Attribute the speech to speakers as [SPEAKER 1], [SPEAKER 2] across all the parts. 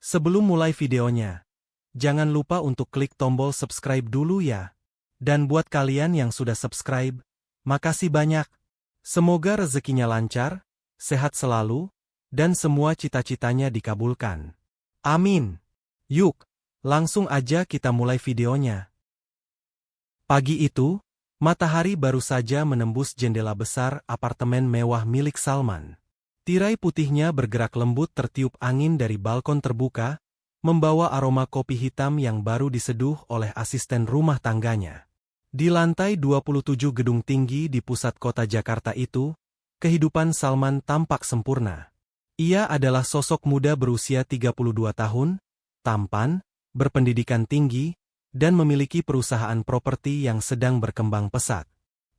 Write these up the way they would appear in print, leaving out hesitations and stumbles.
[SPEAKER 1] Sebelum mulai videonya, jangan lupa untuk klik tombol subscribe dulu ya. Dan buat kalian yang sudah subscribe, makasih banyak. Semoga rezekinya lancar, sehat selalu, dan semua cita-citanya dikabulkan. Amin. Yuk, langsung aja kita mulai videonya. Pagi itu, matahari baru saja menembus jendela besar apartemen mewah milik Salman. Tirai putihnya bergerak lembut tertiup angin dari balkon terbuka, membawa aroma kopi hitam yang baru diseduh oleh asisten rumah tangganya. Di lantai 27 gedung tinggi di pusat kota Jakarta itu, kehidupan Salman tampak sempurna. Ia adalah sosok muda berusia 32 tahun, tampan, berpendidikan tinggi, dan memiliki perusahaan properti yang sedang berkembang pesat.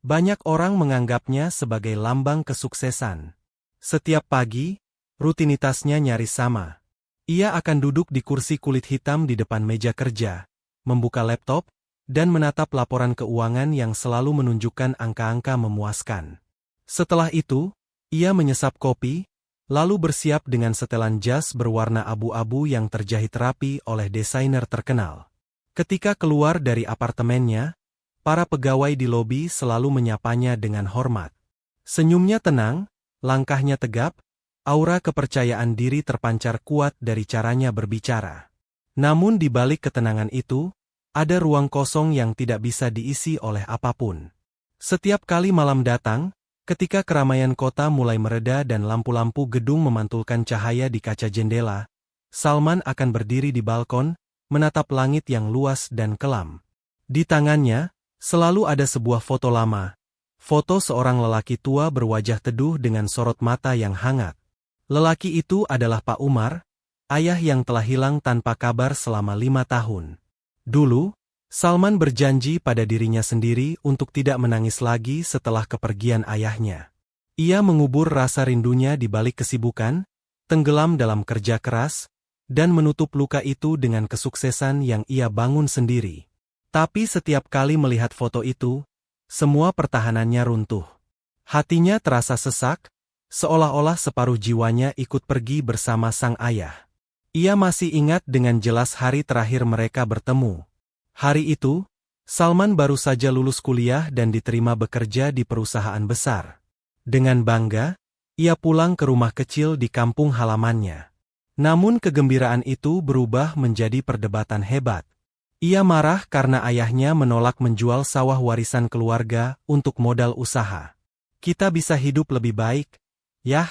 [SPEAKER 1] Banyak orang menganggapnya sebagai lambang kesuksesan. Setiap pagi, rutinitasnya nyaris sama. Ia akan duduk di kursi kulit hitam di depan meja kerja, membuka laptop, dan menatap laporan keuangan yang selalu menunjukkan angka-angka memuaskan. Setelah itu, ia menyesap kopi, lalu bersiap dengan setelan jas berwarna abu-abu yang terjahit rapi oleh desainer terkenal. Ketika keluar dari apartemennya, para pegawai di lobi selalu menyapanya dengan hormat. Senyumnya tenang, langkahnya tegap, aura kepercayaan diri terpancar kuat dari caranya berbicara. Namun di balik ketenangan itu, ada ruang kosong yang tidak bisa diisi oleh apapun. Setiap kali malam datang, ketika keramaian kota mulai mereda dan lampu-lampu gedung memantulkan cahaya di kaca jendela, Salman akan berdiri di balkon, menatap langit yang luas dan kelam. Di tangannya, selalu ada sebuah foto lama. Foto seorang lelaki tua berwajah teduh dengan sorot mata yang hangat. Lelaki itu adalah Pak Umar, ayah yang telah hilang tanpa kabar selama 5 tahun. Dulu, Salman berjanji pada dirinya sendiri untuk tidak menangis lagi setelah kepergian ayahnya. Ia mengubur rasa rindunya di balik kesibukan, tenggelam dalam kerja keras, dan menutup luka itu dengan kesuksesan yang ia bangun sendiri. Tapi setiap kali melihat foto itu, semua pertahanannya runtuh. Hatinya terasa sesak, seolah-olah separuh jiwanya ikut pergi bersama sang ayah. Ia masih ingat dengan jelas hari terakhir mereka bertemu. Hari itu, Salman baru saja lulus kuliah dan diterima bekerja di perusahaan besar. Dengan bangga, ia pulang ke rumah kecil di kampung halamannya. Namun kegembiraan itu berubah menjadi perdebatan hebat. Ia marah karena ayahnya menolak menjual sawah warisan keluarga untuk modal usaha. Kita bisa hidup lebih baik, yah?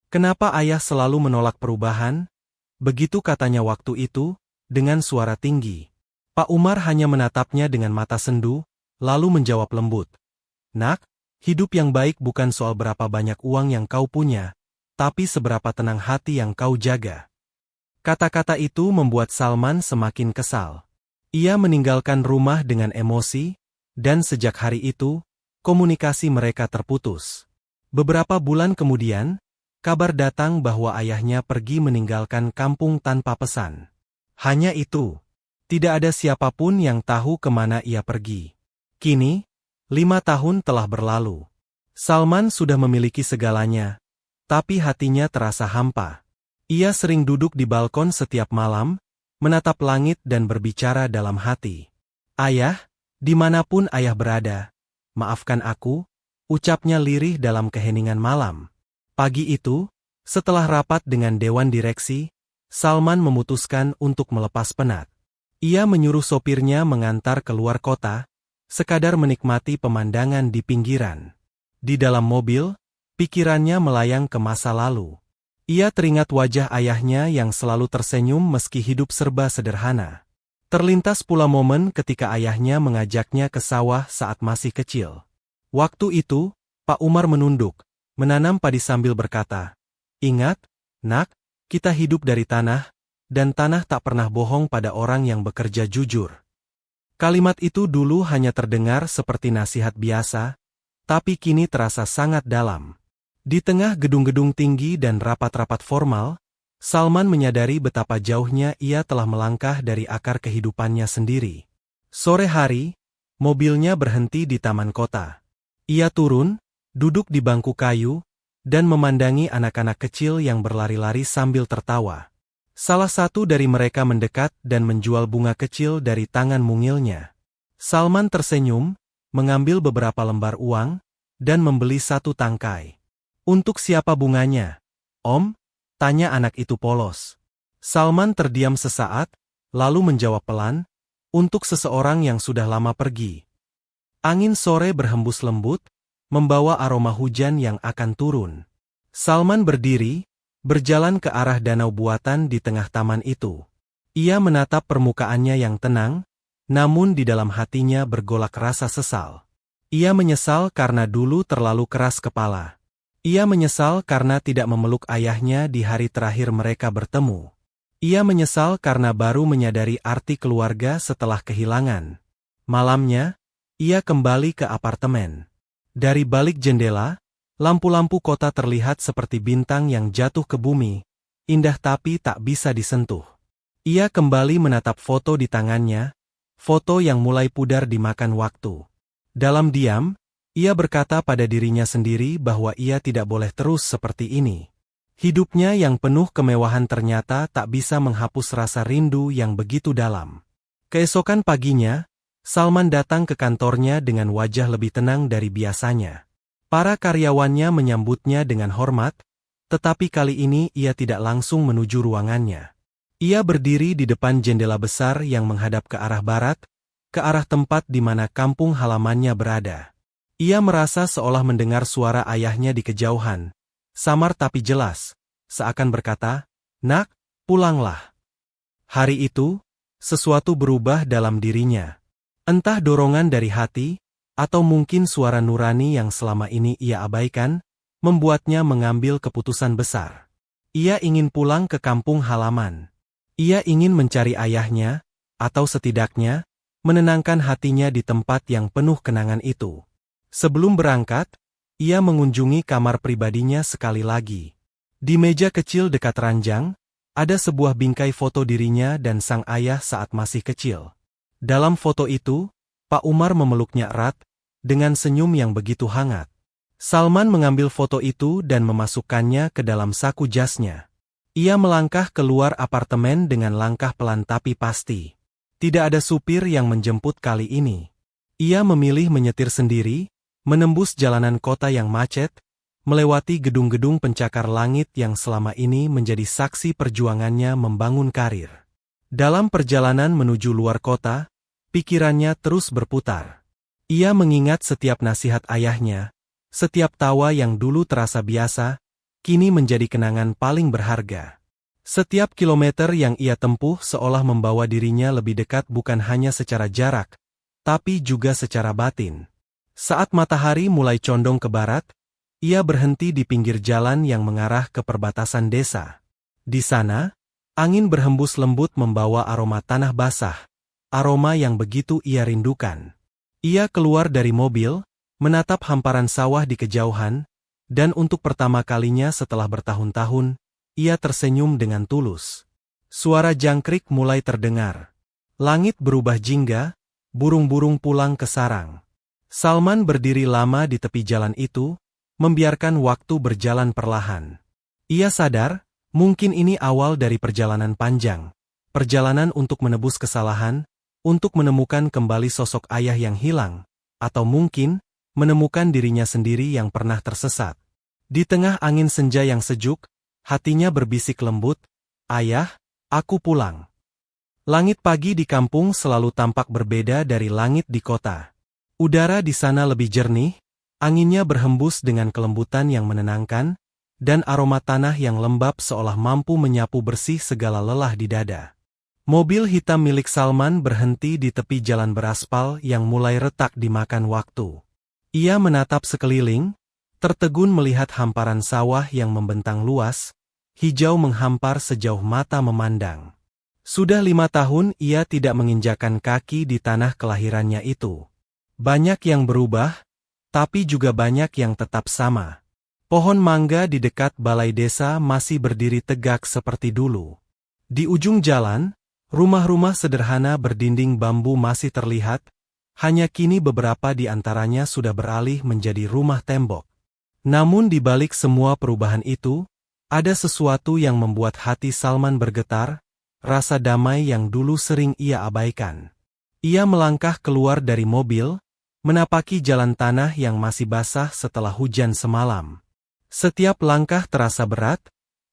[SPEAKER 1] Kenapa ayah selalu menolak perubahan? Begitu katanya waktu itu, dengan suara tinggi. Pak Umar hanya menatapnya dengan mata sendu, lalu menjawab lembut. Nak, hidup yang baik bukan soal berapa banyak uang yang kau punya, tapi seberapa tenang hati yang kau jaga. Kata-kata itu membuat Salman semakin kesal. Ia meninggalkan rumah dengan emosi, dan sejak hari itu, komunikasi mereka terputus. Beberapa bulan kemudian, kabar datang bahwa ayahnya pergi meninggalkan kampung tanpa pesan. Hanya itu. Tidak ada siapapun yang tahu kemana ia pergi. Kini, 5 tahun telah berlalu. Salman sudah memiliki segalanya, tapi hatinya terasa hampa. Ia sering duduk di balkon setiap malam, menatap langit dan berbicara dalam hati. Ayah, dimanapun ayah berada, maafkan aku, ucapnya lirih dalam keheningan malam. Pagi itu, setelah rapat dengan Dewan Direksi, Salman memutuskan untuk melepas penat. Ia menyuruh sopirnya mengantar keluar kota, sekadar menikmati pemandangan di pinggiran. Di dalam mobil, pikirannya melayang ke masa lalu. Ia teringat wajah ayahnya yang selalu tersenyum meski hidup serba sederhana. Terlintas pula momen ketika ayahnya mengajaknya ke sawah saat masih kecil. Waktu itu, Pak Umar menunduk, menanam padi sambil berkata, "Ingat, nak, kita hidup dari tanah, dan tanah tak pernah bohong pada orang yang bekerja jujur." Kalimat itu dulu hanya terdengar seperti nasihat biasa, tapi kini terasa sangat dalam. Di tengah gedung-gedung tinggi dan rapat-rapat formal, Salman menyadari betapa jauhnya ia telah melangkah dari akar kehidupannya sendiri. Sore hari, mobilnya berhenti di taman kota. Ia turun, duduk di bangku kayu, dan memandangi anak-anak kecil yang berlari-lari sambil tertawa. Salah satu dari mereka mendekat dan menjual bunga kecil dari tangan mungilnya. Salman tersenyum, mengambil beberapa lembar uang, dan membeli satu tangkai. Untuk siapa bunganya? Om? Tanya anak itu polos. Salman terdiam sesaat, lalu menjawab pelan, untuk seseorang yang sudah lama pergi. Angin sore berhembus lembut, membawa aroma hujan yang akan turun. Salman berdiri, berjalan ke arah danau buatan di tengah taman itu. Ia menatap permukaannya yang tenang, namun di dalam hatinya bergolak rasa sesal. Ia menyesal karena dulu terlalu keras kepala. Ia menyesal karena tidak memeluk ayahnya di hari terakhir mereka bertemu. Ia menyesal karena baru menyadari arti keluarga setelah kehilangan. Malamnya, ia kembali ke apartemen. Dari balik jendela, lampu-lampu kota terlihat seperti bintang yang jatuh ke bumi, indah tapi tak bisa disentuh. Ia kembali menatap foto di tangannya, foto yang mulai pudar dimakan waktu. Dalam diam, ia berkata pada dirinya sendiri bahwa ia tidak boleh terus seperti ini. Hidupnya yang penuh kemewahan ternyata tak bisa menghapus rasa rindu yang begitu dalam. Keesokan paginya, Salman datang ke kantornya dengan wajah lebih tenang dari biasanya. Para karyawannya menyambutnya dengan hormat, tetapi kali ini ia tidak langsung menuju ruangannya. Ia berdiri di depan jendela besar yang menghadap ke arah barat, ke arah tempat di mana kampung halamannya berada. Ia merasa seolah mendengar suara ayahnya di kejauhan, samar tapi jelas, seakan berkata, "Nak, pulanglah." Hari itu, sesuatu berubah dalam dirinya. Entah dorongan dari hati, atau mungkin suara nurani yang selama ini ia abaikan, membuatnya mengambil keputusan besar. Ia ingin pulang ke kampung halaman. Ia ingin mencari ayahnya, atau setidaknya, menenangkan hatinya di tempat yang penuh kenangan itu. Sebelum berangkat, ia mengunjungi kamar pribadinya sekali lagi. Di meja kecil dekat ranjang, ada sebuah bingkai foto dirinya dan sang ayah saat masih kecil. Dalam foto itu, Pak Umar memeluknya erat, dengan senyum yang begitu hangat. Salman mengambil foto itu dan memasukkannya ke dalam saku jasnya. Ia melangkah keluar apartemen dengan langkah pelan tapi pasti. Tidak ada supir yang menjemput kali ini. Ia memilih menyetir sendiri, menembus jalanan kota yang macet, melewati gedung-gedung pencakar langit yang selama ini menjadi saksi perjuangannya membangun karir. Dalam perjalanan menuju luar kota, pikirannya terus berputar. Ia mengingat setiap nasihat ayahnya, setiap tawa yang dulu terasa biasa, kini menjadi kenangan paling berharga. Setiap kilometer yang ia tempuh seolah membawa dirinya lebih dekat bukan hanya secara jarak, tapi juga secara batin. Saat matahari mulai condong ke barat, ia berhenti di pinggir jalan yang mengarah ke perbatasan desa. Di sana, angin berhembus lembut membawa aroma tanah basah, aroma yang begitu ia rindukan. Ia keluar dari mobil, menatap hamparan sawah di kejauhan, dan untuk pertama kalinya setelah bertahun-tahun, ia tersenyum dengan tulus. Suara jangkrik mulai terdengar. Langit berubah jingga, burung-burung pulang ke sarang. Salman berdiri lama di tepi jalan itu, membiarkan waktu berjalan perlahan. Ia sadar, mungkin ini awal dari perjalanan panjang. Perjalanan untuk menebus kesalahan, untuk menemukan kembali sosok ayah yang hilang, atau mungkin, menemukan dirinya sendiri yang pernah tersesat. Di tengah angin senja yang sejuk, hatinya berbisik lembut, "Ayah, aku pulang." Langit pagi di kampung selalu tampak berbeda dari langit di kota. Udara di sana lebih jernih, anginnya berhembus dengan kelembutan yang menenangkan, dan aroma tanah yang lembab seolah mampu menyapu bersih segala lelah di dada. Mobil hitam milik Salman berhenti di tepi jalan beraspal yang mulai retak dimakan waktu. Ia menatap sekeliling, tertegun melihat hamparan sawah yang membentang luas, hijau menghampar sejauh mata memandang. Sudah 5 tahun ia tidak menginjakan kaki di tanah kelahirannya itu. Banyak yang berubah, tapi juga banyak yang tetap sama. Pohon mangga di dekat balai desa masih berdiri tegak seperti dulu. Di ujung jalan, rumah-rumah sederhana berdinding bambu masih terlihat, hanya kini beberapa di antaranya sudah beralih menjadi rumah tembok. Namun di balik semua perubahan itu, Ada sesuatu yang membuat hati Salman bergetar, rasa damai yang dulu sering ia abaikan. Ia melangkah keluar dari mobil, menapaki jalan tanah yang masih basah setelah hujan semalam. Setiap langkah terasa berat,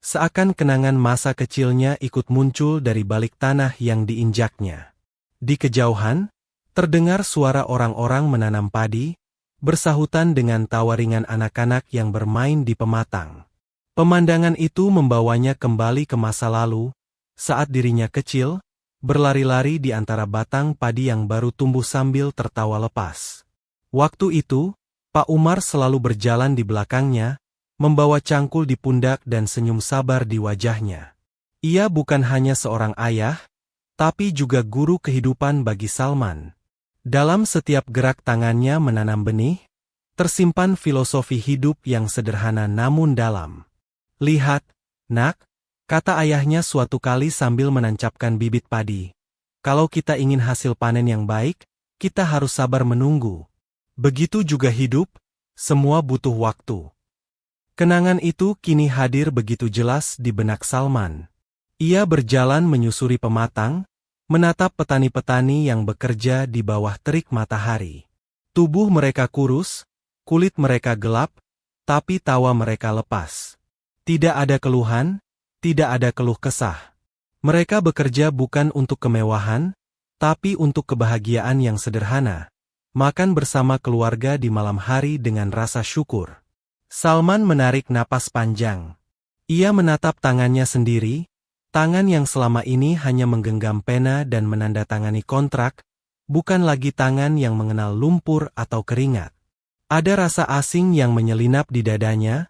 [SPEAKER 1] seakan kenangan masa kecilnya ikut muncul dari balik tanah yang diinjaknya. Di kejauhan, terdengar suara orang-orang menanam padi, bersahutan dengan tawa ringan anak-anak yang bermain di pematang. Pemandangan itu membawanya kembali ke masa lalu, saat dirinya kecil, berlari-lari di antara batang padi yang baru tumbuh sambil tertawa lepas. Waktu itu, Pak Umar selalu berjalan di belakangnya, membawa cangkul di pundak dan senyum sabar di wajahnya. Ia bukan hanya seorang ayah, tapi juga guru kehidupan bagi Salman. Dalam setiap gerak tangannya menanam benih, tersimpan filosofi hidup yang sederhana namun dalam. "Lihat, nak," kata ayahnya suatu kali sambil menancapkan bibit padi. "Kalau kita ingin hasil panen yang baik, kita harus sabar menunggu. Begitu juga hidup, semua butuh waktu." Kenangan itu kini hadir begitu jelas di benak Salman. Ia berjalan menyusuri pematang, menatap petani-petani yang bekerja di bawah terik matahari. Tubuh mereka kurus, kulit mereka gelap, tapi tawa mereka lepas. Tidak ada keluhan, tidak ada keluh kesah. Mereka bekerja bukan untuk kemewahan, tapi untuk kebahagiaan yang sederhana. Makan bersama keluarga di malam hari dengan rasa syukur. Salman menarik napas panjang. Ia menatap tangannya sendiri, tangan yang selama ini hanya menggenggam pena dan menandatangani kontrak, bukan lagi tangan yang mengenal lumpur atau keringat. Ada rasa asing yang menyelinap di dadanya,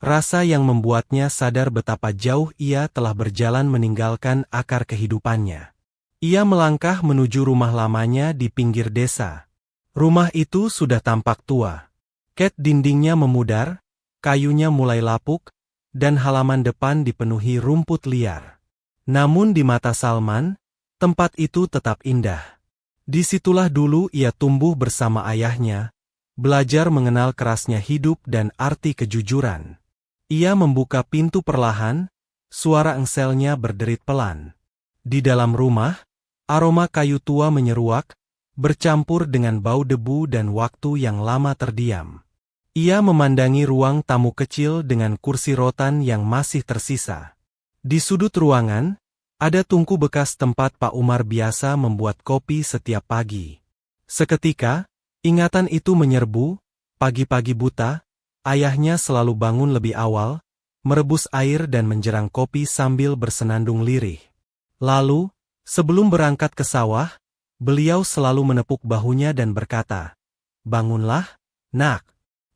[SPEAKER 1] rasa yang membuatnya sadar betapa jauh ia telah berjalan meninggalkan akar kehidupannya. Ia melangkah menuju rumah lamanya di pinggir desa. Rumah itu sudah tampak tua. Cat dindingnya memudar, kayunya mulai lapuk, dan halaman depan dipenuhi rumput liar. Namun di mata Salman, tempat itu tetap indah. Disitulah dulu ia tumbuh bersama ayahnya, belajar mengenal kerasnya hidup dan arti kejujuran. Ia membuka pintu perlahan, suara engselnya berderit pelan. Di dalam rumah, aroma kayu tua menyeruak, bercampur dengan bau debu dan waktu yang lama terdiam. Ia memandangi ruang tamu kecil dengan kursi rotan yang masih tersisa. Di sudut ruangan, ada tungku bekas tempat Pak Umar biasa membuat kopi setiap pagi. Seketika, ingatan itu menyerbu, pagi-pagi buta, ayahnya selalu bangun lebih awal, merebus air dan menjerang kopi sambil bersenandung lirih. Lalu, sebelum berangkat ke sawah, beliau selalu menepuk bahunya dan berkata, "Bangunlah, nak.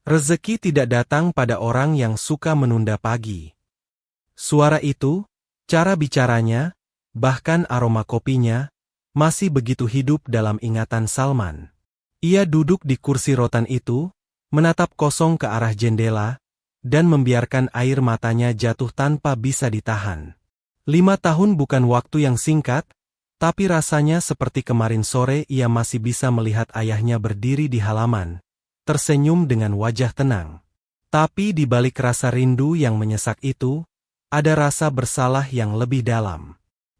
[SPEAKER 1] Rezeki tidak datang pada orang yang suka menunda pagi." Suara itu, cara bicaranya, bahkan aroma kopinya, masih begitu hidup dalam ingatan Salman. Ia duduk di kursi rotan itu, menatap kosong ke arah jendela, dan membiarkan air matanya jatuh tanpa bisa ditahan. 5 tahun bukan waktu yang singkat, tapi rasanya seperti kemarin sore ia masih bisa melihat ayahnya berdiri di halaman, tersenyum dengan wajah tenang. Tapi di balik rasa rindu yang menyesak itu, ada rasa bersalah yang lebih dalam.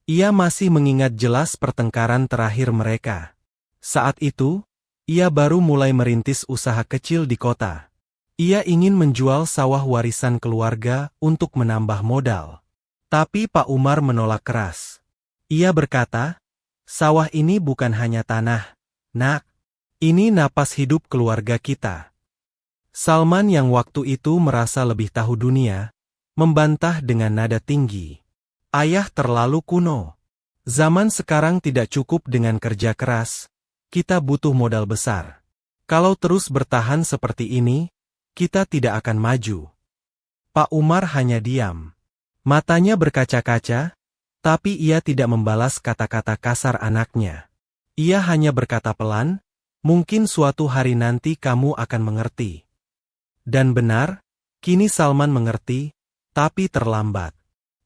[SPEAKER 1] Ia masih mengingat jelas pertengkaran terakhir mereka. Saat itu, ia baru mulai merintis usaha kecil di kota. Ia ingin menjual sawah warisan keluarga untuk menambah modal. Tapi Pak Umar menolak keras. Ia berkata, "Sawah ini bukan hanya tanah, nak. Ini napas hidup keluarga kita." Salman yang waktu itu merasa lebih tahu dunia, membantah dengan nada tinggi. "Ayah terlalu kuno. Zaman sekarang tidak cukup dengan kerja keras, kita butuh modal besar. Kalau terus bertahan seperti ini, kita tidak akan maju." Pak Umar hanya diam. Matanya berkaca-kaca, tapi ia tidak membalas kata-kata kasar anaknya. Ia hanya berkata pelan, "Mungkin suatu hari nanti kamu akan mengerti." Dan benar, kini Salman mengerti, tapi terlambat.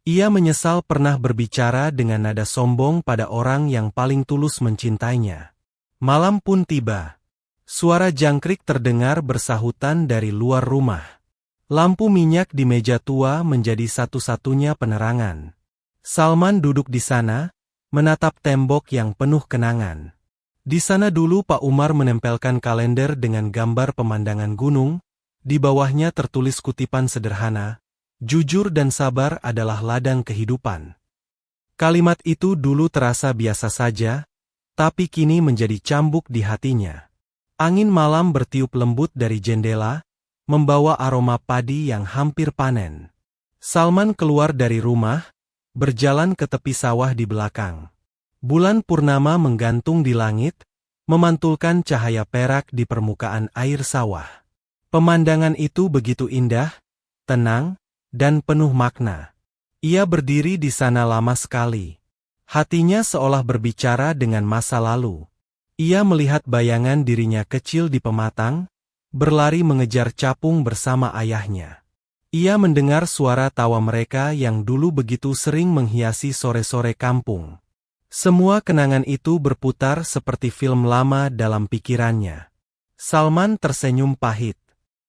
[SPEAKER 1] Ia menyesal pernah berbicara dengan nada sombong pada orang yang paling tulus mencintainya. Malam pun tiba. Suara jangkrik terdengar bersahutan dari luar rumah. Lampu minyak di meja tua menjadi satu-satunya penerangan. Salman duduk di sana, menatap tembok yang penuh kenangan. Di sana dulu Pak Umar menempelkan kalender dengan gambar pemandangan gunung, di bawahnya tertulis kutipan sederhana, "Jujur dan sabar adalah ladang kehidupan." Kalimat itu dulu terasa biasa saja, tapi kini menjadi cambuk di hatinya. Angin malam bertiup lembut dari jendela, membawa aroma padi yang hampir panen. Salman keluar dari rumah, berjalan ke tepi sawah di belakang. Bulan purnama menggantung di langit, memantulkan cahaya perak di permukaan air sawah. Pemandangan itu begitu indah, tenang, dan penuh makna. Ia berdiri di sana lama sekali. Hatinya seolah berbicara dengan masa lalu. Ia melihat bayangan dirinya kecil di pematang, berlari mengejar capung bersama ayahnya. Ia mendengar suara tawa mereka yang dulu begitu sering menghiasi sore-sore kampung. Semua kenangan itu berputar seperti film lama dalam pikirannya. Salman tersenyum pahit.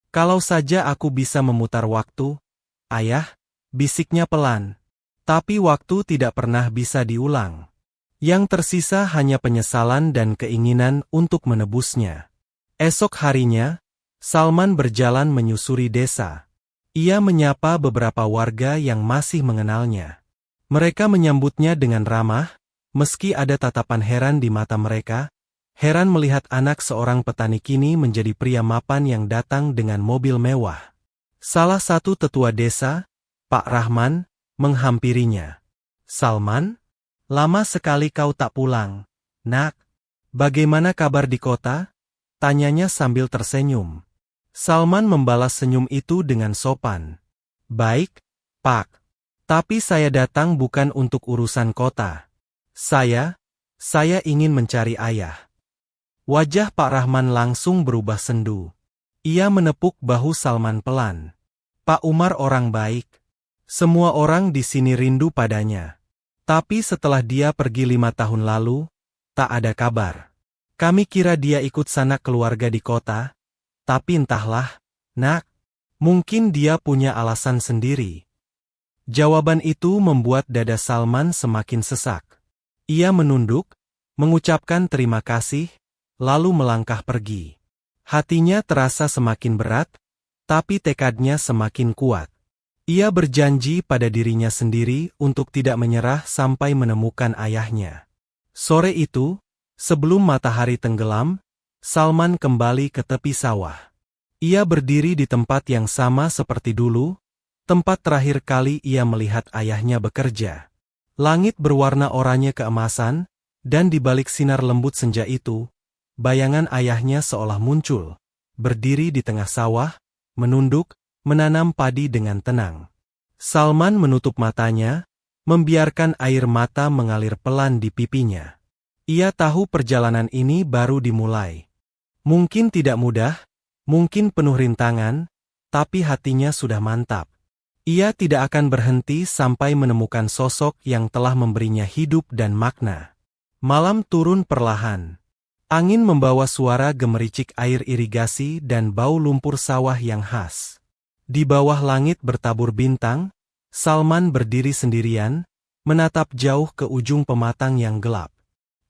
[SPEAKER 1] "Kalau saja aku bisa memutar waktu, ayah," bisiknya pelan. Tapi waktu tidak pernah bisa diulang. Yang tersisa hanya penyesalan dan keinginan untuk menebusnya. Esok harinya, Salman berjalan menyusuri desa. Ia menyapa beberapa warga yang masih mengenalnya. Mereka menyambutnya dengan ramah, meski ada tatapan heran di mata mereka, heran melihat anak seorang petani kini menjadi pria mapan yang datang dengan mobil mewah. Salah satu tetua desa, Pak Rahman, menghampirinya. "Salman, lama sekali kau tak pulang, nak. Bagaimana kabar di kota?" tanyanya sambil tersenyum. Salman membalas senyum itu dengan sopan. "Baik, Pak. Tapi saya datang bukan untuk urusan kota. Saya ingin mencari ayah." Wajah Pak Rahman langsung berubah sendu. Ia menepuk bahu Salman pelan. "Pak Umar orang baik. Semua orang di sini rindu padanya. Tapi setelah dia pergi 5 tahun lalu, tak ada kabar. Kami kira dia ikut sanak keluarga di kota. Tapi entahlah, nak, mungkin dia punya alasan sendiri." Jawaban itu membuat dada Salman semakin sesak. Ia menunduk, mengucapkan terima kasih, lalu melangkah pergi. Hatinya terasa semakin berat, tapi tekadnya semakin kuat. Ia berjanji pada dirinya sendiri untuk tidak menyerah sampai menemukan ayahnya. Sore itu, sebelum matahari tenggelam, Salman kembali ke tepi sawah. Ia berdiri di tempat yang sama seperti dulu, tempat terakhir kali ia melihat ayahnya bekerja. Langit berwarna oranye keemasan, dan di balik sinar lembut senja itu, bayangan ayahnya seolah muncul, berdiri di tengah sawah, menunduk, menanam padi dengan tenang. Salman menutup matanya, membiarkan air mata mengalir pelan di pipinya. Ia tahu perjalanan ini baru dimulai. Mungkin tidak mudah, mungkin penuh rintangan, tapi hatinya sudah mantap. Ia tidak akan berhenti sampai menemukan sosok yang telah memberinya hidup dan makna. Malam turun perlahan. Angin membawa suara gemericik air irigasi dan bau lumpur sawah yang khas. Di bawah langit bertabur bintang, Salman berdiri sendirian, menatap jauh ke ujung pematang yang gelap.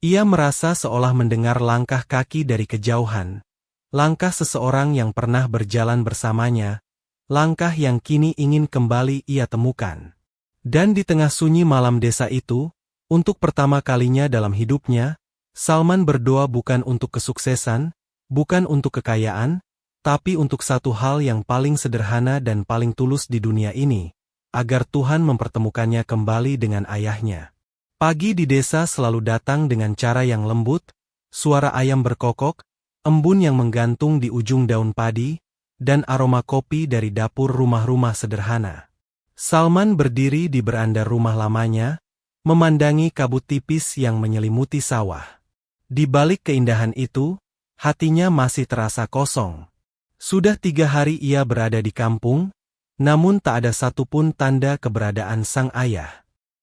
[SPEAKER 1] Ia merasa seolah mendengar langkah kaki dari kejauhan, langkah seseorang yang pernah berjalan bersamanya, langkah yang kini ingin kembali ia temukan. Dan di tengah sunyi malam desa itu, untuk pertama kalinya dalam hidupnya, Salman berdoa bukan untuk kesuksesan, bukan untuk kekayaan, tapi untuk satu hal yang paling sederhana dan paling tulus di dunia ini, agar Tuhan mempertemukannya kembali dengan ayahnya. Pagi di desa selalu datang dengan cara yang lembut, suara ayam berkokok, embun yang menggantung di ujung daun padi, dan aroma kopi dari dapur rumah-rumah sederhana. Salman berdiri di beranda rumah lamanya, memandangi kabut tipis yang menyelimuti sawah. Di balik keindahan itu, hatinya masih terasa kosong. Sudah 3 hari ia berada di kampung, namun tak ada satupun tanda keberadaan sang ayah.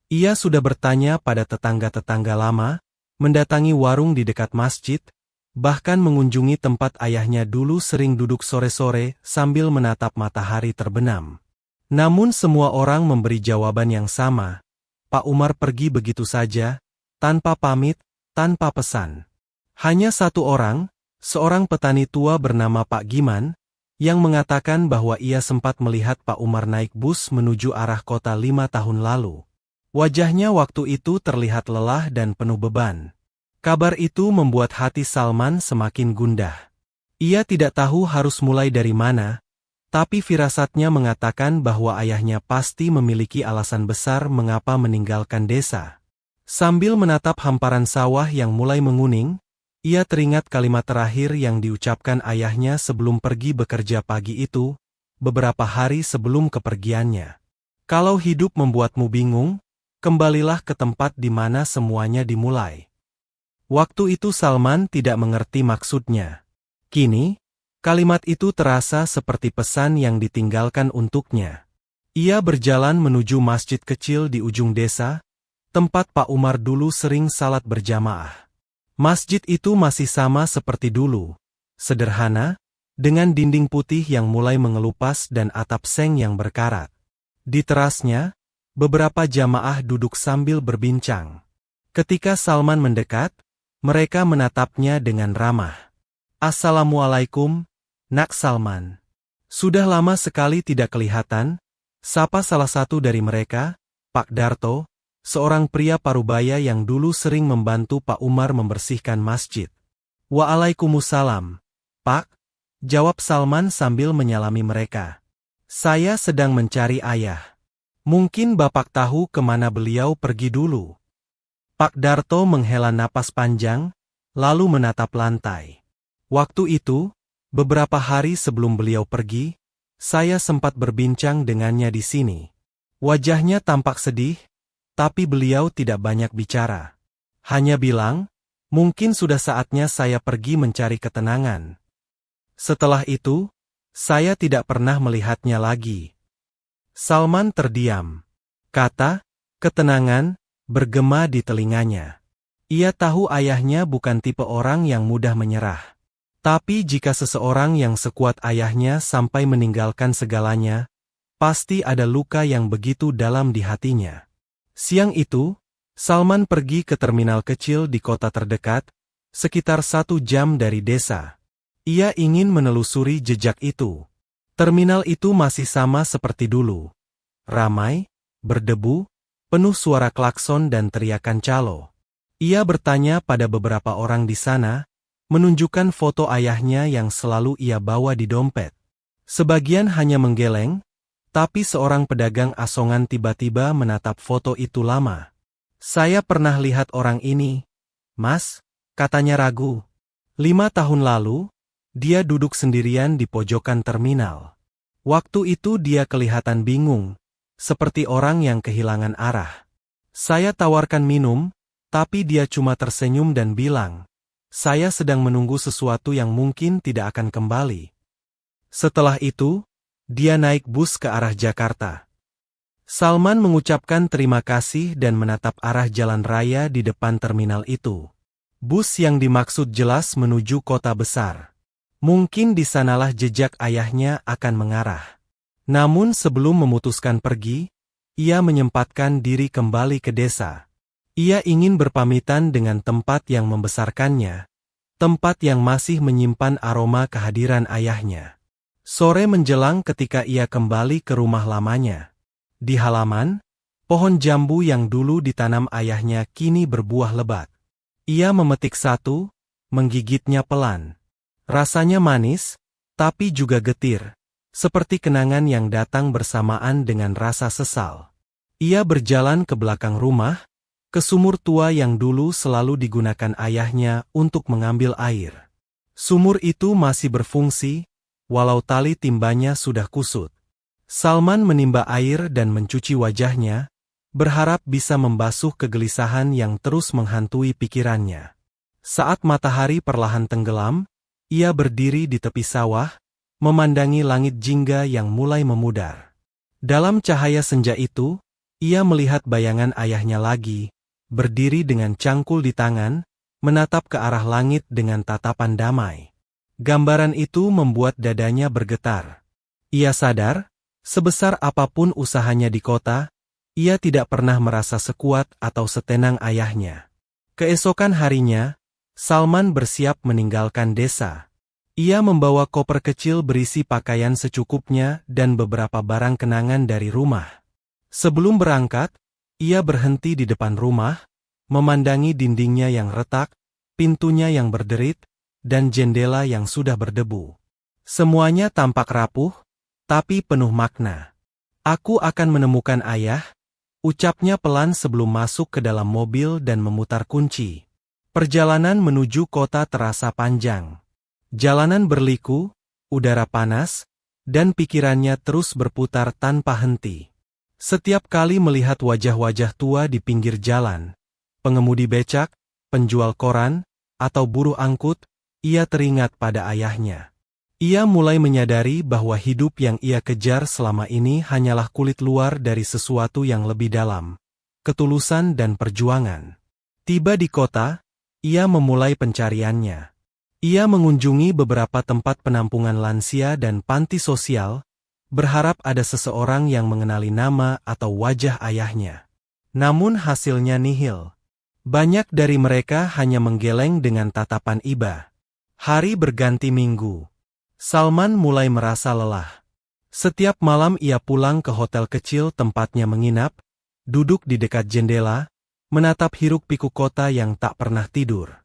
[SPEAKER 1] Ia sudah bertanya pada tetangga-tetangga lama, mendatangi warung di dekat masjid, bahkan mengunjungi tempat ayahnya dulu sering duduk sore-sore sambil menatap matahari terbenam. Namun semua orang memberi jawaban yang sama. Pak Umar pergi begitu saja, tanpa pamit, tanpa pesan. Hanya satu orang, seorang petani tua bernama Pak Giman, yang mengatakan bahwa ia sempat melihat Pak Umar naik bus menuju arah kota 5 tahun lalu. Wajahnya waktu itu terlihat lelah dan penuh beban. Kabar itu membuat hati Salman semakin gundah. Ia tidak tahu harus mulai dari mana, tapi firasatnya mengatakan bahwa ayahnya pasti memiliki alasan besar mengapa meninggalkan desa. Sambil menatap hamparan sawah yang mulai menguning, ia teringat kalimat terakhir yang diucapkan ayahnya sebelum pergi bekerja pagi itu, beberapa hari sebelum kepergiannya. Kalau hidup membuatmu bingung, kembalilah ke tempat di mana semuanya dimulai. Waktu itu Salman tidak mengerti maksudnya. Kini, kalimat itu terasa seperti pesan yang ditinggalkan untuknya. Ia berjalan menuju masjid kecil di ujung desa, tempat Pak Umar dulu sering salat berjamaah. Masjid itu masih sama seperti dulu, sederhana, dengan dinding putih yang mulai mengelupas dan atap seng yang berkarat. Di terasnya, beberapa jamaah duduk sambil berbincang. Ketika Salman mendekat, mereka menatapnya dengan ramah. "Assalamualaikum, Nak Salman." "Sudah lama sekali tidak kelihatan," sapa salah satu dari mereka, Pak Darto, seorang pria parubaya yang dulu sering membantu Pak Umar membersihkan masjid. "Waalaikumsalam, Pak," jawab Salman sambil menyalami mereka. "Saya sedang mencari ayah. Mungkin Bapak tahu kemana beliau pergi dulu." Pak Darto menghela napas panjang, lalu menatap lantai. "Waktu itu, beberapa hari sebelum beliau pergi, saya sempat berbincang dengannya di sini. Wajahnya tampak sedih, tapi beliau tidak banyak bicara. Hanya bilang, mungkin sudah saatnya saya pergi mencari ketenangan. Setelah itu, saya tidak pernah melihatnya lagi." Salman terdiam. Kata, "ketenangan," bergema di telinganya. Ia tahu ayahnya bukan tipe orang yang mudah menyerah. Tapi jika seseorang yang sekuat ayahnya sampai meninggalkan segalanya, pasti ada luka yang begitu dalam di hatinya. Siang itu, Salman pergi ke terminal kecil di kota terdekat, sekitar 1 jam dari desa. Ia ingin menelusuri jejak itu. Terminal itu masih sama seperti dulu. Ramai, berdebu, penuh suara klakson dan teriakan calo. Ia bertanya pada beberapa orang di sana, menunjukkan foto ayahnya yang selalu ia bawa di dompet. Sebagian hanya menggeleng, tapi seorang pedagang asongan tiba-tiba menatap foto itu lama. "Saya pernah lihat orang ini, Mas," katanya ragu. 5 tahun lalu, dia duduk sendirian di pojokan terminal. Waktu itu dia kelihatan bingung, seperti orang yang kehilangan arah. Saya tawarkan minum, tapi dia cuma tersenyum dan bilang, "Saya sedang menunggu sesuatu yang mungkin tidak akan kembali." Setelah itu, dia naik bus ke arah Jakarta. Salman mengucapkan terima kasih dan menatap arah jalan raya di depan terminal itu. Bus yang dimaksud jelas menuju kota besar. Mungkin di sanalah jejak ayahnya akan mengarah. Namun sebelum memutuskan pergi, ia menyempatkan diri kembali ke desa. Ia ingin berpamitan dengan tempat yang membesarkannya, tempat yang masih menyimpan aroma kehadiran ayahnya. Sore menjelang ketika ia kembali ke rumah lamanya. Di halaman, pohon jambu yang dulu ditanam ayahnya kini berbuah lebat. Ia memetik satu, menggigitnya pelan. Rasanya manis, tapi juga getir, seperti kenangan yang datang bersamaan dengan rasa sesal. Ia berjalan ke belakang rumah, ke sumur tua yang dulu selalu digunakan ayahnya untuk mengambil air. Sumur itu masih berfungsi, walau tali timbanya sudah kusut. Salman menimba air dan mencuci wajahnya, berharap bisa membasuh kegelisahan yang terus menghantui pikirannya. Saat matahari perlahan tenggelam, ia berdiri di tepi sawah, memandangi langit jingga yang mulai memudar. Dalam cahaya senja itu, ia melihat bayangan ayahnya lagi, berdiri dengan cangkul di tangan, menatap ke arah langit dengan tatapan damai. Gambaran itu membuat dadanya bergetar. Ia sadar, sebesar apapun usahanya di kota, ia tidak pernah merasa sekuat atau setenang ayahnya. Keesokan harinya, Salman bersiap meninggalkan desa. Ia membawa koper kecil berisi pakaian secukupnya dan beberapa barang kenangan dari rumah. Sebelum berangkat, ia berhenti di depan rumah, memandangi dindingnya yang retak, pintunya yang berderit, dan jendela yang sudah berdebu. Semuanya tampak rapuh, tapi penuh makna. "Aku akan menemukan ayah," ucapnya pelan sebelum masuk ke dalam mobil dan memutar kunci. Perjalanan menuju kota terasa panjang. Jalanan berliku, udara panas, dan pikirannya terus berputar tanpa henti. Setiap kali melihat wajah-wajah tua di pinggir jalan, pengemudi becak, penjual koran, atau buruh angkut, ia teringat pada ayahnya. Ia mulai menyadari bahwa hidup yang ia kejar selama ini hanyalah kulit luar dari sesuatu yang lebih dalam, ketulusan dan perjuangan. Tiba di kota, ia memulai pencariannya. Ia mengunjungi beberapa tempat penampungan lansia dan panti sosial, berharap ada seseorang yang mengenali nama atau wajah ayahnya. Namun hasilnya nihil. Banyak dari mereka hanya menggeleng dengan tatapan iba. Hari berganti minggu. Salman mulai merasa lelah. Setiap malam ia pulang ke hotel kecil tempatnya menginap, duduk di dekat jendela, menatap hiruk-pikuk kota yang tak pernah tidur.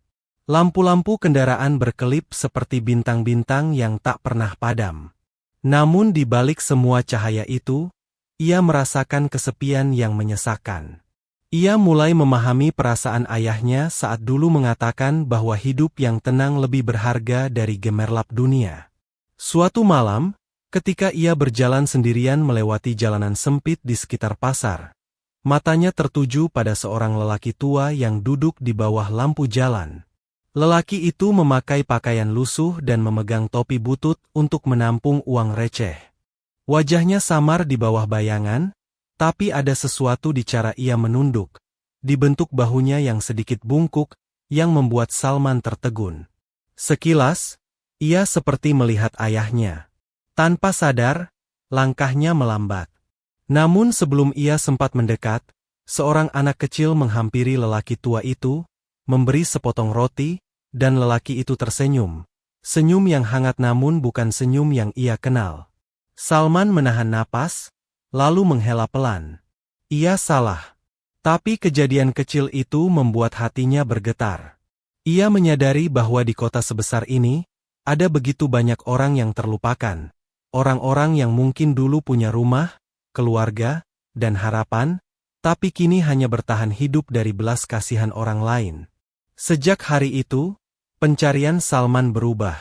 [SPEAKER 1] Lampu-lampu kendaraan berkelip seperti bintang-bintang yang tak pernah padam. Namun di balik semua cahaya itu, ia merasakan kesepian yang menyesakan. Ia mulai memahami perasaan ayahnya saat dulu mengatakan bahwa hidup yang tenang lebih berharga dari gemerlap dunia. Suatu malam, ketika ia berjalan sendirian melewati jalanan sempit di sekitar pasar, matanya tertuju pada seorang lelaki tua yang duduk di bawah lampu jalan. Lelaki itu memakai pakaian lusuh dan memegang topi butut untuk menampung uang receh. Wajahnya samar di bawah bayangan, tapi ada sesuatu di cara ia menunduk, di bentuk bahunya yang sedikit bungkuk, yang membuat Salman tertegun. Sekilas, ia seperti melihat ayahnya. Tanpa sadar, langkahnya melambat. Namun sebelum ia sempat mendekat, seorang anak kecil menghampiri lelaki tua itu, memberi sepotong roti, dan lelaki itu tersenyum. Senyum yang hangat namun bukan senyum yang ia kenal. Salman menahan napas, lalu menghela pelan. Ia salah. Tapi kejadian kecil itu membuat hatinya bergetar. Ia menyadari bahwa di kota sebesar ini, ada begitu banyak orang yang terlupakan. Orang-orang yang mungkin dulu punya rumah, keluarga, dan harapan, tapi kini hanya bertahan hidup dari belas kasihan orang lain. Sejak hari itu, pencarian Salman berubah.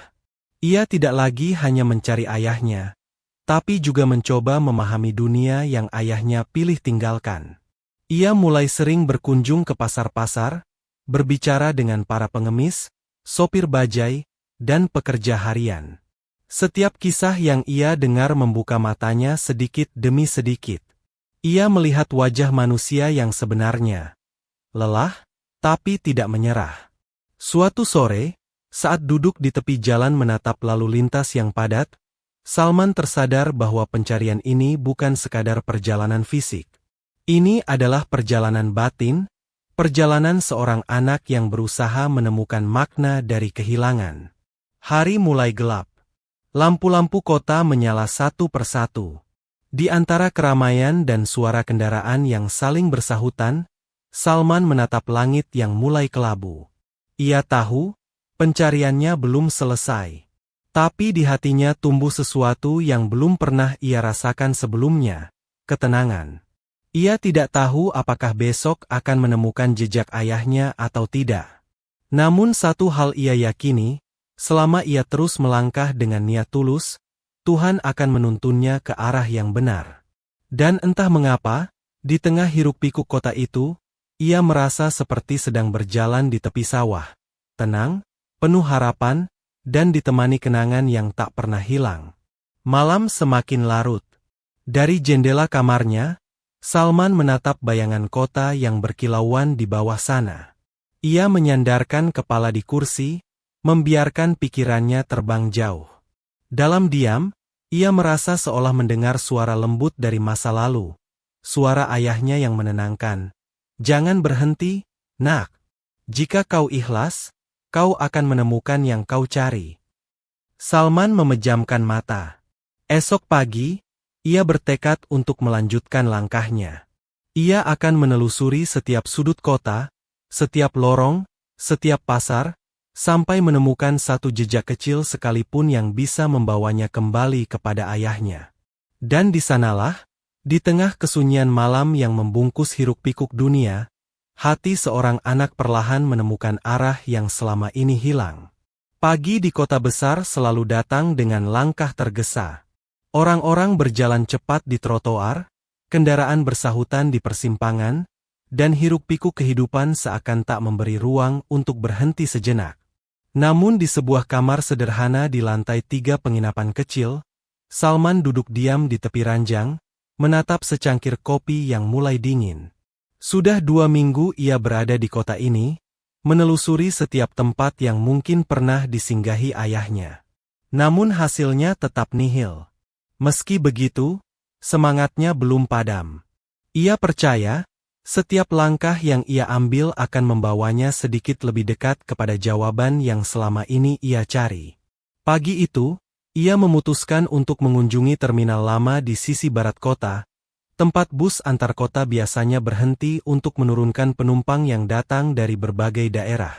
[SPEAKER 1] Ia tidak lagi hanya mencari ayahnya, tapi juga mencoba memahami dunia yang ayahnya pilih tinggalkan. Ia mulai sering berkunjung ke pasar-pasar, berbicara dengan para pengemis, sopir bajai, dan pekerja harian. Setiap kisah yang ia dengar membuka matanya sedikit demi sedikit. Ia melihat wajah manusia yang sebenarnya. Lelah, tapi tidak menyerah. Suatu sore, saat duduk di tepi jalan menatap lalu lintas yang padat, Salman tersadar bahwa pencarian ini bukan sekadar perjalanan fisik. Ini adalah perjalanan batin, perjalanan seorang anak yang berusaha menemukan makna dari kehilangan. Hari mulai gelap. Lampu-lampu kota menyala satu persatu. Di antara keramaian dan suara kendaraan yang saling bersahutan, Salman menatap langit yang mulai kelabu. Ia tahu, pencariannya belum selesai. Tapi di hatinya tumbuh sesuatu yang belum pernah ia rasakan sebelumnya, ketenangan. Ia tidak tahu apakah besok akan menemukan jejak ayahnya atau tidak. Namun satu hal ia yakini, selama ia terus melangkah dengan niat tulus, Tuhan akan menuntunnya ke arah yang benar. Dan entah mengapa, di tengah hiruk-pikuk kota itu, ia merasa seperti sedang berjalan di tepi sawah, tenang, penuh harapan, dan ditemani kenangan yang tak pernah hilang. Malam semakin larut. Dari jendela kamarnya, Salman menatap bayangan kota yang berkilauan di bawah sana. Ia menyandarkan kepala di kursi, membiarkan pikirannya terbang jauh. Dalam diam, ia merasa seolah mendengar suara lembut dari masa lalu. Suara ayahnya yang menenangkan. Jangan berhenti, nak. Jika kau ikhlas, kau akan menemukan yang kau cari. Salman memejamkan mata. Esok pagi, ia bertekad untuk melanjutkan langkahnya. Ia akan menelusuri setiap sudut kota, setiap lorong, setiap pasar, sampai menemukan satu jejak kecil sekalipun yang bisa membawanya kembali kepada ayahnya. Dan di sanalah, di tengah kesunyian malam yang membungkus hiruk-pikuk dunia, hati seorang anak perlahan menemukan arah yang selama ini hilang. Pagi di kota besar selalu datang dengan langkah tergesa. Orang-orang berjalan cepat di trotoar, kendaraan bersahutan di persimpangan, dan hiruk-pikuk kehidupan seakan tak memberi ruang untuk berhenti sejenak. Namun di sebuah kamar sederhana di lantai 3 penginapan kecil, Salman duduk diam di tepi ranjang, menatap secangkir kopi yang mulai dingin. Sudah 2 minggu ia berada di kota ini, menelusuri setiap tempat yang mungkin pernah disinggahi ayahnya. Namun hasilnya tetap nihil. Meski begitu, semangatnya belum padam. Ia percaya, setiap langkah yang ia ambil akan membawanya sedikit lebih dekat kepada jawaban yang selama ini ia cari. Pagi itu, ia memutuskan untuk mengunjungi terminal lama di sisi barat kota, tempat bus antar kota biasanya berhenti untuk menurunkan penumpang yang datang dari berbagai daerah.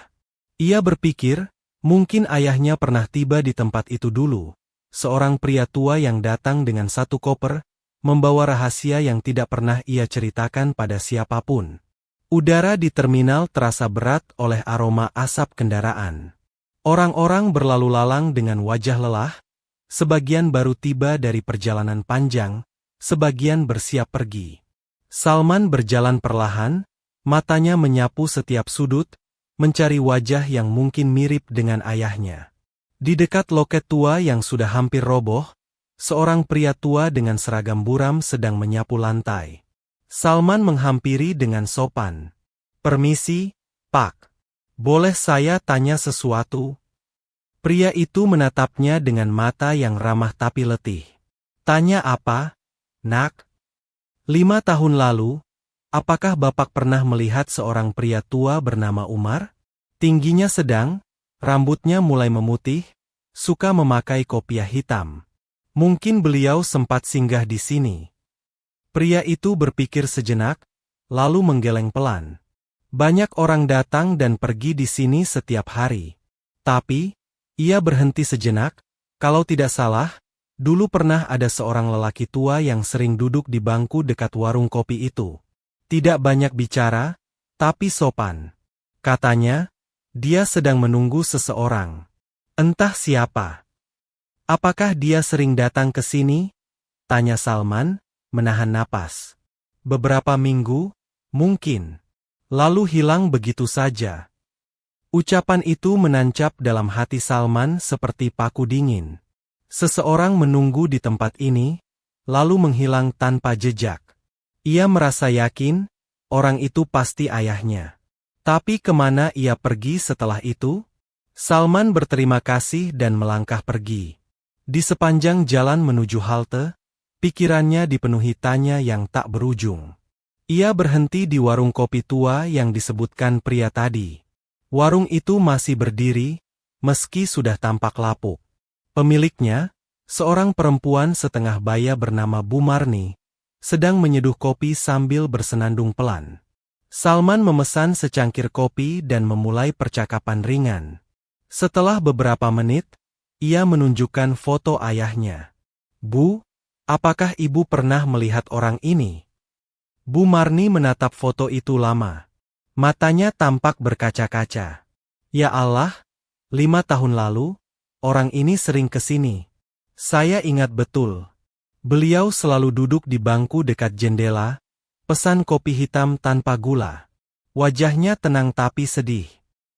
[SPEAKER 1] Ia berpikir, mungkin ayahnya pernah tiba di tempat itu dulu. Seorang pria tua yang datang dengan satu koper, membawa rahasia yang tidak pernah ia ceritakan pada siapapun. Udara di terminal terasa berat oleh aroma asap kendaraan. Orang-orang berlalu lalang dengan wajah lelah, sebagian baru tiba dari perjalanan panjang, sebagian bersiap pergi. Salman berjalan perlahan, matanya menyapu setiap sudut, mencari wajah yang mungkin mirip dengan ayahnya. Di dekat loket tua yang sudah hampir roboh, seorang pria tua dengan seragam buram sedang menyapu lantai. Salman menghampiri dengan sopan. "Permisi, Pak. Boleh saya tanya sesuatu?" Pria itu menatapnya dengan mata yang ramah tapi letih. "Tanya apa, nak?" 5 tahun lalu, apakah Bapak pernah melihat seorang pria tua bernama Umar? Tingginya sedang, rambutnya mulai memutih, suka memakai kopiah hitam. Mungkin beliau sempat singgah di sini. Pria itu berpikir sejenak, lalu menggeleng pelan. Banyak orang datang dan pergi di sini setiap hari. Tapi, ia berhenti sejenak, kalau tidak salah, dulu pernah ada seorang lelaki tua yang sering duduk di bangku dekat warung kopi itu. Tidak banyak bicara, tapi sopan. Katanya, dia sedang menunggu seseorang. Entah siapa. "Apakah dia sering datang ke sini?" tanya Salman, menahan napas. "Beberapa minggu, mungkin. Lalu hilang begitu saja." Ucapan itu menancap dalam hati Salman seperti paku dingin. Seseorang menunggu di tempat ini, lalu menghilang tanpa jejak. Ia merasa yakin, orang itu pasti ayahnya. Tapi kemana ia pergi setelah itu? Salman berterima kasih dan melangkah pergi. Di sepanjang jalan menuju halte, pikirannya dipenuhi tanya yang tak berujung. Ia berhenti di warung kopi tua yang disebutkan pria tadi. Warung itu masih berdiri, meski sudah tampak lapuk. Pemiliknya, seorang perempuan setengah baya bernama Bu Marni, sedang menyeduh kopi sambil bersenandung pelan. Salman memesan secangkir kopi dan memulai percakapan ringan. Setelah beberapa menit, ia menunjukkan foto ayahnya. "Bu, apakah ibu pernah melihat orang ini?" Bu Marni menatap foto itu lama. Matanya tampak berkaca-kaca. "Ya Allah, 5 tahun lalu, orang ini sering ke sini. Saya ingat betul. Beliau selalu duduk di bangku dekat jendela, pesan kopi hitam tanpa gula. Wajahnya tenang tapi sedih.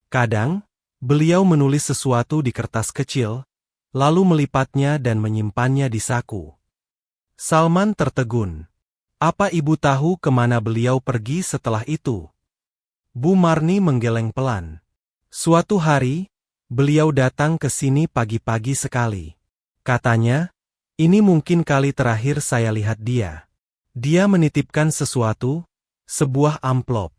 [SPEAKER 1] Kadang, beliau menulis sesuatu di kertas kecil, lalu melipatnya dan menyimpannya di saku." Salman tertegun. "Apa ibu tahu kemana beliau pergi setelah itu?" Bu Marni menggeleng pelan. Suatu hari, beliau datang ke sini pagi-pagi sekali. Katanya, ini mungkin kali terakhir saya lihat dia. Dia menitipkan sesuatu, sebuah amplop.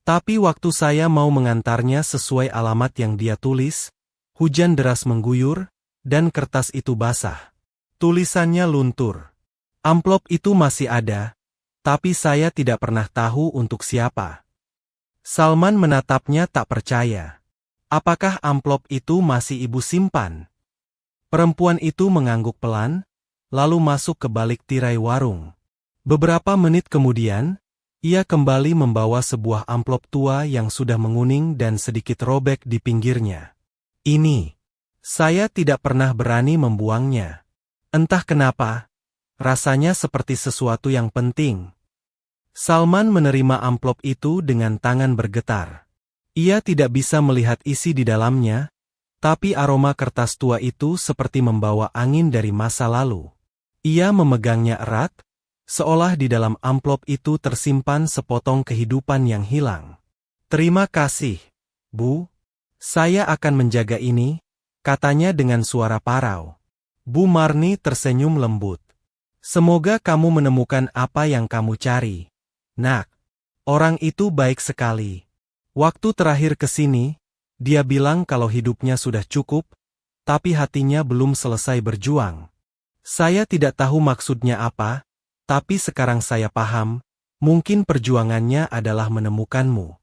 [SPEAKER 1] Tapi waktu saya mau mengantarnya sesuai alamat yang dia tulis, hujan deras mengguyur, dan kertas itu basah. Tulisannya luntur. Amplop itu masih ada, tapi saya tidak pernah tahu untuk siapa. Salman menatapnya tak percaya. Apakah amplop itu masih ibu simpan? Perempuan itu mengangguk pelan, lalu masuk ke balik tirai warung. Beberapa menit kemudian, ia kembali membawa sebuah amplop tua yang sudah menguning dan sedikit robek di pinggirnya. Ini. Saya tidak pernah berani membuangnya. Entah kenapa, rasanya seperti sesuatu yang penting. Salman menerima amplop itu dengan tangan bergetar. Ia tidak bisa melihat isi di dalamnya, tapi aroma kertas tua itu seperti membawa angin dari masa lalu. Ia memegangnya erat, seolah di dalam amplop itu tersimpan sepotong kehidupan yang hilang. Terima kasih, Bu. Saya akan menjaga ini, katanya dengan suara parau. Bu Marni tersenyum lembut. Semoga kamu menemukan apa yang kamu cari. Nak, orang itu baik sekali. Waktu terakhir ke sini, dia bilang kalau hidupnya sudah cukup, tapi hatinya belum selesai berjuang. Saya tidak tahu maksudnya apa, tapi sekarang saya paham, mungkin perjuangannya adalah menemukanmu.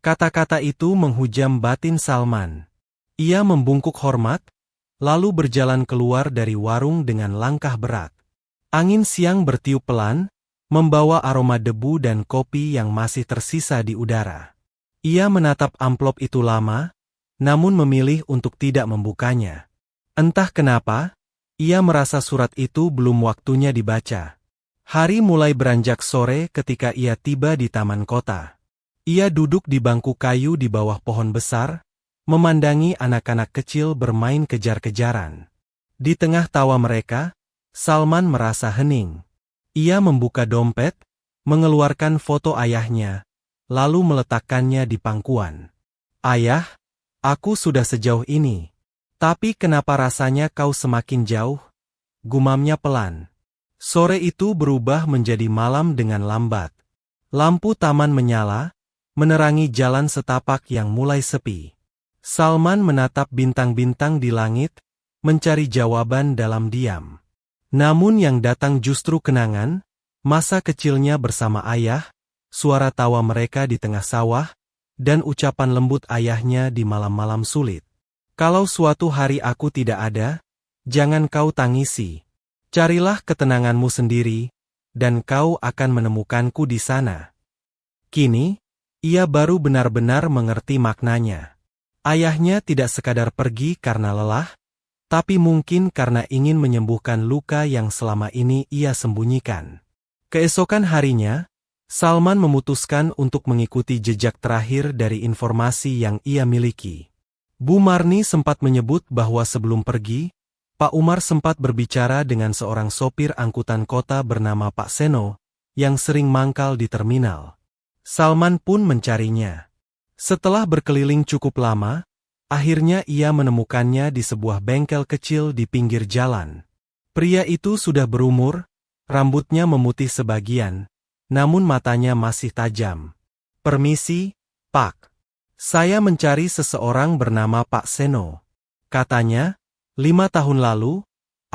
[SPEAKER 1] Kata-kata itu menghujam batin Salman. Ia membungkuk hormat, lalu berjalan keluar dari warung dengan langkah berat. Angin siang bertiup pelan, membawa aroma debu dan kopi yang masih tersisa di udara. Ia menatap amplop itu lama, namun memilih untuk tidak membukanya. Entah kenapa, ia merasa surat itu belum waktunya dibaca. Hari mulai beranjak sore ketika ia tiba di taman kota. Ia duduk di bangku kayu di bawah pohon besar, memandangi anak-anak kecil bermain kejar-kejaran. Di tengah tawa mereka, Salman merasa hening. Ia membuka dompet, mengeluarkan foto ayahnya, lalu meletakkannya di pangkuan. Ayah, aku sudah sejauh ini. Tapi kenapa rasanya kau semakin jauh? Gumamnya pelan. Sore itu berubah menjadi malam dengan lambat. Lampu taman menyala, menerangi jalan setapak yang mulai sepi. Salman menatap bintang-bintang di langit, mencari jawaban dalam diam. Namun yang datang justru kenangan, masa kecilnya bersama ayah, suara tawa mereka di tengah sawah, dan ucapan lembut ayahnya di malam-malam sulit. Kalau suatu hari aku tidak ada, jangan kau tangisi. Carilah ketenanganmu sendiri, dan kau akan menemukanku di sana. Kini, ia baru benar-benar mengerti maknanya. Ayahnya tidak sekadar pergi karena lelah, tapi mungkin karena ingin menyembuhkan luka yang selama ini ia sembunyikan. Keesokan harinya, Salman memutuskan untuk mengikuti jejak terakhir dari informasi yang ia miliki. Bu Marni sempat menyebut bahwa sebelum pergi, Pak Umar sempat berbicara dengan seorang sopir angkutan kota bernama Pak Seno, yang sering mangkal di terminal. Salman pun mencarinya. Setelah berkeliling cukup lama, akhirnya ia menemukannya di sebuah bengkel kecil di pinggir jalan. Pria itu sudah berumur, rambutnya memutih sebagian, namun matanya masih tajam. Permisi, Pak. Saya mencari seseorang bernama Pak Seno. Katanya, 5 tahun lalu,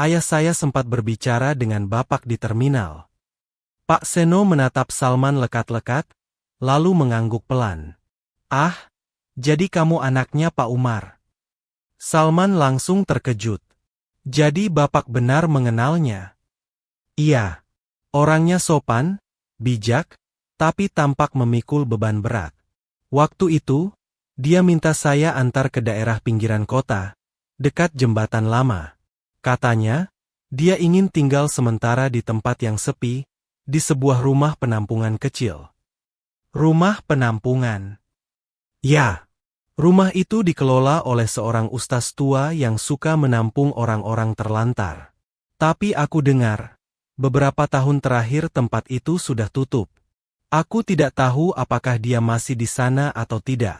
[SPEAKER 1] ayah saya sempat berbicara dengan Bapak di terminal. Pak Seno menatap Salman lekat-lekat, lalu mengangguk pelan. Ah, jadi kamu anaknya Pak Umar. Salman langsung terkejut. Jadi Bapak benar mengenalnya? Iya. Orangnya sopan, bijak, tapi tampak memikul beban berat. Waktu itu, dia minta saya antar ke daerah pinggiran kota, dekat jembatan lama. Katanya, dia ingin tinggal sementara di tempat yang sepi, di sebuah rumah penampungan kecil. Rumah penampungan. Ya, rumah itu dikelola oleh seorang ustaz tua yang suka menampung orang-orang terlantar. Tapi aku dengar, beberapa tahun terakhir tempat itu sudah tutup. Aku tidak tahu apakah dia masih di sana atau tidak.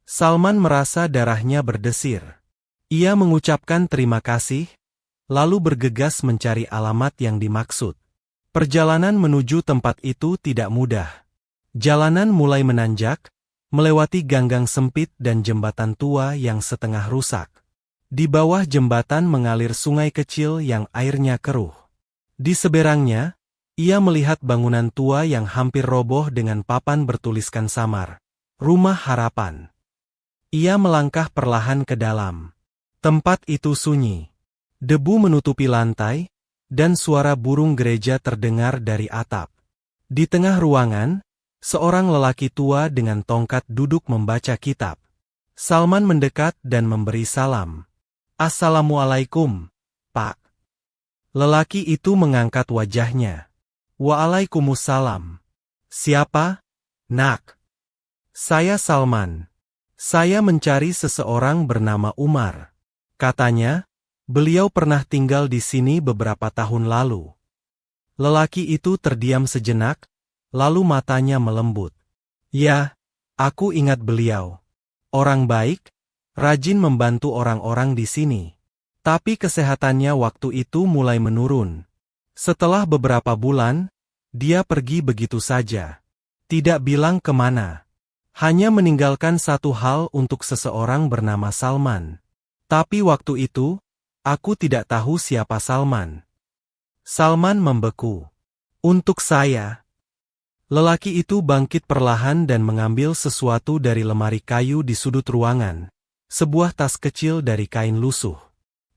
[SPEAKER 1] Salman merasa darahnya berdesir. Ia mengucapkan terima kasih, lalu bergegas mencari alamat yang dimaksud. Perjalanan menuju tempat itu tidak mudah. Jalanan mulai menanjak, melewati ganggang sempit dan jembatan tua yang setengah rusak. Di bawah jembatan mengalir sungai kecil yang airnya keruh. Di seberangnya, ia melihat bangunan tua yang hampir roboh dengan papan bertuliskan samar, "Rumah Harapan." Ia melangkah perlahan ke dalam. Tempat itu sunyi. Debu menutupi lantai, dan suara burung gereja terdengar dari atap. Di tengah ruangan, seorang lelaki tua dengan tongkat duduk membaca kitab. Salman mendekat dan memberi salam. "Assalamualaikum, Pak." Lelaki itu mengangkat wajahnya. "Waalaikumsalam. Siapa, Nak?" "Saya Salman. Saya mencari seseorang bernama Umar. Katanya, beliau pernah tinggal di sini beberapa tahun lalu." Lelaki itu terdiam sejenak, lalu matanya melembut. "Ya, aku ingat beliau. Orang baik, rajin membantu orang-orang di sini. Tapi kesehatannya waktu itu mulai menurun. Setelah beberapa bulan, dia pergi begitu saja. Tidak bilang kemana. Hanya meninggalkan satu hal untuk seseorang bernama Salman. Tapi waktu itu, aku tidak tahu siapa Salman." Salman membeku. "Untuk saya." Lelaki itu bangkit perlahan dan mengambil sesuatu dari lemari kayu di sudut ruangan. Sebuah tas kecil dari kain lusuh.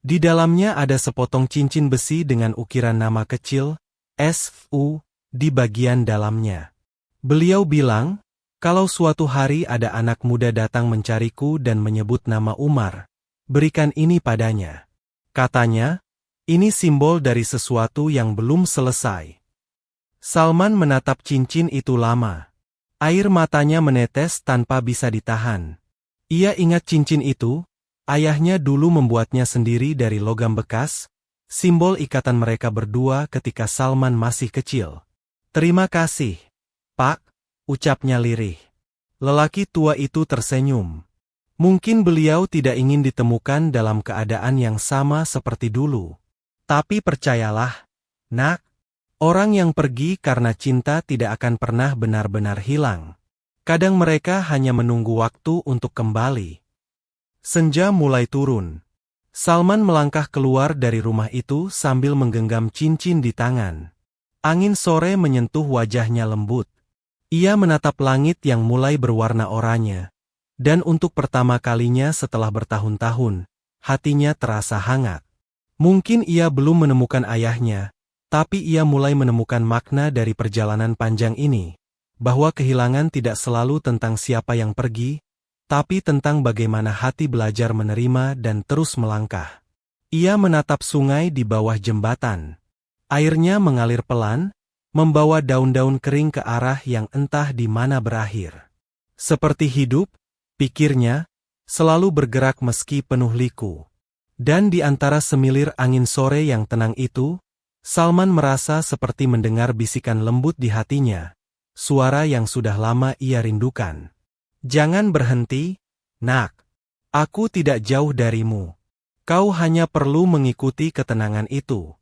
[SPEAKER 1] Di dalamnya ada sepotong cincin besi dengan ukiran nama kecil, S.U., di bagian dalamnya. Beliau bilang, "Kalau suatu hari ada anak muda datang mencariku dan menyebut nama Umar, berikan ini padanya." Katanya, ini simbol dari sesuatu yang belum selesai. Salman menatap cincin itu lama. Air matanya menetes tanpa bisa ditahan. Ia ingat cincin itu, ayahnya dulu membuatnya sendiri dari logam bekas, simbol ikatan mereka berdua ketika Salman masih kecil. "Terima kasih, Pak," ucapnya lirih. Lelaki tua itu tersenyum. Mungkin beliau tidak ingin ditemukan dalam keadaan yang sama seperti dulu. Tapi percayalah, Nak, orang yang pergi karena cinta tidak akan pernah benar-benar hilang. Kadang mereka hanya menunggu waktu untuk kembali. Senja mulai turun. Salman melangkah keluar dari rumah itu sambil menggenggam cincin di tangan. Angin sore menyentuh wajahnya lembut. Ia menatap langit yang mulai berwarna oranye. Dan untuk pertama kalinya setelah bertahun-tahun, hatinya terasa hangat. Mungkin ia belum menemukan ayahnya, tapi ia mulai menemukan makna dari perjalanan panjang ini. Bahwa kehilangan tidak selalu tentang siapa yang pergi, tapi tentang bagaimana hati belajar menerima dan terus melangkah. Ia menatap sungai di bawah jembatan. Airnya mengalir pelan, membawa daun-daun kering ke arah yang entah di mana berakhir. Seperti hidup, pikirnya, selalu bergerak meski penuh liku. Dan di antara semilir angin sore yang tenang itu, Salman merasa seperti mendengar bisikan lembut di hatinya, suara yang sudah lama ia rindukan. "Jangan berhenti, Nak. Aku tidak jauh darimu. Kau hanya perlu mengikuti ketenangan itu."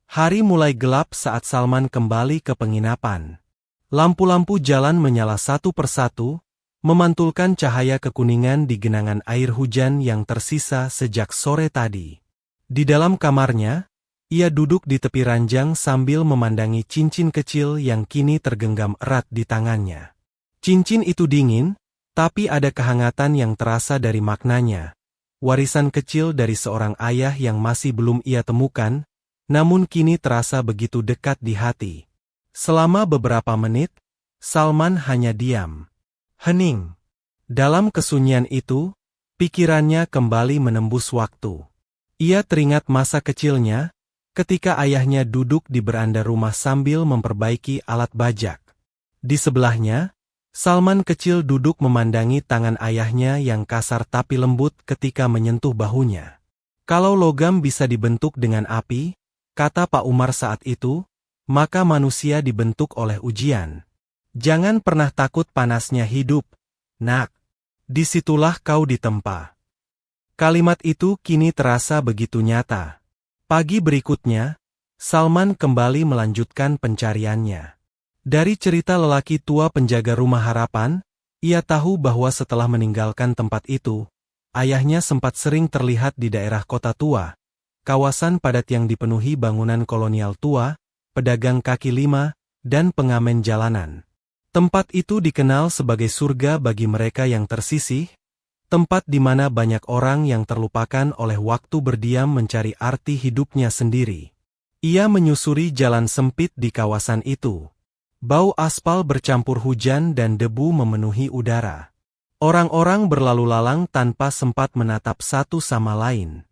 [SPEAKER 1] Hari mulai gelap saat Salman kembali ke penginapan. Lampu-lampu jalan menyala satu persatu, memantulkan cahaya kekuningan di genangan air hujan yang tersisa sejak sore tadi. Di dalam kamarnya, ia duduk di tepi ranjang sambil memandangi cincin kecil yang kini tergenggam erat di tangannya. Cincin itu dingin, tapi ada kehangatan yang terasa dari maknanya. Warisan kecil dari seorang ayah yang masih belum ia temukan, namun kini terasa begitu dekat di hati. Selama beberapa menit, Salman hanya diam. Hening. Dalam kesunyian itu, pikirannya kembali menembus waktu. Ia teringat masa kecilnya, ketika ayahnya duduk di beranda rumah sambil memperbaiki alat bajak. Di sebelahnya, Salman kecil duduk memandangi tangan ayahnya yang kasar tapi lembut ketika menyentuh bahunya. Kalau logam bisa dibentuk dengan api, kata Pak Umar saat itu, maka manusia dibentuk oleh ujian. Jangan pernah takut panasnya hidup, nak. Disitulah kau ditempa. Kalimat itu kini terasa begitu nyata. Pagi berikutnya, Salman kembali melanjutkan pencariannya. Dari cerita lelaki tua penjaga rumah harapan, ia tahu bahwa setelah meninggalkan tempat itu, ayahnya sempat sering terlihat di daerah kota tua, kawasan padat yang dipenuhi bangunan kolonial tua, pedagang kaki lima, dan pengamen jalanan. Tempat itu dikenal sebagai surga bagi mereka yang tersisih, tempat di mana banyak orang yang terlupakan oleh waktu berdiam mencari arti hidupnya sendiri. Ia menyusuri jalan sempit di kawasan itu. Bau aspal bercampur hujan dan debu memenuhi udara. Orang-orang berlalu lalang tanpa sempat menatap satu sama lain.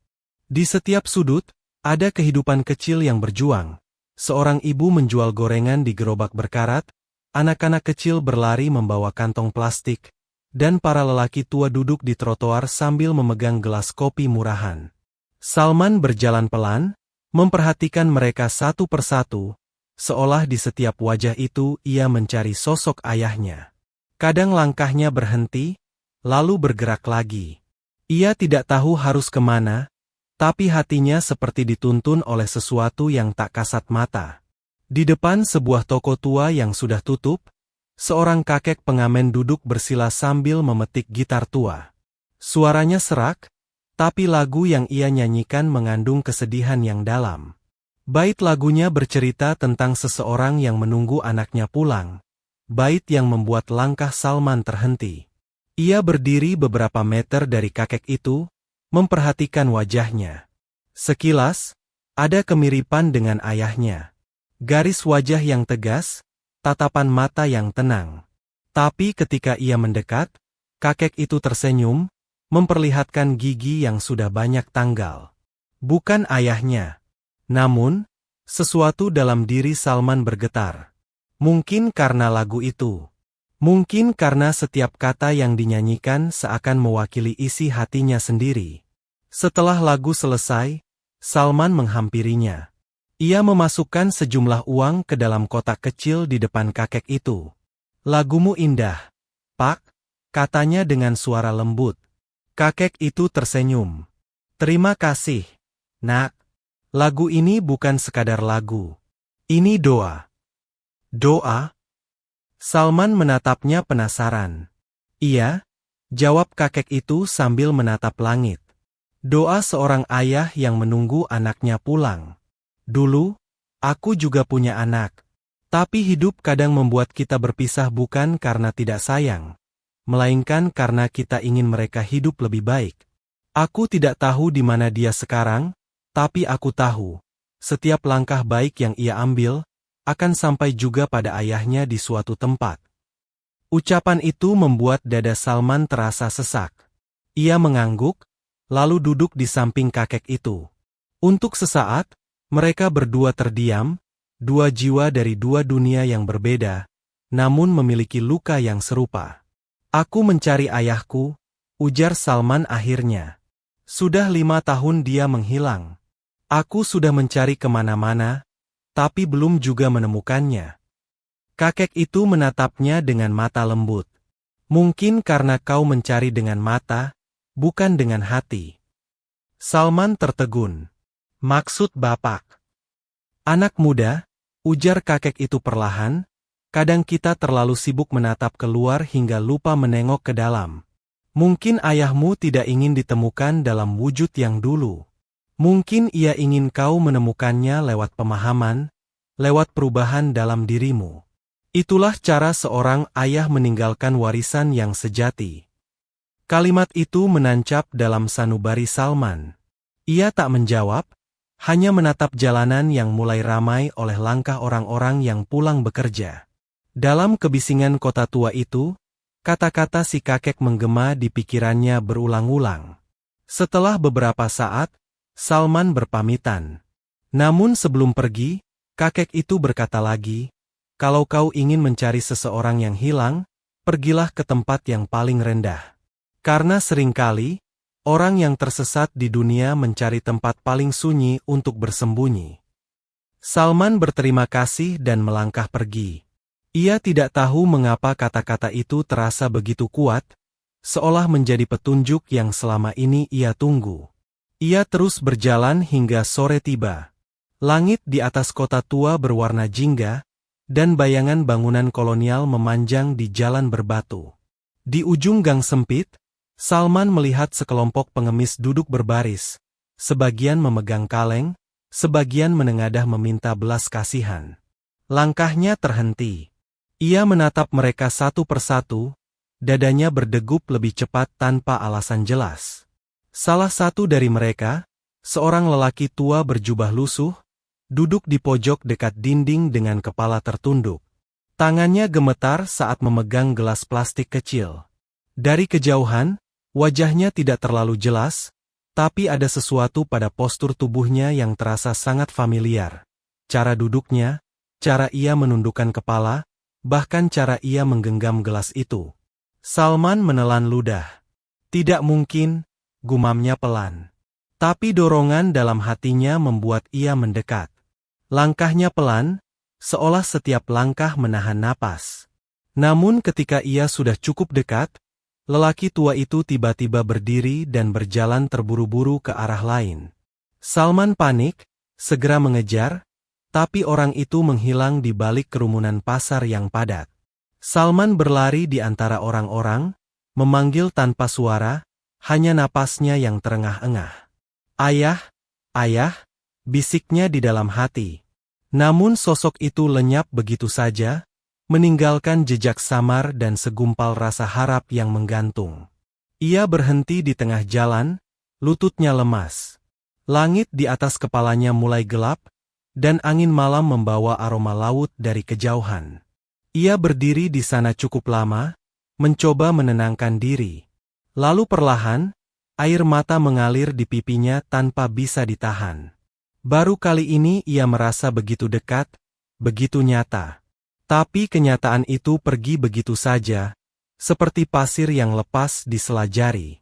[SPEAKER 1] Di setiap sudut, ada kehidupan kecil yang berjuang. Seorang ibu menjual gorengan di gerobak berkarat, anak-anak kecil berlari membawa kantong plastik, dan para lelaki tua duduk di trotoar sambil memegang gelas kopi murahan. Salman berjalan pelan, memperhatikan mereka satu persatu, seolah di setiap wajah itu ia mencari sosok ayahnya. Kadang langkahnya berhenti, lalu bergerak lagi. Ia tidak tahu harus kemana, tapi hatinya seperti dituntun oleh sesuatu yang tak kasat mata. Di depan sebuah toko tua yang sudah tutup, seorang kakek pengamen duduk bersila sambil memetik gitar tua. Suaranya serak, tapi lagu yang ia nyanyikan mengandung kesedihan yang dalam. Bait lagunya bercerita tentang seseorang yang menunggu anaknya pulang, bait yang membuat langkah Salman terhenti. Ia berdiri beberapa meter dari kakek itu, memperhatikan wajahnya. Sekilas, ada kemiripan dengan ayahnya. Garis wajah yang tegas, tatapan mata yang tenang. Tapi ketika ia mendekat, kakek itu tersenyum, memperlihatkan gigi yang sudah banyak tanggal. Bukan ayahnya. Namun, sesuatu dalam diri Salman bergetar. Mungkin karena lagu itu. Mungkin karena setiap kata yang dinyanyikan seakan mewakili isi hatinya sendiri. Setelah lagu selesai, Salman menghampirinya. Ia memasukkan sejumlah uang ke dalam kotak kecil di depan kakek itu. "Lagumu indah, Pak," katanya dengan suara lembut. Kakek itu tersenyum. "Terima kasih, nak. Lagu ini bukan sekadar lagu. Ini doa." "Doa?" Salman menatapnya penasaran. "Iya," jawab kakek itu sambil menatap langit. "Doa seorang ayah yang menunggu anaknya pulang. Dulu, aku juga punya anak. Tapi hidup kadang membuat kita berpisah bukan karena tidak sayang, melainkan karena kita ingin mereka hidup lebih baik. Aku tidak tahu di mana dia sekarang, tapi aku tahu, setiap langkah baik yang ia ambil, akan sampai juga pada ayahnya di suatu tempat." Ucapan itu membuat dada Salman terasa sesak. Ia mengangguk, lalu duduk di samping kakek itu. Untuk sesaat, mereka berdua terdiam, dua jiwa dari dua dunia yang berbeda, namun memiliki luka yang serupa. "Aku mencari ayahku," ujar Salman akhirnya. "Sudah 5 tahun dia menghilang. Aku sudah mencari kemana-mana, tapi belum juga menemukannya." Kakek itu menatapnya dengan mata lembut. "Mungkin karena kau mencari dengan mata, bukan dengan hati." Salman tertegun. "Maksud Bapak?" "Anak muda," ujar kakek itu perlahan, "kadang kita terlalu sibuk menatap keluar hingga lupa menengok ke dalam. Mungkin ayahmu tidak ingin ditemukan dalam wujud yang dulu. Mungkin ia ingin kau menemukannya lewat pemahaman, lewat perubahan dalam dirimu. Itulah cara seorang ayah meninggalkan warisan yang sejati." Kalimat itu menancap dalam sanubari Salman. Ia tak menjawab, hanya menatap jalanan yang mulai ramai oleh langkah orang-orang yang pulang bekerja. Dalam kebisingan kota tua itu, kata-kata si kakek menggema di pikirannya berulang-ulang. Setelah beberapa saat, Salman berpamitan. Namun sebelum pergi, kakek itu berkata lagi, "Kalau kau ingin mencari seseorang yang hilang, pergilah ke tempat yang paling rendah. Karena seringkali, orang yang tersesat di dunia mencari tempat paling sunyi untuk bersembunyi." Salman berterima kasih dan melangkah pergi. Ia tidak tahu mengapa kata-kata itu terasa begitu kuat, seolah menjadi petunjuk yang selama ini ia tunggu. Ia terus berjalan hingga sore tiba. Langit di atas kota tua berwarna jingga, dan bayangan bangunan kolonial memanjang di jalan berbatu. Di ujung gang sempit, Salman melihat sekelompok pengemis duduk berbaris, sebagian memegang kaleng, sebagian menengadah meminta belas kasihan. Langkahnya terhenti. Ia menatap mereka satu persatu, dadanya berdegup lebih cepat tanpa alasan jelas. Salah satu dari mereka, seorang lelaki tua berjubah lusuh, duduk di pojok dekat dinding dengan kepala tertunduk. Tangannya gemetar saat memegang gelas plastik kecil. Dari kejauhan, wajahnya tidak terlalu jelas, tapi ada sesuatu pada postur tubuhnya yang terasa sangat familiar. Cara duduknya, cara ia menundukkan kepala, bahkan cara ia menggenggam gelas itu. Salman menelan ludah. Tidak mungkin, gumamnya pelan. Tapi dorongan dalam hatinya membuat ia mendekat. Langkahnya pelan, seolah setiap langkah menahan napas. Namun ketika ia sudah cukup dekat, lelaki tua itu tiba-tiba berdiri dan berjalan terburu-buru ke arah lain. Salman panik, segera mengejar, tapi orang itu menghilang di balik kerumunan pasar yang padat. Salman berlari di antara orang-orang, memanggil tanpa suara, hanya napasnya yang terengah-engah. "Ayah, ayah," bisiknya di dalam hati. Namun sosok itu lenyap begitu saja, meninggalkan jejak samar dan segumpal rasa harap yang menggantung. Ia berhenti di tengah jalan, lututnya lemas. Langit di atas kepalanya mulai gelap, dan angin malam membawa aroma laut dari kejauhan. Ia berdiri di sana cukup lama, mencoba menenangkan diri. Lalu perlahan, air mata mengalir di pipinya tanpa bisa ditahan. Baru kali ini ia merasa begitu dekat, begitu nyata. Tapi kenyataan itu pergi begitu saja, seperti pasir yang lepas di sela jari.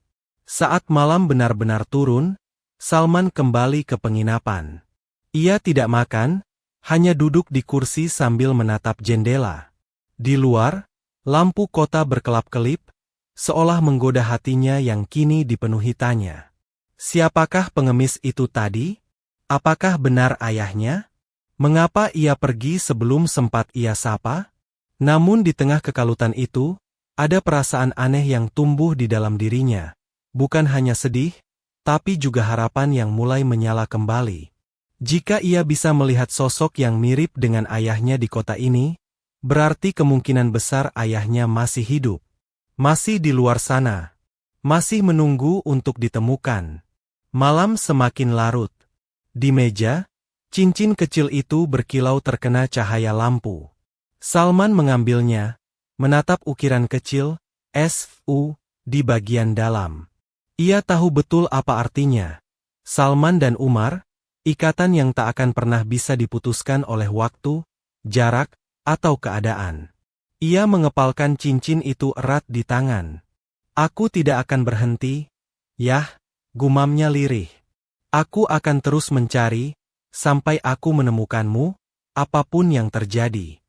[SPEAKER 1] Saat malam benar-benar turun, Salman kembali ke penginapan. Ia tidak makan, hanya duduk di kursi sambil menatap jendela. Di luar, lampu kota berkelap-kelip, seolah menggoda hatinya yang kini dipenuhi tanya. Siapakah pengemis itu tadi? Apakah benar ayahnya? Mengapa ia pergi sebelum sempat ia sapa? Namun di tengah kekalutan itu, ada perasaan aneh yang tumbuh di dalam dirinya. Bukan hanya sedih, tapi juga harapan yang mulai menyala kembali. Jika ia bisa melihat sosok yang mirip dengan ayahnya di kota ini, berarti kemungkinan besar ayahnya masih hidup. Masih di luar sana. Masih menunggu untuk ditemukan. Malam semakin larut. Di meja, cincin kecil itu berkilau terkena cahaya lampu. Salman mengambilnya, menatap ukiran kecil, SU, di bagian dalam. Ia tahu betul apa artinya. Salman dan Umar, ikatan yang tak akan pernah bisa diputuskan oleh waktu, jarak, atau keadaan. Ia mengepalkan cincin itu erat di tangan. "Aku tidak akan berhenti, Yah," gumamnya lirih. "Aku akan terus mencari, sampai aku menemukanmu, apapun yang terjadi."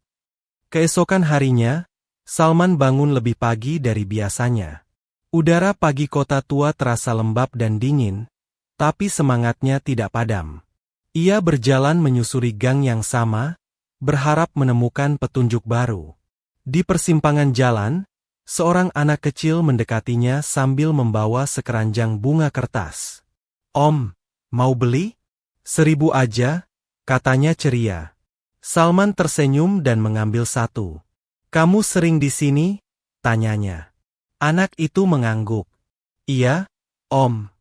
[SPEAKER 1] Keesokan harinya, Salman bangun lebih pagi dari biasanya. Udara pagi kota tua terasa lembab dan dingin, tapi semangatnya tidak padam. Ia berjalan menyusuri gang yang sama, berharap menemukan petunjuk baru. Di persimpangan jalan, seorang anak kecil mendekatinya sambil membawa sekeranjang bunga kertas. "Om, mau beli? 1000 aja," katanya ceria. Salman tersenyum dan mengambil satu. "Kamu sering di sini?" tanyanya. Anak itu mengangguk. "Iya, Om.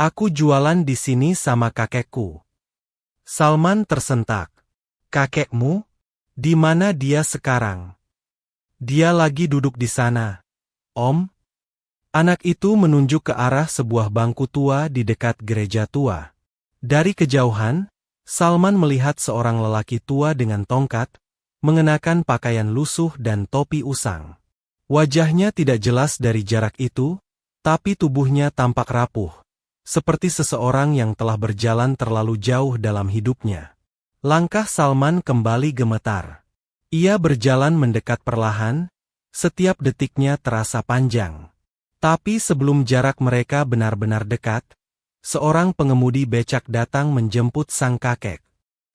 [SPEAKER 1] Aku jualan di sini sama kakekku." Salman tersentak. "Kakekmu? Di mana dia sekarang?" "Dia lagi duduk di sana, Om." Anak itu menunjuk ke arah sebuah bangku tua di dekat gereja tua. Dari kejauhan, Salman melihat seorang lelaki tua dengan tongkat, mengenakan pakaian lusuh dan topi usang. Wajahnya tidak jelas dari jarak itu, tapi tubuhnya tampak rapuh, seperti seseorang yang telah berjalan terlalu jauh dalam hidupnya. Langkah Salman kembali gemetar. Ia berjalan mendekat perlahan, setiap detiknya terasa panjang. Tapi sebelum jarak mereka benar-benar dekat, seorang pengemudi becak datang menjemput sang kakek.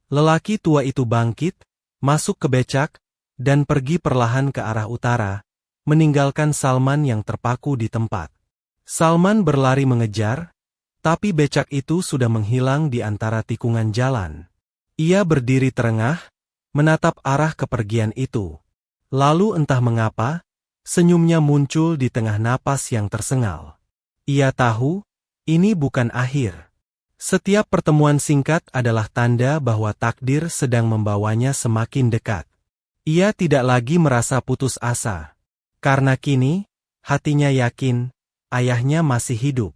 [SPEAKER 1] Lelaki tua itu bangkit, masuk ke becak, dan pergi perlahan ke arah utara, meninggalkan Salman yang terpaku di tempat. Salman berlari mengejar, tapi becak itu sudah menghilang di antara tikungan jalan. Ia berdiri terengah, menatap arah kepergian itu. Lalu entah mengapa, senyumnya muncul di tengah napas yang tersengal. Ia tahu, ini bukan akhir. Setiap pertemuan singkat adalah tanda bahwa takdir sedang membawanya semakin dekat. Ia tidak lagi merasa putus asa. Karena kini, hatinya yakin, ayahnya masih hidup.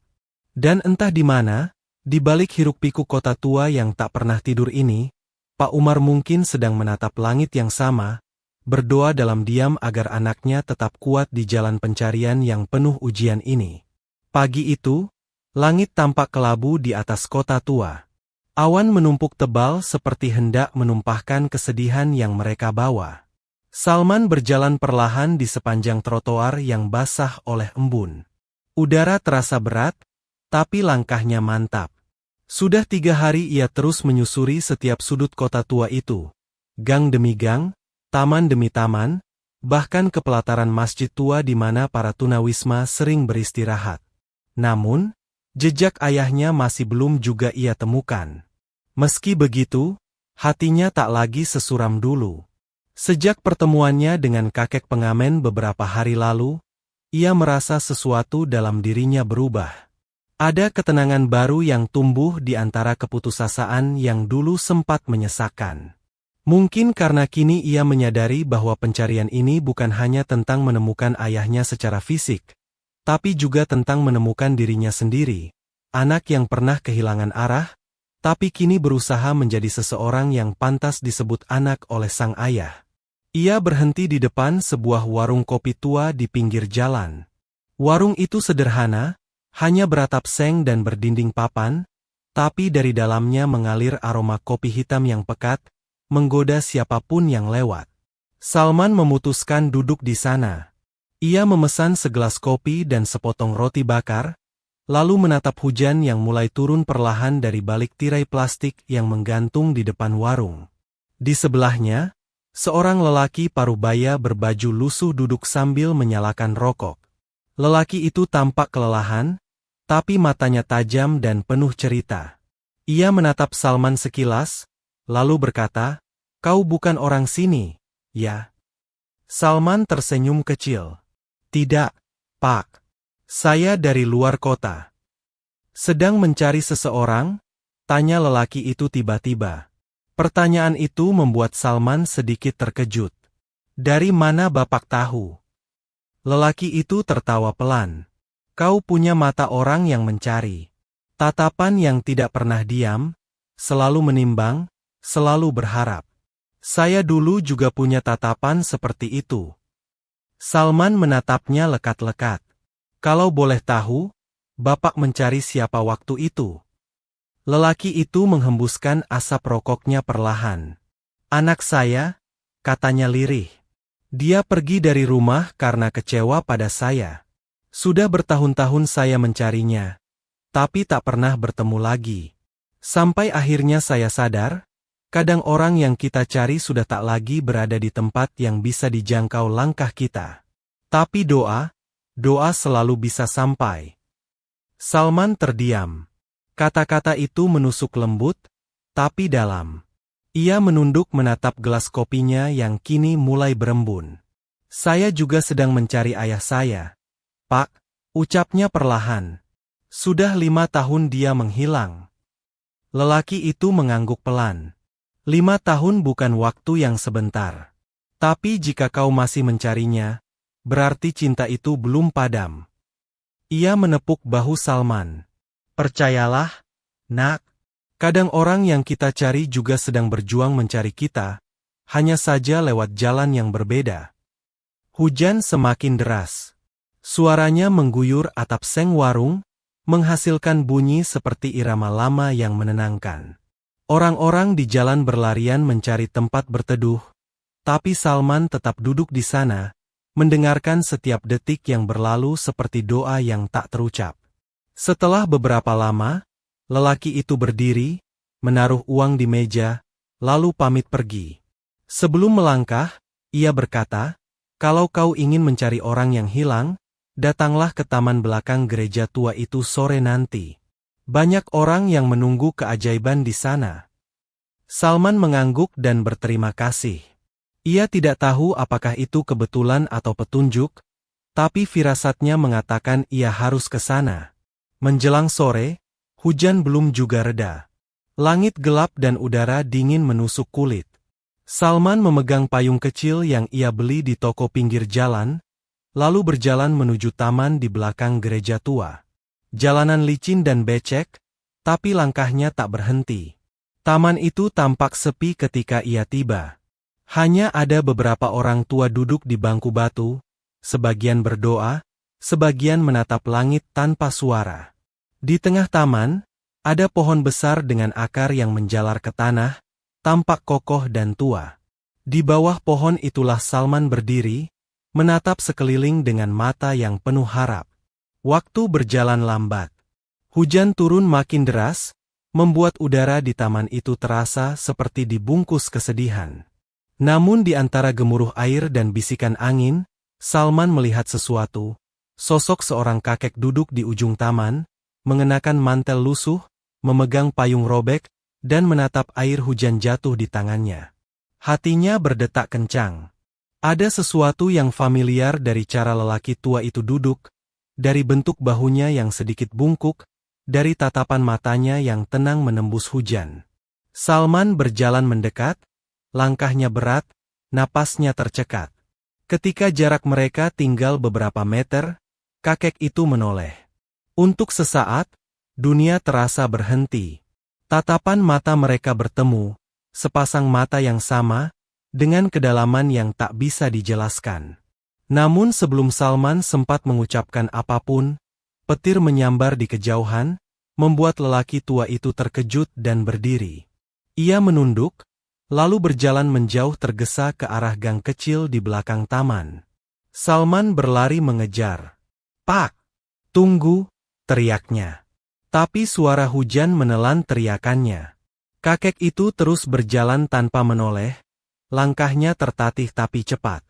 [SPEAKER 1] Dan entah di mana, di balik hiruk-pikuk kota tua yang tak pernah tidur ini, Pak Umar mungkin sedang menatap langit yang sama, berdoa dalam diam agar anaknya tetap kuat di jalan pencarian yang penuh ujian ini. Pagi itu, langit tampak kelabu di atas kota tua. Awan menumpuk tebal seperti hendak menumpahkan kesedihan yang mereka bawa. Salman berjalan perlahan di sepanjang trotoar yang basah oleh embun. Udara terasa berat, tapi langkahnya mantap. Sudah 3 hari ia terus menyusuri setiap sudut kota tua itu. Gang demi gang, taman demi taman, bahkan ke pelataran masjid tua di mana para tunawisma sering beristirahat. Namun, jejak ayahnya masih belum juga ia temukan. Meski begitu, hatinya tak lagi sesuram dulu. Sejak pertemuannya dengan kakek pengamen beberapa hari lalu, ia merasa sesuatu dalam dirinya berubah. Ada ketenangan baru yang tumbuh di antara keputusasaan yang dulu sempat menyesakkan. Mungkin karena kini ia menyadari bahwa pencarian ini bukan hanya tentang menemukan ayahnya secara fisik, tapi juga tentang menemukan dirinya sendiri, anak yang pernah kehilangan arah, tapi kini berusaha menjadi seseorang yang pantas disebut anak oleh sang ayah. Ia berhenti di depan sebuah warung kopi tua di pinggir jalan. Warung itu sederhana, hanya beratap seng dan berdinding papan, tapi dari dalamnya mengalir aroma kopi hitam yang pekat, menggoda siapapun yang lewat. Salman memutuskan duduk di sana. Ia memesan segelas kopi dan sepotong roti bakar, lalu menatap hujan yang mulai turun perlahan dari balik tirai plastik yang menggantung di depan warung. Di sebelahnya, seorang lelaki parubaya berbaju lusuh duduk sambil menyalakan rokok. Lelaki itu tampak kelelahan, tapi matanya tajam dan penuh cerita. Ia menatap Salman sekilas, lalu berkata, "Kau bukan orang sini, ya?" Salman tersenyum kecil. "Tidak, Pak. Saya dari luar kota." "Sedang mencari seseorang?" tanya lelaki itu tiba-tiba. Pertanyaan itu membuat Salman sedikit terkejut. "Dari mana Bapak tahu?" Lelaki itu tertawa pelan. "Kau punya mata orang yang mencari. Tatapan yang tidak pernah diam, selalu menimbang, selalu berharap. Saya dulu juga punya tatapan seperti itu." Salman menatapnya lekat-lekat. "Kalau boleh tahu, Bapak mencari siapa waktu itu?" Lelaki itu menghembuskan asap rokoknya perlahan. "Anak saya," katanya lirih. "Dia pergi dari rumah karena kecewa pada saya. Sudah bertahun-tahun saya mencarinya, tapi tak pernah bertemu lagi. Sampai akhirnya saya sadar, kadang orang yang kita cari sudah tak lagi berada di tempat yang bisa dijangkau langkah kita. Tapi doa selalu bisa sampai." Salman terdiam. Kata-kata itu menusuk lembut, tapi dalam. Ia menunduk menatap gelas kopinya yang kini mulai berembun. "Saya juga sedang mencari ayah saya, Pak," ucapnya perlahan. "Sudah 5 tahun dia menghilang." Lelaki itu mengangguk pelan. 5 tahun bukan waktu yang sebentar. Tapi jika kau masih mencarinya, berarti cinta itu belum padam. Ia menepuk bahu Salman. "Percayalah, Nak, kadang orang yang kita cari juga sedang berjuang mencari kita, hanya saja lewat jalan yang berbeda." Hujan semakin deras. Suaranya mengguyur atap seng warung, menghasilkan bunyi seperti irama lama yang menenangkan. Orang-orang di jalan berlarian mencari tempat berteduh, tapi Salman tetap duduk di sana, mendengarkan setiap detik yang berlalu seperti doa yang tak terucap. Setelah beberapa lama, lelaki itu berdiri, menaruh uang di meja, lalu pamit pergi. Sebelum melangkah, ia berkata, "Kalau kau ingin mencari orang yang hilang, datanglah ke taman belakang gereja tua itu sore nanti. Banyak orang yang menunggu keajaiban di sana." Salman mengangguk dan berterima kasih. Ia tidak tahu apakah itu kebetulan atau petunjuk, tapi firasatnya mengatakan ia harus ke sana. Menjelang sore, hujan belum juga reda. Langit gelap dan udara dingin menusuk kulit. Salman memegang payung kecil yang ia beli di toko pinggir jalan, lalu berjalan menuju taman di belakang gereja tua. Jalanan licin dan becek, tapi langkahnya tak berhenti. Taman itu tampak sepi ketika ia tiba. Hanya ada beberapa orang tua duduk di bangku batu, sebagian berdoa, sebagian menatap langit tanpa suara. Di tengah taman, ada pohon besar dengan akar yang menjalar ke tanah, tampak kokoh dan tua. Di bawah pohon itulah Salman berdiri, menatap sekeliling dengan mata yang penuh harap. Waktu berjalan lambat. Hujan turun makin deras, membuat udara di taman itu terasa seperti dibungkus kesedihan. Namun di antara gemuruh air dan bisikan angin, Salman melihat sesuatu. Sosok seorang kakek duduk di ujung taman, mengenakan mantel lusuh, memegang payung robek, dan menatap air hujan jatuh di tangannya. Hatinya berdetak kencang. Ada sesuatu yang familiar dari cara lelaki tua itu duduk, dari bentuk bahunya yang sedikit bungkuk, dari tatapan matanya yang tenang menembus hujan. Salman berjalan mendekat, langkahnya berat, napasnya tercekat. Ketika jarak mereka tinggal beberapa meter, kakek itu menoleh. Untuk sesaat, dunia terasa berhenti. Tatapan mata mereka bertemu, sepasang mata yang sama, dengan kedalaman yang tak bisa dijelaskan. Namun sebelum Salman sempat mengucapkan apapun, petir menyambar di kejauhan, membuat lelaki tua itu terkejut dan berdiri. Ia menunduk, lalu berjalan menjauh tergesa ke arah gang kecil di belakang taman. Salman berlari mengejar. "Pak! Tunggu!" teriaknya. Tapi suara hujan menelan teriakannya. Kakek itu terus berjalan tanpa menoleh, langkahnya tertatih tapi cepat.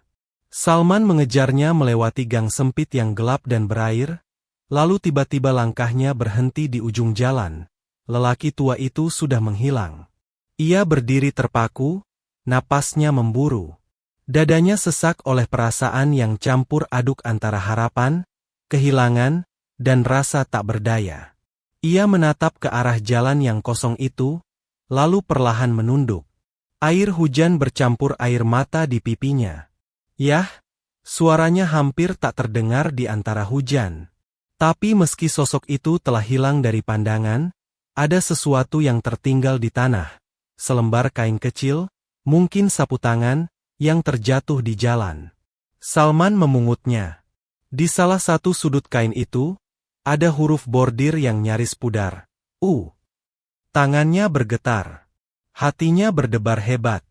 [SPEAKER 1] Salman mengejarnya melewati gang sempit yang gelap dan berair, lalu tiba-tiba langkahnya berhenti di ujung jalan. Lelaki tua itu sudah menghilang. Ia berdiri terpaku, napasnya memburu. Dadanya sesak oleh perasaan yang campur aduk antara harapan, kehilangan, dan rasa tak berdaya. Ia menatap ke arah jalan yang kosong itu, lalu perlahan menunduk. Air hujan bercampur air mata di pipinya. Yah, suaranya hampir tak terdengar di antara hujan. Tapi meski sosok itu telah hilang dari pandangan, ada sesuatu yang tertinggal di tanah. Selembar kain kecil, mungkin sapu tangan, yang terjatuh di jalan. Salman memungutnya. Di salah satu sudut kain itu, ada huruf bordir yang nyaris pudar. Tangannya bergetar. Hatinya berdebar hebat.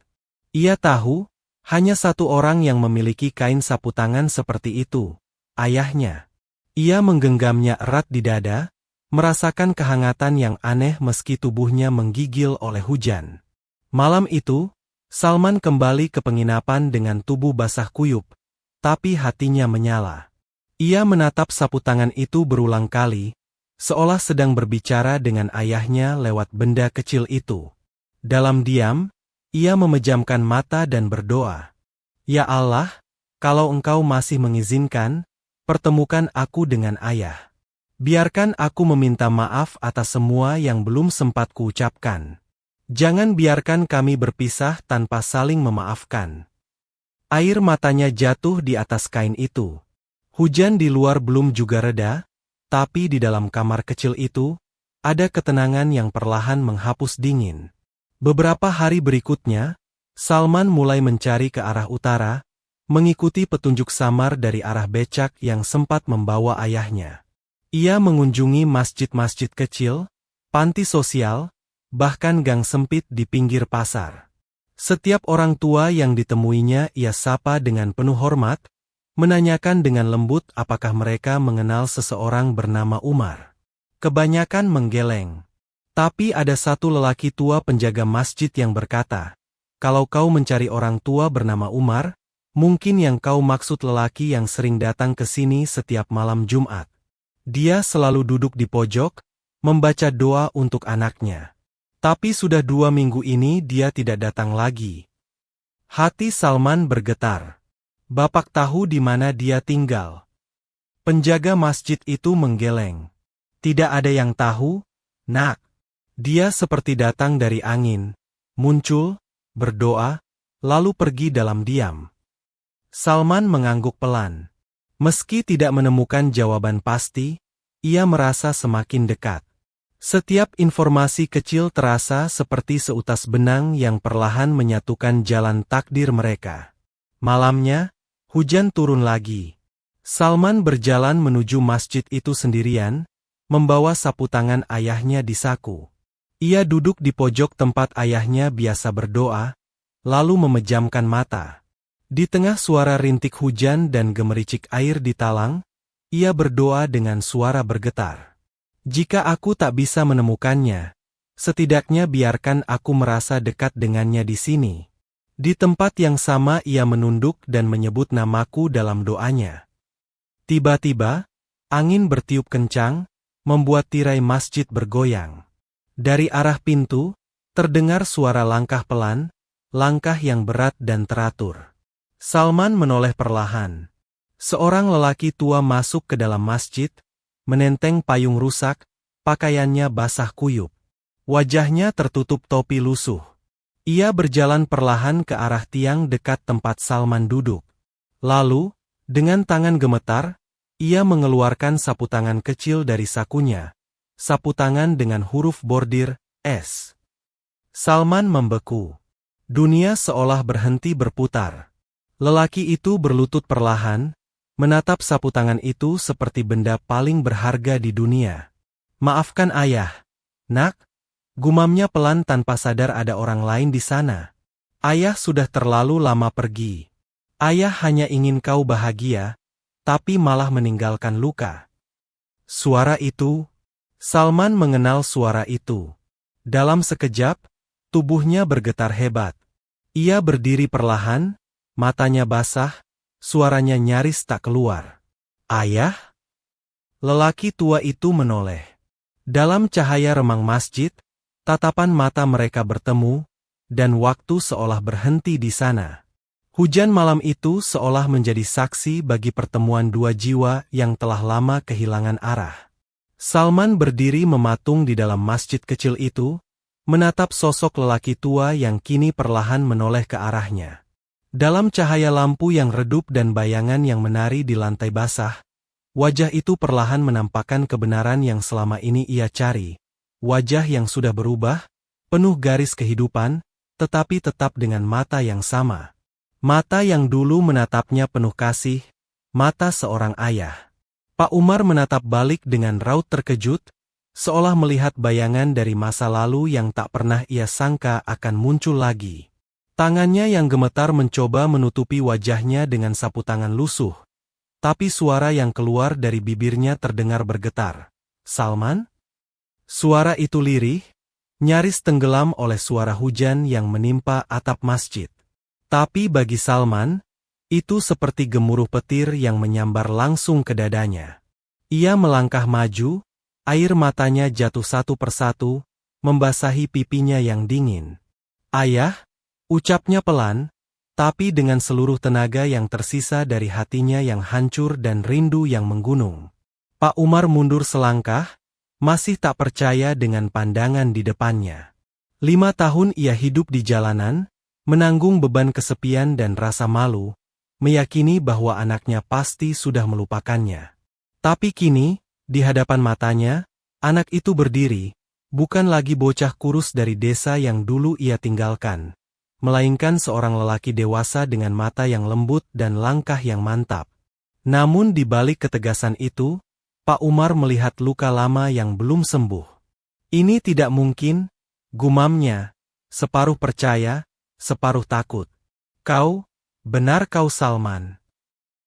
[SPEAKER 1] Ia tahu, hanya satu orang yang memiliki kain sapu tangan seperti itu, ayahnya. Ia menggenggamnya erat di dada, merasakan kehangatan yang aneh meski tubuhnya menggigil oleh hujan. Malam itu, Salman kembali ke penginapan dengan tubuh basah kuyup, tapi hatinya menyala. Ia menatap sapu tangan itu berulang kali, seolah sedang berbicara dengan ayahnya lewat benda kecil itu. Dalam diam, ia memejamkan mata dan berdoa. "Ya Allah, kalau Engkau masih mengizinkan, pertemukan aku dengan ayah. Biarkan aku meminta maaf atas semua yang belum sempat kuucapkan. Jangan biarkan kami berpisah tanpa saling memaafkan." Air matanya jatuh di atas kain itu. Hujan di luar belum juga reda, tapi di dalam kamar kecil itu, ada ketenangan yang perlahan menghapus dingin. Beberapa hari berikutnya, Salman mulai mencari ke arah utara, mengikuti petunjuk samar dari arah becak yang sempat membawa ayahnya. Ia mengunjungi masjid-masjid kecil, panti sosial, bahkan gang sempit di pinggir pasar. Setiap orang tua yang ditemuinya ia sapa dengan penuh hormat, menanyakan dengan lembut apakah mereka mengenal seseorang bernama Umar. Kebanyakan menggeleng. Tapi ada satu lelaki tua penjaga masjid yang berkata, "Kalau kau mencari orang tua bernama Umar, mungkin yang kau maksud lelaki yang sering datang ke sini setiap malam Jumat. Dia selalu duduk di pojok, membaca doa untuk anaknya. Tapi sudah 2 minggu ini dia tidak datang lagi." Hati Salman bergetar. Bapak tahu di mana dia tinggal. Penjaga masjid itu menggeleng. "Tidak ada yang tahu, Nak. Dia seperti datang dari angin, muncul, berdoa, lalu pergi dalam diam." Salman mengangguk pelan. Meski tidak menemukan jawaban pasti, ia merasa semakin dekat. Setiap informasi kecil terasa seperti seutas benang yang perlahan menyatukan jalan takdir mereka. Malamnya, hujan turun lagi. Salman berjalan menuju masjid itu sendirian, membawa sapu tangan ayahnya di saku. Ia duduk di pojok tempat ayahnya biasa berdoa, lalu memejamkan mata. Di tengah suara rintik hujan dan gemericik air di talang, ia berdoa dengan suara bergetar. "Jika aku tak bisa menemukannya, setidaknya biarkan aku merasa dekat dengannya di sini." Di tempat yang sama ia menunduk dan menyebut namaku dalam doanya. Tiba-tiba, angin bertiup kencang, membuat tirai masjid bergoyang. Dari arah pintu, terdengar suara langkah pelan, langkah yang berat dan teratur. Salman menoleh perlahan. Seorang lelaki tua masuk ke dalam masjid, menenteng payung rusak, pakaiannya basah kuyup. Wajahnya tertutup topi lusuh. Ia berjalan perlahan ke arah tiang dekat tempat Salman duduk. Lalu, dengan tangan gemetar, ia mengeluarkan sapu tangan kecil dari sakunya. Sapu tangan dengan huruf bordir S. Salman membeku. Dunia seolah berhenti berputar. Lelaki itu berlutut perlahan, menatap sapu tangan itu seperti benda paling berharga di dunia. "Maafkan ayah, Nak," gumamnya pelan tanpa sadar ada orang lain di sana. "Ayah sudah terlalu lama pergi. Ayah hanya ingin kau bahagia, tapi malah meninggalkan luka." Suara itu, Salman mengenal suara itu. Dalam sekejap, tubuhnya bergetar hebat. Ia berdiri perlahan, matanya basah, suaranya nyaris tak keluar. "Ayah?" Lelaki tua itu menoleh. Dalam cahaya remang masjid, tatapan mata mereka bertemu, dan waktu seolah berhenti di sana. Hujan malam itu seolah menjadi saksi bagi pertemuan dua jiwa yang telah lama kehilangan arah. Salman berdiri mematung di dalam masjid kecil itu, menatap sosok lelaki tua yang kini perlahan menoleh ke arahnya. Dalam cahaya lampu yang redup dan bayangan yang menari di lantai basah, wajah itu perlahan menampakkan kebenaran yang selama ini ia cari. Wajah yang sudah berubah, penuh garis kehidupan, tetapi tetap dengan mata yang sama. Mata yang dulu menatapnya penuh kasih, mata seorang ayah. Pak Umar menatap balik dengan raut terkejut, seolah melihat bayangan dari masa lalu yang tak pernah ia sangka akan muncul lagi. Tangannya yang gemetar mencoba menutupi wajahnya dengan sapu tangan lusuh, tapi suara yang keluar dari bibirnya terdengar bergetar. "Salman?" Suara itu lirih, nyaris tenggelam oleh suara hujan yang menimpa atap masjid. Tapi bagi Salman, itu seperti gemuruh petir yang menyambar langsung ke dadanya. Ia melangkah maju, air matanya jatuh satu persatu, membasahi pipinya yang dingin. "Ayah," ucapnya pelan, tapi dengan seluruh tenaga yang tersisa dari hatinya yang hancur dan rindu yang menggunung. Pak Umar mundur selangkah, masih tak percaya dengan pandangan di depannya. 5 tahun ia hidup di jalanan, menanggung beban kesepian dan rasa malu, meyakini bahwa anaknya pasti sudah melupakannya. Tapi kini, di hadapan matanya, anak itu berdiri, bukan lagi bocah kurus dari desa yang dulu ia tinggalkan, melainkan seorang lelaki dewasa dengan mata yang lembut dan langkah yang mantap. Namun di balik ketegasan itu, Pak Umar melihat luka lama yang belum sembuh. "Ini tidak mungkin," gumamnya, separuh percaya, separuh takut. Kau, benar kau Salman.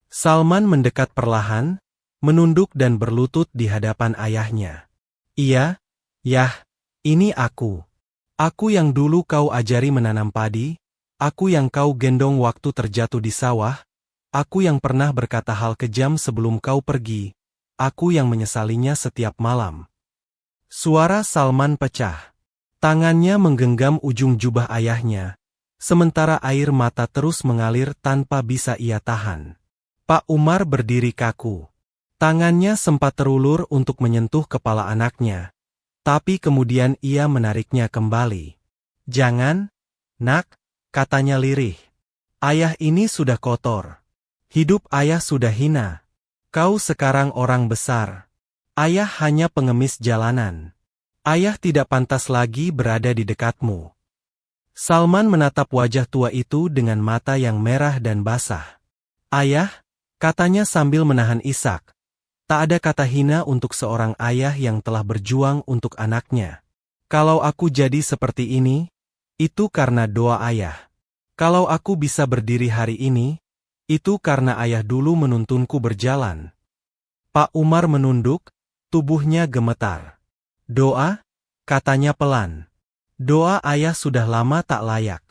[SPEAKER 1] Salman mendekat perlahan, menunduk dan berlutut di hadapan ayahnya. Iya, Yah, ini aku. Aku yang dulu kau ajari menanam padi, aku yang kau gendong waktu terjatuh di sawah, aku yang pernah berkata hal kejam sebelum kau pergi, aku yang menyesalinya setiap malam. Suara Salman pecah. Tangannya menggenggam ujung jubah ayahnya, sementara air mata terus mengalir tanpa bisa ia tahan. Pak Umar berdiri kaku. Tangannya sempat terulur untuk menyentuh kepala anaknya, tapi kemudian ia menariknya kembali. Jangan, nak, katanya lirih. Ayah ini sudah kotor. Hidup ayah sudah hina. Kau sekarang orang besar. Ayah hanya pengemis jalanan. Ayah tidak pantas lagi berada di dekatmu. Salman menatap wajah tua itu dengan mata yang merah dan basah. Ayah, katanya sambil menahan isak. Tak ada kata hina untuk seorang ayah yang telah berjuang untuk anaknya. Kalau aku jadi seperti ini, itu karena doa ayah. Kalau aku bisa berdiri hari ini, itu karena ayah dulu menuntunku berjalan. Pak Umar menunduk, tubuhnya gemetar. Doa, katanya pelan. Doa ayah sudah lama tak layak.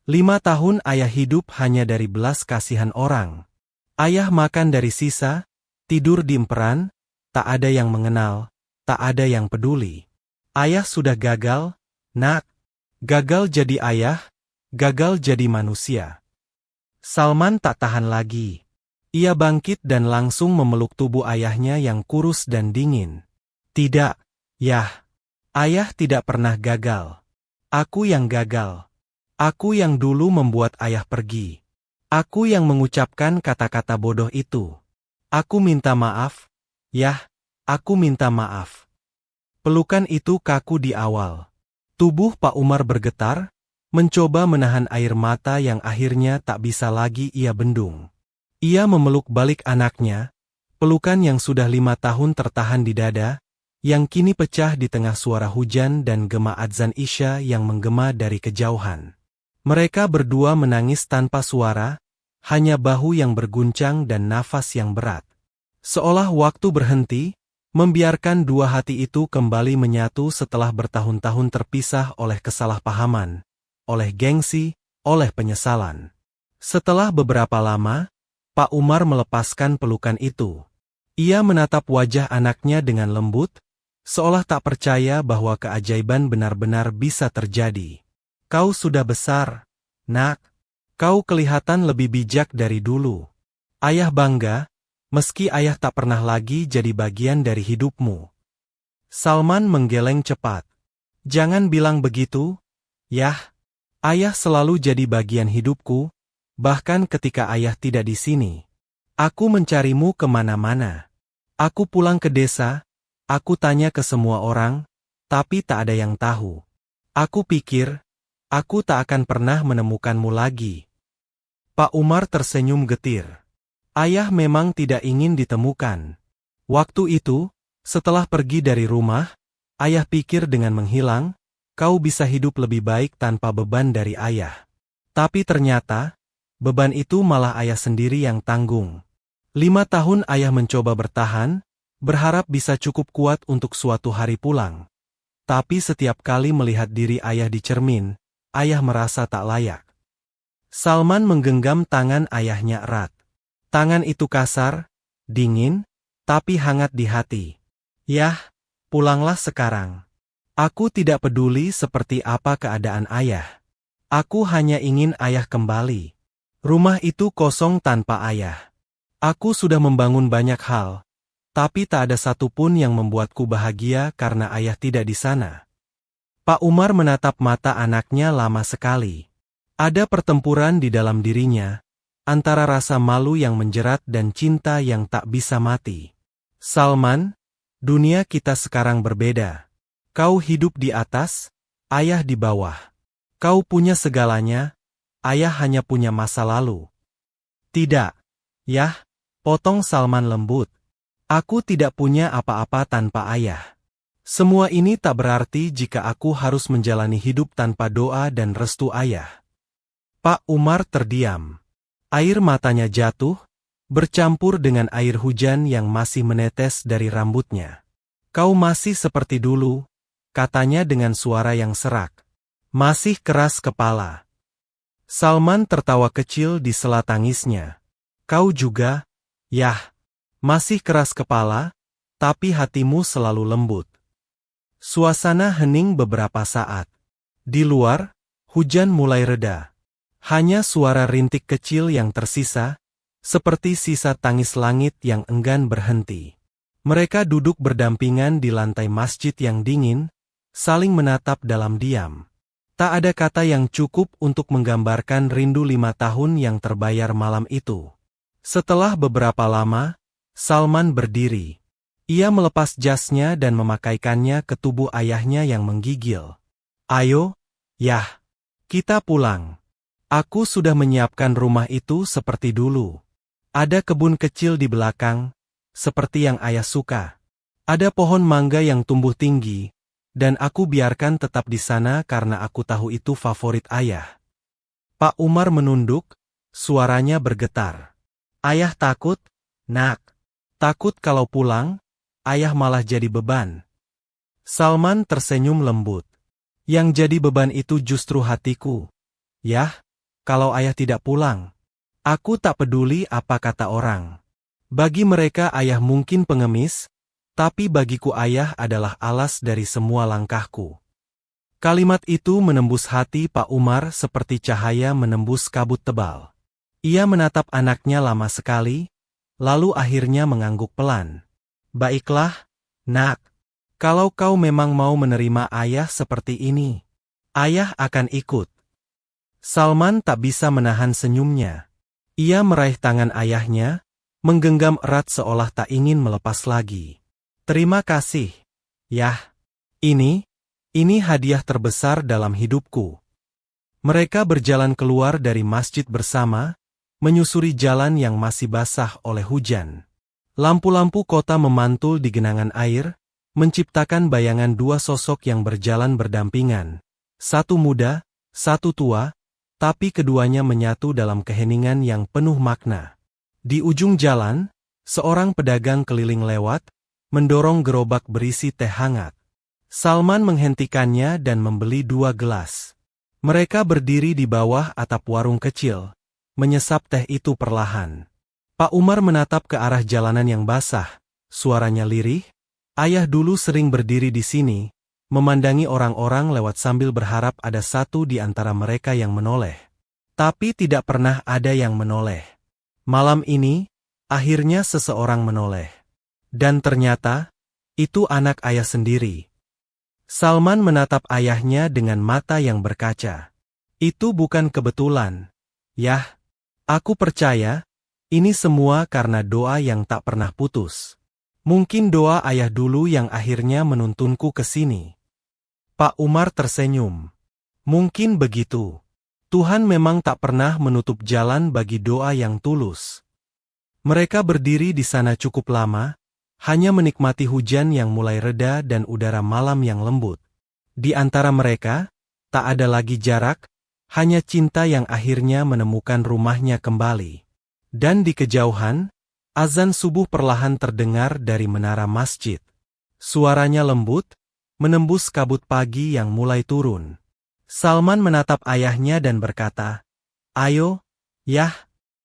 [SPEAKER 1] 5 tahun ayah hidup hanya dari belas kasihan orang. Ayah makan dari sisa, tidur di emperan, tak ada yang mengenal, tak ada yang peduli. Ayah sudah gagal, nak. Gagal jadi ayah, gagal jadi manusia. Salman tak tahan lagi. Ia bangkit dan langsung memeluk tubuh ayahnya yang kurus dan dingin. Tidak, Yah. Ayah tidak pernah gagal. Aku yang gagal. Aku yang dulu membuat ayah pergi. Aku yang mengucapkan kata-kata bodoh itu. Aku minta maaf, Yah, aku minta maaf. Pelukan itu kaku di awal. Tubuh Pak Umar bergetar, mencoba menahan air mata yang akhirnya tak bisa lagi ia bendung. Ia memeluk balik anaknya, pelukan yang sudah 5 tahun tertahan di dada, yang kini pecah di tengah suara hujan dan gema adzan Isya yang menggema dari kejauhan. Mereka berdua menangis tanpa suara, hanya bahu yang berguncang dan nafas yang berat. Seolah waktu berhenti, membiarkan dua hati itu kembali menyatu setelah bertahun-tahun terpisah oleh kesalahpahaman, oleh gengsi, oleh penyesalan. Setelah beberapa lama, Pak Umar melepaskan pelukan itu. Ia menatap wajah anaknya dengan lembut, seolah tak percaya bahwa keajaiban benar-benar bisa terjadi. Kau sudah besar, nak. Kau kelihatan lebih bijak dari dulu. Ayah bangga, meski ayah tak pernah lagi jadi bagian dari hidupmu. Salman menggeleng cepat. Jangan bilang begitu, Yah. Ayah selalu jadi bagian hidupku, bahkan ketika ayah tidak di sini. Aku mencarimu kemana-mana. Aku pulang ke desa, aku tanya ke semua orang, tapi tak ada yang tahu. Aku pikir, aku tak akan pernah menemukanmu lagi. Pak Umar tersenyum getir. Ayah memang tidak ingin ditemukan. Waktu itu, setelah pergi dari rumah, ayah pikir dengan menghilang, kau bisa hidup lebih baik tanpa beban dari ayah. Tapi ternyata, beban itu malah ayah sendiri yang tanggung. 5 tahun ayah mencoba bertahan, berharap bisa cukup kuat untuk suatu hari pulang. Tapi setiap kali melihat diri ayah di cermin, ayah merasa tak layak. Salman menggenggam tangan ayahnya erat. Tangan itu kasar, dingin, tapi hangat di hati. Yah, pulanglah sekarang. Aku tidak peduli seperti apa keadaan ayah. Aku hanya ingin ayah kembali. Rumah itu kosong tanpa ayah. Aku sudah membangun banyak hal, tapi tak ada satupun yang membuatku bahagia karena ayah tidak di sana. Pak Umar menatap mata anaknya lama sekali. Ada pertempuran di dalam dirinya, antara rasa malu yang menjerat dan cinta yang tak bisa mati. Salman, dunia kita sekarang berbeda. Kau hidup di atas, ayah di bawah. Kau punya segalanya, ayah hanya punya masa lalu. Tidak, Yah. Potong Salman lembut. Aku tidak punya apa-apa tanpa ayah. Semua ini tak berarti jika aku harus menjalani hidup tanpa doa dan restu ayah. Pak Umar terdiam. Air matanya jatuh, bercampur dengan air hujan yang masih menetes dari rambutnya. Kau masih seperti dulu, katanya dengan suara yang serak. Masih keras kepala. Salman tertawa kecil di sela tangisnya. Kau juga, yah, masih keras kepala, tapi hatimu selalu lembut. Suasana hening beberapa saat. Di luar, hujan mulai reda. Hanya suara rintik kecil yang tersisa, seperti sisa tangis langit yang enggan berhenti. Mereka duduk berdampingan di lantai masjid yang dingin, saling menatap dalam diam. Tak ada kata yang cukup untuk menggambarkan rindu 5 tahun yang terbayar malam itu. Setelah beberapa lama, Salman berdiri. Ia melepas jasnya dan memakaikannya ke tubuh ayahnya yang menggigil. Ayo, yah, kita pulang. Aku sudah menyiapkan rumah itu seperti dulu. Ada kebun kecil di belakang, seperti yang ayah suka. Ada pohon mangga yang tumbuh tinggi, dan aku biarkan tetap di sana karena aku tahu itu favorit ayah. Pak Umar menunduk, suaranya bergetar. Ayah takut, nak. Takut kalau pulang, ayah malah jadi beban. Salman tersenyum lembut. Yang jadi beban itu justru hatiku. Yah, kalau ayah tidak pulang, aku tak peduli apa kata orang. Bagi mereka ayah mungkin pengemis, tapi bagiku ayah adalah alas dari semua langkahku. Kalimat itu menembus hati Pak Umar seperti cahaya menembus kabut tebal. Ia menatap anaknya lama sekali, lalu akhirnya mengangguk pelan. Baiklah, nak. Kalau kau memang mau menerima ayah seperti ini, ayah akan ikut. Salman tak bisa menahan senyumnya. Ia meraih tangan ayahnya, menggenggam erat seolah tak ingin melepas lagi. Terima kasih. Yah, ini hadiah terbesar dalam hidupku. Mereka berjalan keluar dari masjid bersama, menyusuri jalan yang masih basah oleh hujan. Lampu-lampu kota memantul di genangan air, menciptakan bayangan 2 sosok yang berjalan berdampingan. Satu muda, satu tua, tapi keduanya menyatu dalam keheningan yang penuh makna. Di ujung jalan, seorang pedagang keliling lewat, mendorong gerobak berisi teh hangat. Salman menghentikannya dan membeli 2 gelas. Mereka berdiri di bawah atap warung kecil, menyesap teh itu perlahan. Pak Umar menatap ke arah jalanan yang basah, suaranya lirih. Ayah dulu sering berdiri di sini, memandangi orang-orang lewat sambil berharap ada satu di antara mereka yang menoleh. Tapi tidak pernah ada yang menoleh. Malam ini, akhirnya seseorang menoleh. Dan ternyata, itu anak ayah sendiri. Salman menatap ayahnya dengan mata yang berkaca. Itu bukan kebetulan. Yah, aku percaya, ini semua karena doa yang tak pernah putus. Mungkin doa ayah dulu yang akhirnya menuntunku ke sini. Pak Umar tersenyum. Mungkin begitu. Tuhan memang tak pernah menutup jalan bagi doa yang tulus. Mereka berdiri di sana cukup lama, hanya menikmati hujan yang mulai reda dan udara malam yang lembut. Di antara mereka, tak ada lagi jarak, hanya cinta yang akhirnya menemukan rumahnya kembali. Dan di kejauhan, azan subuh perlahan terdengar dari menara masjid. Suaranya lembut, menembus kabut pagi yang mulai turun. Salman menatap ayahnya dan berkata, "Ayo, yah,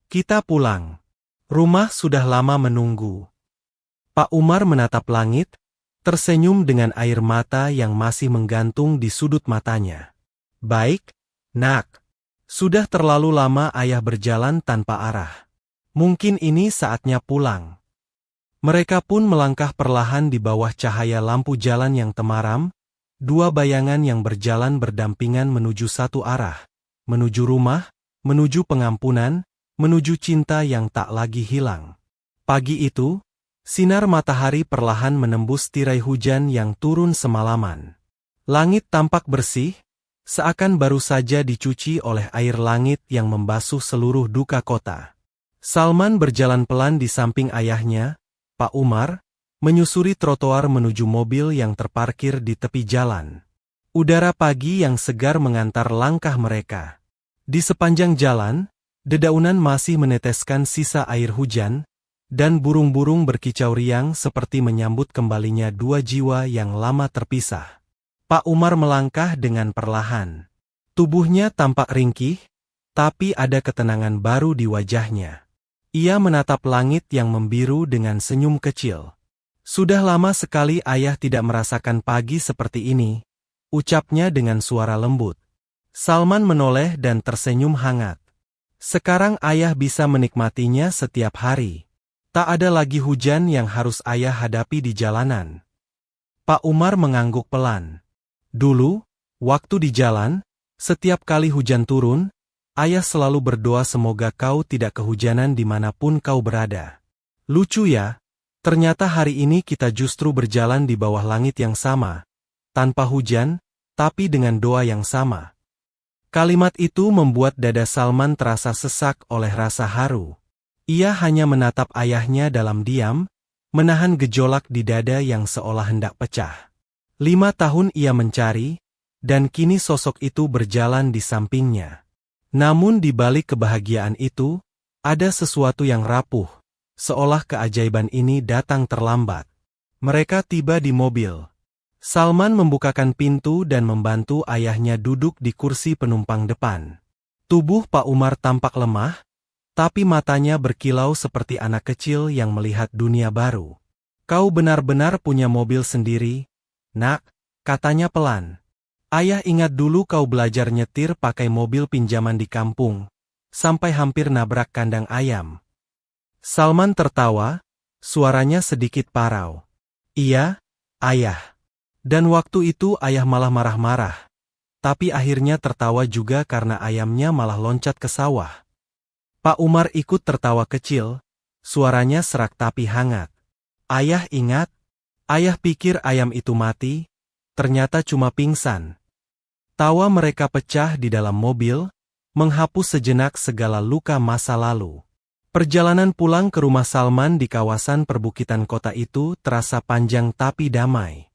[SPEAKER 1] kita pulang. Rumah sudah lama menunggu." Pak Umar menatap langit, tersenyum dengan air mata yang masih menggantung di sudut matanya. Baik, nak. Sudah terlalu lama ayah berjalan tanpa arah. Mungkin ini saatnya pulang. Mereka pun melangkah perlahan di bawah cahaya lampu jalan yang temaram, 2 bayangan yang berjalan berdampingan menuju satu arah, menuju rumah, menuju pengampunan, menuju cinta yang tak lagi hilang. Pagi itu, sinar matahari perlahan menembus tirai hujan yang turun semalaman. Langit tampak bersih, seakan baru saja dicuci oleh air langit yang membasuh seluruh duka kota. Salman berjalan pelan di samping ayahnya, Pak Umar, menyusuri trotoar menuju mobil yang terparkir di tepi jalan. Udara pagi yang segar mengantar langkah mereka. Di sepanjang jalan, dedaunan masih meneteskan sisa air hujan, dan burung-burung berkicau riang seperti menyambut kembalinya dua jiwa yang lama terpisah. Pak Umar melangkah dengan perlahan. Tubuhnya tampak ringkih, tapi ada ketenangan baru di wajahnya. Ia menatap langit yang membiru dengan senyum kecil. Sudah lama sekali ayah tidak merasakan pagi seperti ini, ucapnya dengan suara lembut. Salman menoleh dan tersenyum hangat. Sekarang ayah bisa menikmatinya setiap hari. Tak ada lagi hujan yang harus ayah hadapi di jalanan. Pak Umar mengangguk pelan. Dulu, waktu di jalan, setiap kali hujan turun, ayah selalu berdoa semoga kau tidak kehujanan dimanapun kau berada. Lucu ya, ternyata hari ini kita justru berjalan di bawah langit yang sama, tanpa hujan, tapi dengan doa yang sama. Kalimat itu membuat dada Salman terasa sesak oleh rasa haru. Ia hanya menatap ayahnya dalam diam, menahan gejolak di dada yang seolah hendak pecah. 5 tahun ia mencari, dan kini sosok itu berjalan di sampingnya. Namun di balik kebahagiaan itu, ada sesuatu yang rapuh, seolah keajaiban ini datang terlambat. Mereka tiba di mobil. Salman membukakan pintu dan membantu ayahnya duduk di kursi penumpang depan. Tubuh Pak Umar tampak lemah, tapi matanya berkilau seperti anak kecil yang melihat dunia baru. Kau benar-benar punya mobil sendiri, nak, katanya pelan. Ayah ingat dulu kau belajar nyetir pakai mobil pinjaman di kampung, sampai hampir nabrak kandang ayam. Salman tertawa, suaranya sedikit parau. Iya, ayah. Dan waktu itu ayah malah marah-marah. Tapi akhirnya tertawa juga karena ayamnya malah loncat ke sawah. Pak Umar ikut tertawa kecil, suaranya serak tapi hangat. Ayah ingat? Ayah pikir ayam itu mati, ternyata cuma pingsan. Tawa mereka pecah di dalam mobil, menghapus sejenak segala luka masa lalu. Perjalanan pulang ke rumah Salman di kawasan perbukitan kota itu terasa panjang tapi damai.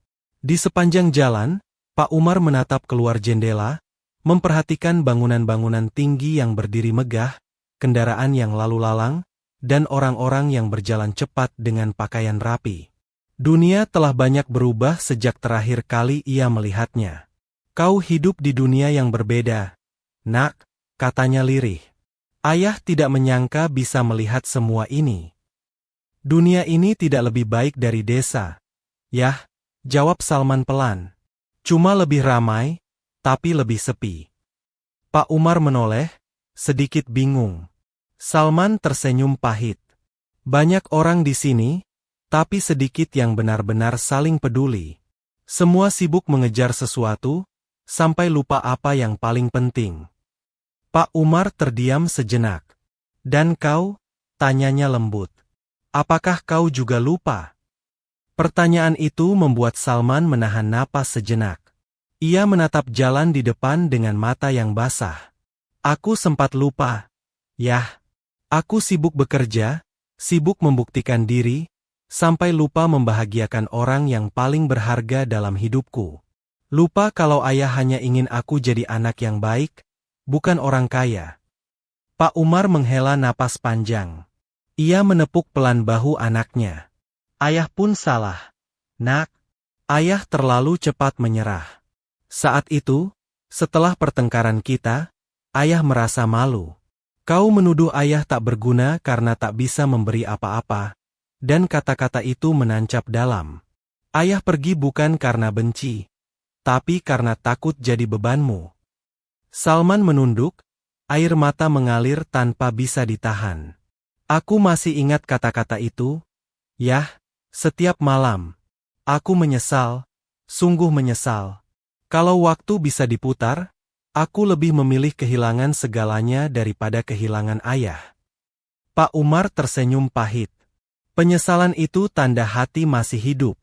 [SPEAKER 1] Di sepanjang jalan, Pak Umar menatap keluar jendela, memperhatikan bangunan-bangunan tinggi yang berdiri megah, kendaraan yang lalu lalang, dan orang-orang yang berjalan cepat dengan pakaian rapi. Dunia telah banyak berubah sejak terakhir kali ia melihatnya. Kau hidup di dunia yang berbeda, nak, katanya lirih. Ayah tidak menyangka bisa melihat semua ini. Dunia ini tidak lebih baik dari desa. Yah, jawab Salman pelan. Cuma lebih ramai, tapi lebih sepi. Pak Umar menoleh, sedikit bingung. Salman tersenyum pahit. Banyak orang di sini, tapi sedikit yang benar-benar saling peduli. Semua sibuk mengejar sesuatu, sampai lupa apa yang paling penting. Pak Umar terdiam sejenak. Dan kau? Tanyanya lembut. Apakah kau juga lupa? Pertanyaan itu membuat Salman menahan napas sejenak. Ia menatap jalan di depan dengan mata yang basah. Aku sempat lupa. Yah, aku sibuk bekerja, sibuk membuktikan diri, sampai lupa membahagiakan orang yang paling berharga dalam hidupku. Lupa kalau ayah hanya ingin aku jadi anak yang baik, bukan orang kaya. Pak Umar menghela napas panjang. Ia menepuk pelan bahu anaknya. Ayah pun salah. Nak, ayah terlalu cepat menyerah. Saat itu, setelah pertengkaran kita, ayah merasa malu. Kau menuduh ayah tak berguna karena tak bisa memberi apa-apa, dan kata-kata itu menancap dalam. Ayah pergi bukan karena benci, tapi karena takut jadi bebanmu. Salman menunduk, air mata mengalir tanpa bisa ditahan. Aku masih ingat kata-kata itu. Yah, setiap malam. Aku menyesal, sungguh menyesal. Kalau waktu bisa diputar, aku lebih memilih kehilangan segalanya daripada kehilangan ayah. Pak Umar tersenyum pahit. Penyesalan itu tanda hati masih hidup,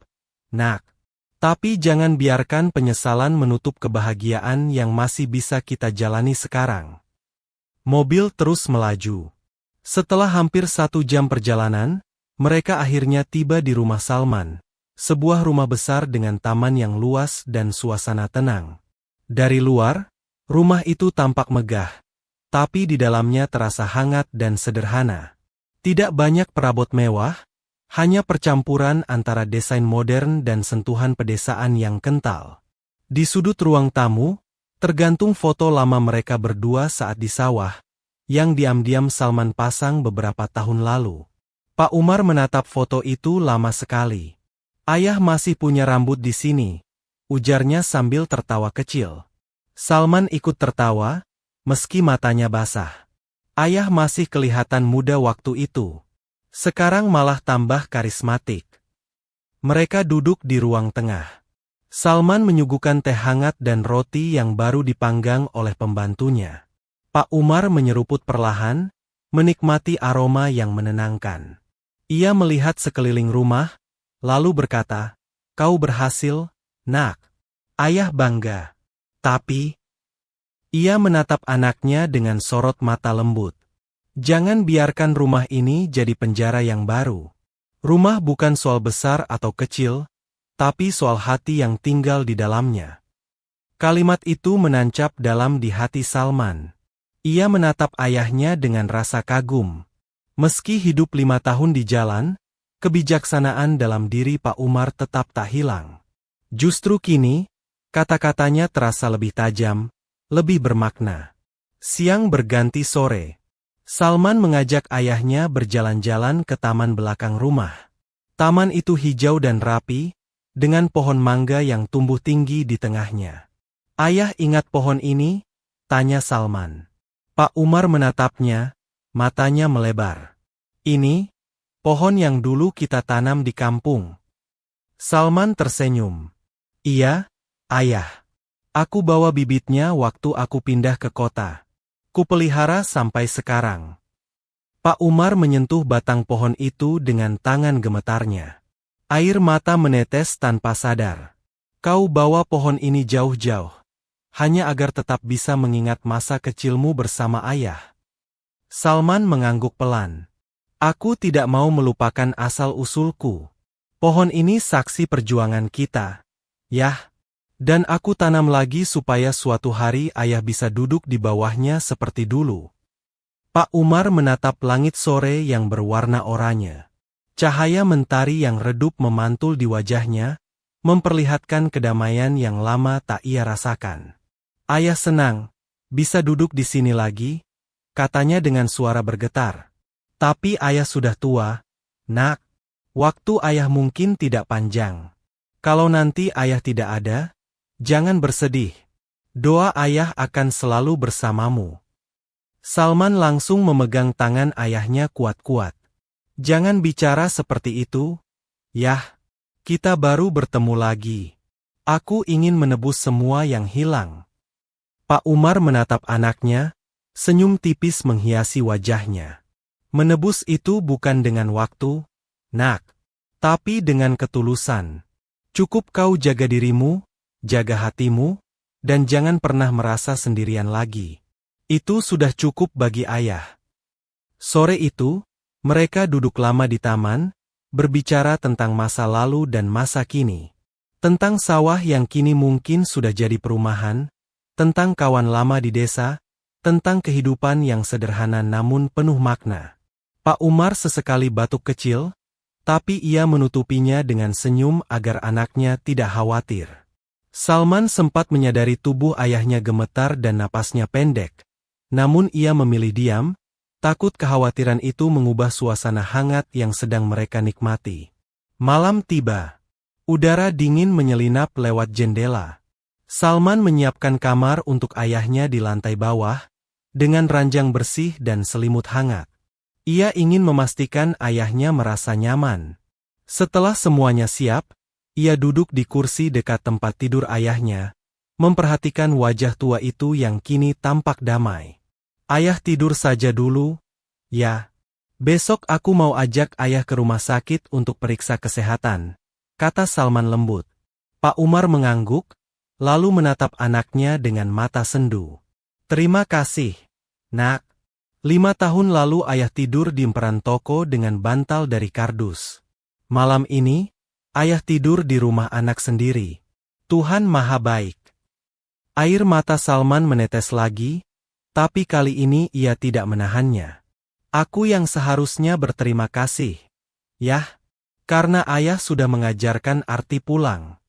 [SPEAKER 1] nak. Tapi jangan biarkan penyesalan menutup kebahagiaan yang masih bisa kita jalani sekarang. Mobil terus melaju. Setelah hampir 1 jam perjalanan, mereka akhirnya tiba di rumah Salman, sebuah rumah besar dengan taman yang luas dan suasana tenang. Dari luar, rumah itu tampak megah, tapi di dalamnya terasa hangat dan sederhana. Tidak banyak perabot mewah, hanya percampuran antara desain modern dan sentuhan pedesaan yang kental. Di sudut ruang tamu, tergantung foto lama mereka berdua saat di sawah, yang diam-diam Salman pasang beberapa tahun lalu. Pak Umar menatap foto itu lama sekali. "Ayah masih punya rambut di sini," ujarnya sambil tertawa kecil. Salman ikut tertawa, meski matanya basah. "Ayah masih kelihatan muda waktu itu. Sekarang malah tambah karismatik." Mereka duduk di ruang tengah. Salman menyuguhkan teh hangat dan roti yang baru dipanggang oleh pembantunya. Pak Umar menyeruput perlahan, menikmati aroma yang menenangkan. Ia melihat sekeliling rumah, lalu berkata, "Kau berhasil, Nak. Ayah bangga." Tapi, ia menatap anaknya dengan sorot mata lembut. "Jangan biarkan rumah ini jadi penjara yang baru. Rumah bukan soal besar atau kecil, tapi soal hati yang tinggal di dalamnya." Kalimat itu menancap dalam di hati Salman. Ia menatap ayahnya dengan rasa kagum. Meski hidup 5 tahun di jalan, kebijaksanaan dalam diri Pak Umar tetap tak hilang. Justru kini, kata-katanya terasa lebih tajam, lebih bermakna. Siang berganti sore. Salman mengajak ayahnya berjalan-jalan ke taman belakang rumah. Taman itu hijau dan rapi, dengan pohon mangga yang tumbuh tinggi di tengahnya. "Ayah ingat pohon ini?" tanya Salman. Pak Umar menatapnya, matanya melebar. "Ini, pohon yang dulu kita tanam di kampung." Salman tersenyum. "Iya, Ayah. Aku bawa bibitnya waktu aku pindah ke kota. Kupelihara sampai sekarang." Pak Umar menyentuh batang pohon itu dengan tangan gemetarnya. Air mata menetes tanpa sadar. "Kau bawa pohon ini jauh-jauh, hanya agar tetap bisa mengingat masa kecilmu bersama ayah." Salman mengangguk pelan. "Aku tidak mau melupakan asal-usulku. Pohon ini saksi perjuangan kita, Yah. Dan aku tanam lagi supaya suatu hari ayah bisa duduk di bawahnya seperti dulu." Pak Umar menatap langit sore yang berwarna oranye. Cahaya mentari yang redup memantul di wajahnya, memperlihatkan kedamaian yang lama tak ia rasakan. "Ayah senang bisa duduk di sini lagi," katanya dengan suara bergetar. "Tapi ayah sudah tua, Nak. Waktu ayah mungkin tidak panjang. Kalau nanti ayah tidak ada, jangan bersedih. Doa ayah akan selalu bersamamu." Salman langsung memegang tangan ayahnya kuat-kuat. "Jangan bicara seperti itu, Yah. Kita baru bertemu lagi. Aku ingin menebus semua yang hilang." Pak Umar menatap anaknya, senyum tipis menghiasi wajahnya. "Menebus itu bukan dengan waktu, Nak, tapi dengan ketulusan. Cukup kau jaga dirimu, jaga hatimu, dan jangan pernah merasa sendirian lagi. Itu sudah cukup bagi ayah." Sore itu, mereka duduk lama di taman, berbicara tentang masa lalu dan masa kini. Tentang sawah yang kini mungkin sudah jadi perumahan, tentang kawan lama di desa, tentang kehidupan yang sederhana namun penuh makna. Pak Umar sesekali batuk kecil, tapi ia menutupinya dengan senyum agar anaknya tidak khawatir. Salman sempat menyadari tubuh ayahnya gemetar dan napasnya pendek. Namun ia memilih diam, takut kekhawatiran itu mengubah suasana hangat yang sedang mereka nikmati. Malam tiba. Udara dingin menyelinap lewat jendela. Salman menyiapkan kamar untuk ayahnya di lantai bawah, dengan ranjang bersih dan selimut hangat. Ia ingin memastikan ayahnya merasa nyaman. Setelah semuanya siap, ia duduk di kursi dekat tempat tidur ayahnya, memperhatikan wajah tua itu yang kini tampak damai. "Ayah tidur saja dulu, ya. Besok aku mau ajak ayah ke rumah sakit untuk periksa kesehatan," kata Salman lembut. Pak Umar mengangguk, lalu menatap anaknya dengan mata sendu. "Terima kasih, Nak. 5 tahun lalu ayah tidur di emperan toko dengan bantal dari kardus. Malam ini, ayah tidur di rumah anak sendiri. Tuhan Maha Baik." Air mata Salman menetes lagi, Tapi kali ini ia tidak menahannya. Aku yang seharusnya berterima kasih. Yah, karena ayah sudah mengajarkan arti pulang.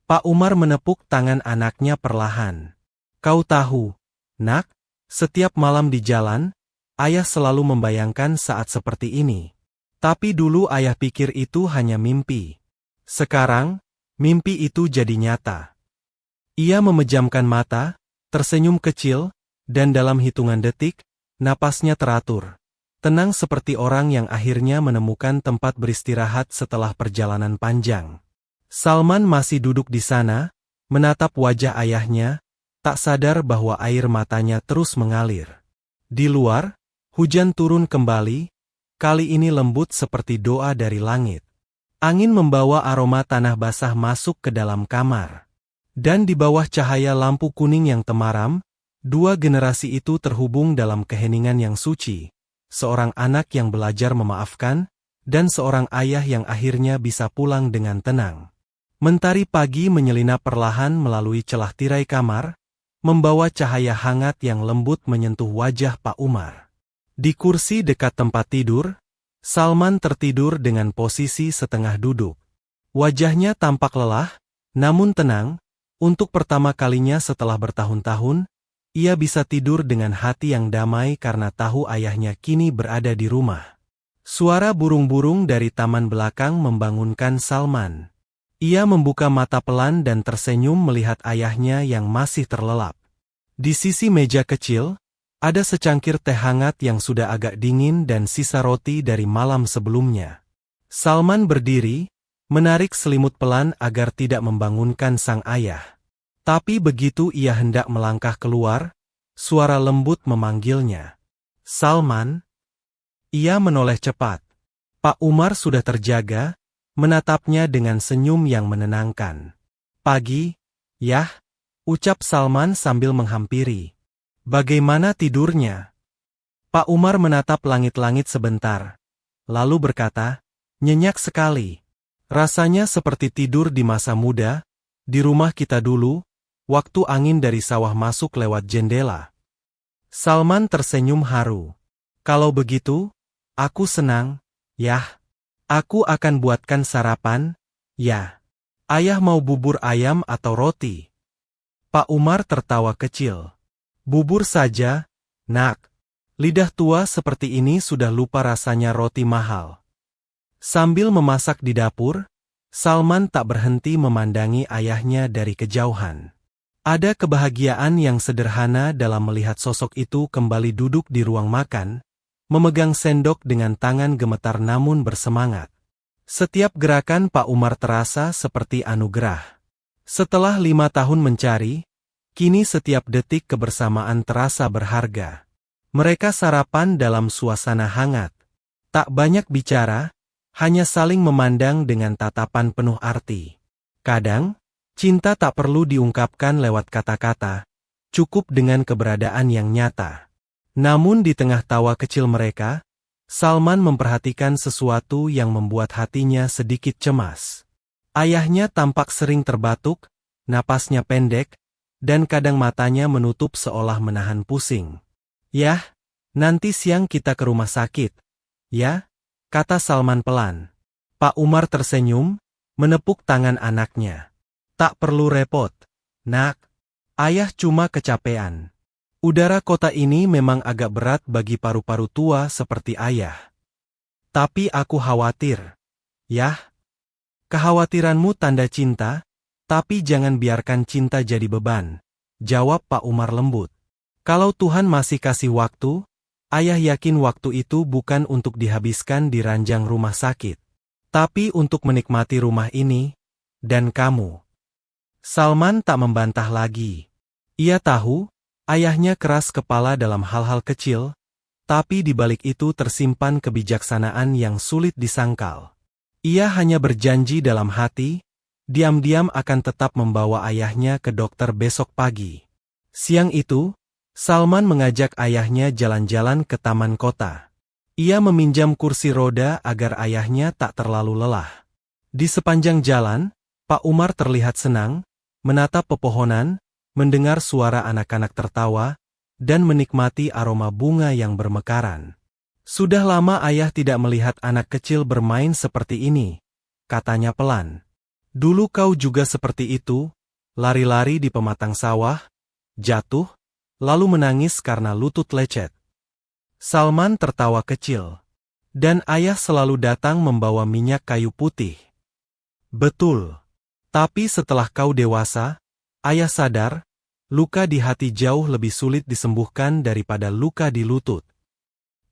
[SPEAKER 1] Pak Umar menepuk tangan anaknya perlahan. Kau tahu, nak, setiap malam di jalan, ayah selalu membayangkan saat seperti ini. Tapi dulu ayah pikir itu hanya mimpi. Sekarang, mimpi itu jadi nyata. Ia memejamkan mata, tersenyum kecil, dan dalam hitungan detik, napasnya teratur. Tenang seperti orang yang akhirnya menemukan tempat beristirahat setelah perjalanan panjang. Salman masih duduk di sana, menatap wajah ayahnya, tak sadar bahwa air matanya terus mengalir. Di luar, hujan turun kembali, kali ini lembut seperti doa dari langit. Angin membawa aroma tanah basah masuk ke dalam kamar. Dan di bawah cahaya lampu kuning yang temaram, dua generasi itu terhubung dalam keheningan yang suci. Seorang anak yang belajar memaafkan, dan seorang ayah yang akhirnya bisa pulang dengan tenang. Mentari pagi menyelinap perlahan melalui celah tirai kamar, membawa cahaya hangat yang lembut menyentuh wajah Pak Umar. Di kursi dekat tempat tidur, Salman tertidur dengan posisi setengah duduk. Wajahnya tampak lelah, namun tenang. Untuk pertama kalinya setelah bertahun-tahun, ia bisa tidur dengan hati yang damai karena tahu ayahnya kini berada di rumah. Suara burung-burung dari taman belakang membangunkan Salman. Ia membuka mata pelan dan tersenyum melihat ayahnya yang masih terlelap. Di sisi meja kecil, ada secangkir teh hangat yang sudah agak dingin dan sisa roti dari malam sebelumnya. Salman berdiri, menarik selimut pelan agar tidak membangunkan sang ayah. Tapi begitu ia hendak melangkah keluar, suara lembut memanggilnya. Salman. Ia menoleh cepat. Pak Umar sudah terjaga, menatapnya dengan senyum yang menenangkan. Pagi, yah, ucap Salman sambil menghampiri. Bagaimana tidurnya? Pak Umar menatap langit-langit sebentar, lalu berkata, nyenyak sekali. Rasanya seperti tidur di masa muda, di rumah kita dulu, waktu angin dari sawah masuk lewat jendela. Salman tersenyum haru. Kalau begitu, aku senang, yah. Aku akan buatkan sarapan, ya. Ayah mau bubur ayam atau roti? Pak Umar tertawa kecil. Bubur saja, nak. Lidah tua seperti ini sudah lupa rasanya roti mahal. Sambil memasak di dapur, Salman tak berhenti memandangi ayahnya dari kejauhan. Ada kebahagiaan yang sederhana dalam melihat sosok itu kembali duduk di ruang makan, memegang sendok dengan tangan gemetar namun bersemangat. Setiap gerakan Pak Umar terasa seperti anugerah. Setelah 5 tahun mencari, kini setiap detik kebersamaan terasa berharga. Mereka sarapan dalam suasana hangat. Tak banyak bicara, hanya saling memandang dengan tatapan penuh arti. Kadang, cinta tak perlu diungkapkan lewat kata-kata, cukup dengan keberadaan yang nyata. Namun di tengah tawa kecil mereka, Salman memperhatikan sesuatu yang membuat hatinya sedikit cemas. Ayahnya tampak sering terbatuk, napasnya pendek, dan kadang matanya menutup seolah menahan pusing. Yah, nanti siang kita ke rumah sakit, ya? Kata Salman pelan. Pak Umar tersenyum, menepuk tangan anaknya. Tak perlu repot, nak. Ayah cuma kecapean. Udara kota ini memang agak berat bagi paru-paru tua seperti ayah. Tapi aku khawatir. Yah, kekhawatiranmu tanda cinta, tapi jangan biarkan cinta jadi beban, jawab Pak Umar lembut. Kalau Tuhan masih kasih waktu, ayah yakin waktu itu bukan untuk dihabiskan di ranjang rumah sakit, tapi untuk menikmati rumah ini, dan kamu. Salman tak membantah lagi. Ia tahu, ayahnya keras kepala dalam hal-hal kecil, tapi di balik itu tersimpan kebijaksanaan yang sulit disangkal. Ia hanya berjanji dalam hati, diam-diam akan tetap membawa ayahnya ke dokter besok pagi. Siang itu, Salman mengajak ayahnya jalan-jalan ke taman kota. Ia meminjam kursi roda agar ayahnya tak terlalu lelah. Di sepanjang jalan, Pak Umar terlihat senang, menatap pepohonan, mendengar suara anak-anak tertawa, dan menikmati aroma bunga yang bermekaran. Sudah lama ayah tidak melihat anak kecil bermain seperti ini, katanya pelan. Dulu kau juga seperti itu, lari-lari di pematang sawah, jatuh, lalu menangis karena lutut lecet. Salman tertawa kecil. Dan ayah selalu datang membawa minyak kayu putih. Betul. Tapi setelah kau dewasa, ayah sadar, luka di hati jauh lebih sulit disembuhkan daripada luka di lutut.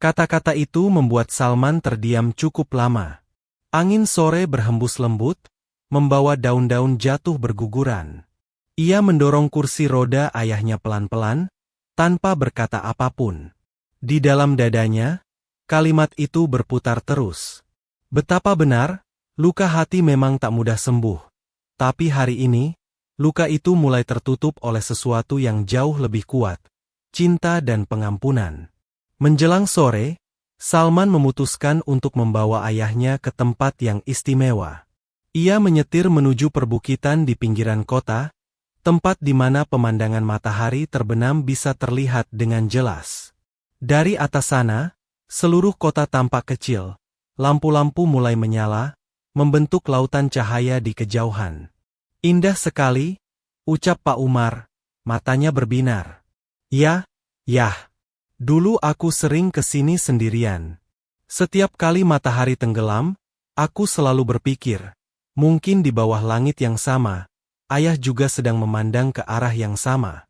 [SPEAKER 1] Kata-kata itu membuat Salman terdiam cukup lama. Angin sore berhembus lembut, membawa daun-daun jatuh berguguran. Ia mendorong kursi roda ayahnya pelan-pelan, tanpa berkata apapun. Di dalam dadanya, kalimat itu berputar terus. Betapa benar, luka hati memang tak mudah sembuh. Tapi hari ini, luka itu mulai tertutup oleh sesuatu yang jauh lebih kuat, cinta dan pengampunan. Menjelang sore, Salman memutuskan untuk membawa ayahnya ke tempat yang istimewa. Ia menyetir menuju perbukitan di pinggiran kota, tempat di mana pemandangan matahari terbenam bisa terlihat dengan jelas. Dari atas sana, seluruh kota tampak kecil. Lampu-lampu mulai menyala, membentuk lautan cahaya di kejauhan. Indah sekali, ucap Pak Umar, matanya berbinar. Ya, dulu aku sering ke sini sendirian. Setiap kali matahari tenggelam, aku selalu berpikir, mungkin di bawah langit yang sama, ayah juga sedang memandang ke arah yang sama.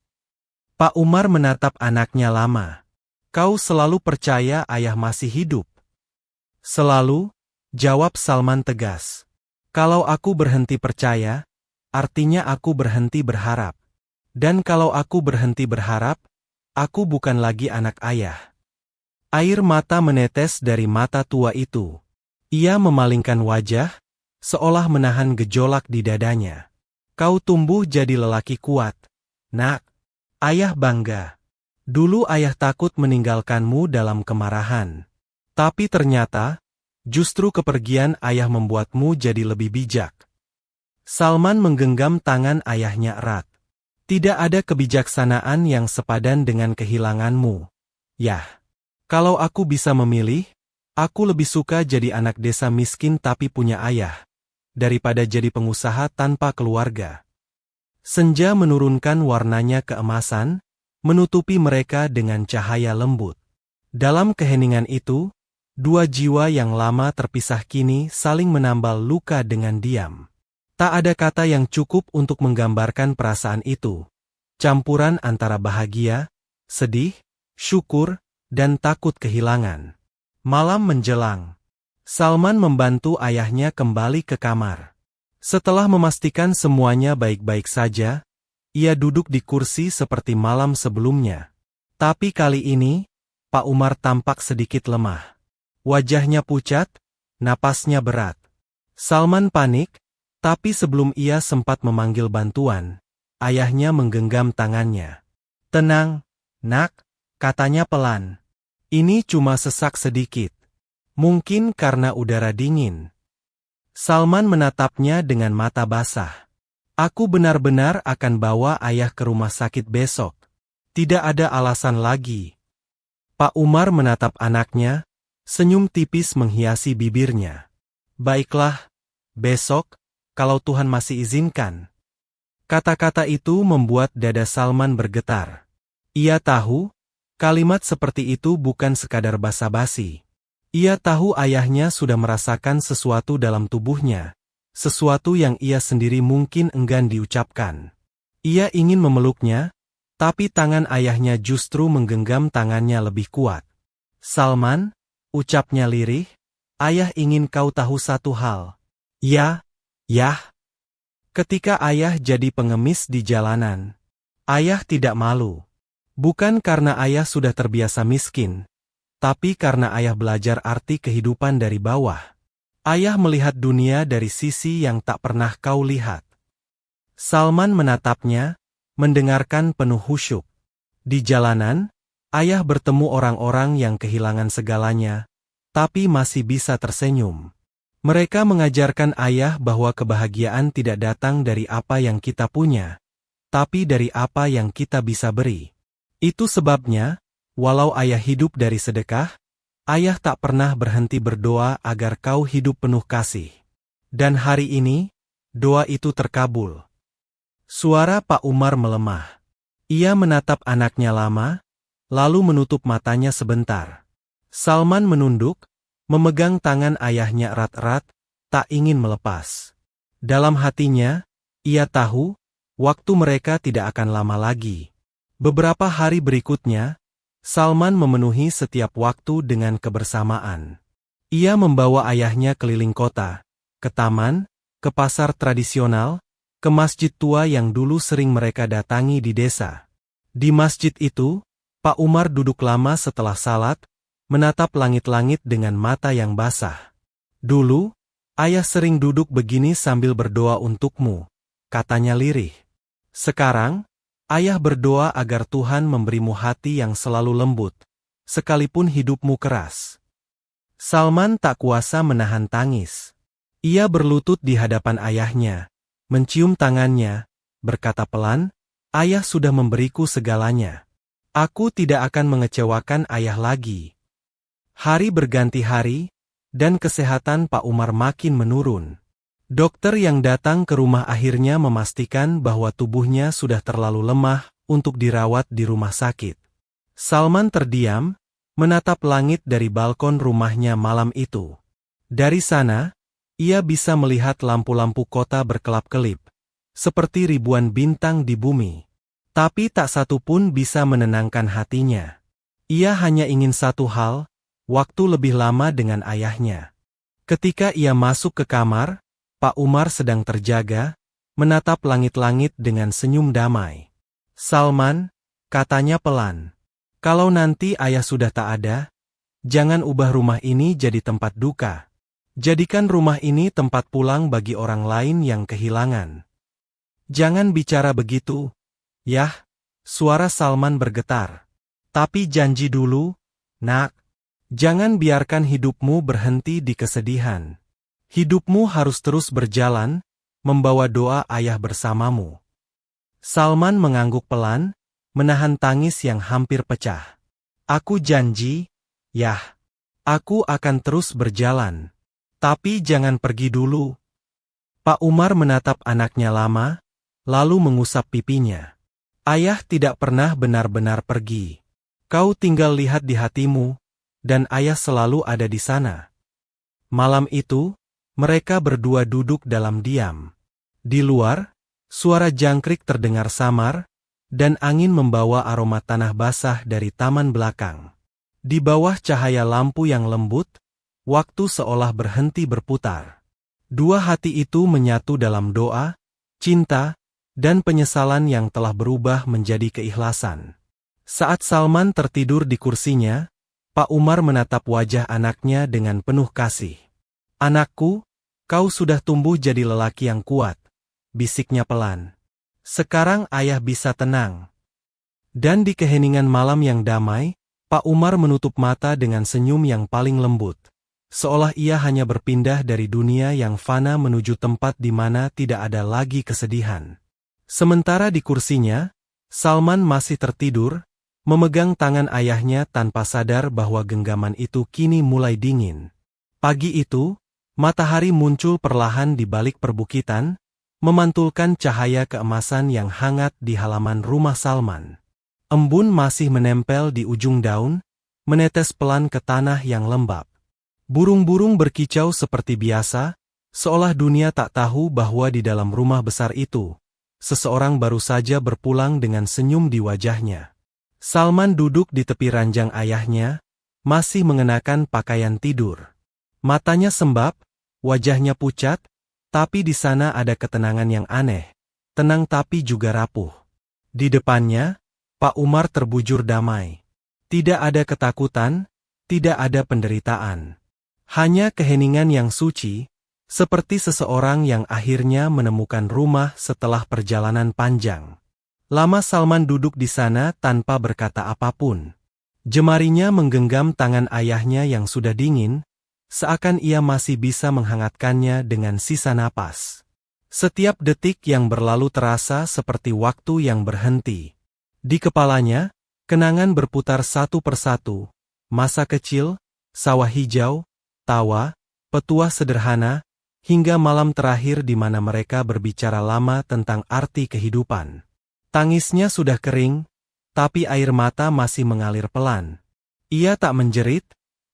[SPEAKER 1] Pak Umar menatap anaknya lama. Kau selalu percaya ayah masih hidup? Selalu, jawab Salman tegas. Kalau aku berhenti percaya, artinya aku berhenti berharap. Dan kalau aku berhenti berharap, aku bukan lagi anak ayah. Air mata menetes dari mata tua itu. Ia memalingkan wajah, seolah menahan gejolak di dadanya. Kau tumbuh jadi lelaki kuat, nak. Ayah bangga. Dulu ayah takut meninggalkanmu dalam kemarahan. Tapi ternyata, justru kepergian ayah membuatmu jadi lebih bijak. Salman menggenggam tangan ayahnya erat. Tidak ada kebijaksanaan yang sepadan dengan kehilanganmu. Yah, kalau aku bisa memilih, aku lebih suka jadi anak desa miskin tapi punya ayah, daripada jadi pengusaha tanpa keluarga. Senja menurunkan warnanya keemasan, menutupi mereka dengan cahaya lembut. Dalam keheningan itu, dua jiwa yang lama terpisah kini saling menambal luka dengan diam. Tak ada kata yang cukup untuk menggambarkan perasaan itu. Campuran antara bahagia, sedih, syukur, dan takut kehilangan. Malam menjelang. Salman membantu ayahnya kembali ke kamar. Setelah memastikan semuanya baik-baik saja, ia duduk di kursi seperti malam sebelumnya. Tapi kali ini, Pak Umar tampak sedikit lemah. Wajahnya pucat, napasnya berat. Salman panik, tapi sebelum ia sempat memanggil bantuan, ayahnya menggenggam tangannya. Tenang, nak, katanya pelan. Ini cuma sesak sedikit. Mungkin karena udara dingin. Salman menatapnya dengan mata basah. Aku benar-benar akan bawa ayah ke rumah sakit besok. Tidak ada alasan lagi. Pak Umar menatap anaknya, senyum tipis menghiasi bibirnya. Baiklah, besok, kalau Tuhan masih izinkan. Kata-kata itu membuat dada Salman bergetar. Ia tahu, kalimat seperti itu bukan sekadar basa-basi. Ia tahu ayahnya sudah merasakan sesuatu dalam tubuhnya. Sesuatu yang ia sendiri mungkin enggan diucapkan. Ia ingin memeluknya, tapi tangan ayahnya justru menggenggam tangannya lebih kuat. Salman, ucapnya lirih, ayah ingin kau tahu satu hal. Ya. Ketika ayah jadi pengemis di jalanan, ayah tidak malu. Bukan karena ayah sudah terbiasa miskin, tapi karena ayah belajar arti kehidupan dari bawah. Ayah melihat dunia dari sisi yang tak pernah kau lihat. Salman menatapnya, mendengarkan penuh khusyuk. Di jalanan, ayah bertemu orang-orang yang kehilangan segalanya, tapi masih bisa tersenyum. Mereka mengajarkan ayah bahwa kebahagiaan tidak datang dari apa yang kita punya, tapi dari apa yang kita bisa beri. Itu sebabnya, walau ayah hidup dari sedekah, ayah tak pernah berhenti berdoa agar kau hidup penuh kasih. Dan hari ini, doa itu terkabul. Suara Pak Umar melemah. Ia menatap anaknya lama, lalu menutup matanya sebentar. Salman menunduk, memegang tangan ayahnya erat-erat, tak ingin melepas. Dalam hatinya, ia tahu, waktu mereka tidak akan lama lagi. Beberapa hari berikutnya, Salman memenuhi setiap waktu dengan kebersamaan. Ia membawa ayahnya keliling kota, ke taman, ke pasar tradisional, ke masjid tua yang dulu sering mereka datangi di desa. Di masjid itu, Pak Umar duduk lama setelah salat, menatap langit-langit dengan mata yang basah. Dulu, ayah sering duduk begini sambil berdoa untukmu, katanya lirih. Sekarang, ayah berdoa agar Tuhan memberimu hati yang selalu lembut, sekalipun hidupmu keras. Salman tak kuasa menahan tangis. Ia berlutut di hadapan ayahnya, mencium tangannya, berkata pelan, "Ayah sudah memberiku segalanya. Aku tidak akan mengecewakan ayah lagi." Hari berganti hari, dan kesehatan Pak Umar makin menurun. Dokter yang datang ke rumah akhirnya memastikan bahwa tubuhnya sudah terlalu lemah untuk dirawat di rumah sakit. Salman terdiam, menatap langit dari balkon rumahnya malam itu. Dari sana, ia bisa melihat lampu-lampu kota berkelap-kelip, seperti ribuan bintang di bumi. Tapi tak satu pun bisa menenangkan hatinya. Ia hanya ingin satu hal, waktu lebih lama dengan ayahnya. Ketika ia masuk ke kamar, Pak Umar sedang terjaga, menatap langit-langit dengan senyum damai. "Salman," katanya pelan, "kalau nanti ayah sudah tak ada, jangan ubah rumah ini jadi tempat duka. Jadikan rumah ini tempat pulang bagi orang lain yang kehilangan." "Jangan bicara begitu, Yah," suara Salman bergetar. "Tapi janji dulu, nak. Jangan biarkan hidupmu berhenti di kesedihan. Hidupmu harus terus berjalan, membawa doa ayah bersamamu." Salman mengangguk pelan, menahan tangis yang hampir pecah. "Aku janji, Yah. Aku akan terus berjalan. Tapi jangan pergi dulu." Pak Umar menatap anaknya lama, lalu mengusap pipinya. "Ayah tidak pernah benar-benar pergi. Kau tinggal lihat di hatimu, dan ayah selalu ada di sana." Malam itu, mereka berdua duduk dalam diam. Di luar, suara jangkrik terdengar samar, dan angin membawa aroma tanah basah dari taman belakang. Di bawah cahaya lampu yang lembut, waktu seolah berhenti berputar. Dua hati itu menyatu dalam doa, cinta, dan penyesalan yang telah berubah menjadi keikhlasan. Saat Salman tertidur di kursinya, Pak Umar menatap wajah anaknya dengan penuh kasih. "Anakku, kau sudah tumbuh jadi lelaki yang kuat," bisiknya pelan. "Sekarang ayah bisa tenang." Dan di keheningan malam yang damai, Pak Umar menutup mata dengan senyum yang paling lembut. Seolah ia hanya berpindah dari dunia yang fana menuju tempat di mana tidak ada lagi kesedihan. Sementara di kursinya, Salman masih tertidur, memegang tangan ayahnya tanpa sadar bahwa genggaman itu kini mulai dingin. Pagi itu, matahari muncul perlahan di balik perbukitan, memantulkan cahaya keemasan yang hangat di halaman rumah Salman. Embun masih menempel di ujung daun, menetes pelan ke tanah yang lembab. Burung-burung berkicau seperti biasa, seolah dunia tak tahu bahwa di dalam rumah besar itu, seseorang baru saja berpulang dengan senyum di wajahnya. Salman duduk di tepi ranjang ayahnya, masih mengenakan pakaian tidur. Matanya sembab, wajahnya pucat, tapi di sana ada ketenangan yang aneh, tenang tapi juga rapuh. Di depannya, Pak Umar terbujur damai. Tidak ada ketakutan, tidak ada penderitaan. Hanya keheningan yang suci, seperti seseorang yang akhirnya menemukan rumah setelah perjalanan panjang. Lama Salman duduk di sana tanpa berkata apapun. Jemarinya menggenggam tangan ayahnya yang sudah dingin, seakan ia masih bisa menghangatkannya dengan sisa napas. Setiap detik yang berlalu terasa seperti waktu yang berhenti. Di kepalanya, Kenangan berputar satu persatu. Masa kecil, sawah hijau, tawa, petuah sederhana, hingga malam terakhir di mana mereka berbicara lama tentang arti kehidupan. Tangisnya sudah kering, tapi air mata masih mengalir pelan. Ia tak menjerit,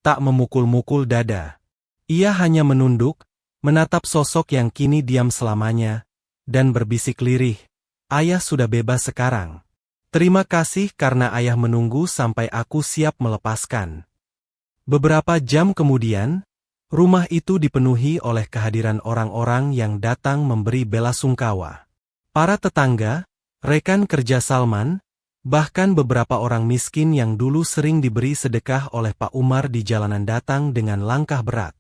[SPEAKER 1] tak memukul-mukul dada. Ia hanya menunduk, menatap sosok yang kini diam selamanya, dan berbisik lirih, "Ayah sudah bebas sekarang. Terima kasih karena ayah menunggu sampai aku siap melepaskan." Beberapa jam kemudian, rumah itu dipenuhi oleh kehadiran orang-orang yang datang memberi belasungkawa. Para tetangga, rekan kerja Salman, bahkan beberapa orang miskin yang dulu sering diberi sedekah oleh Pak Umar di jalanan datang dengan langkah berat.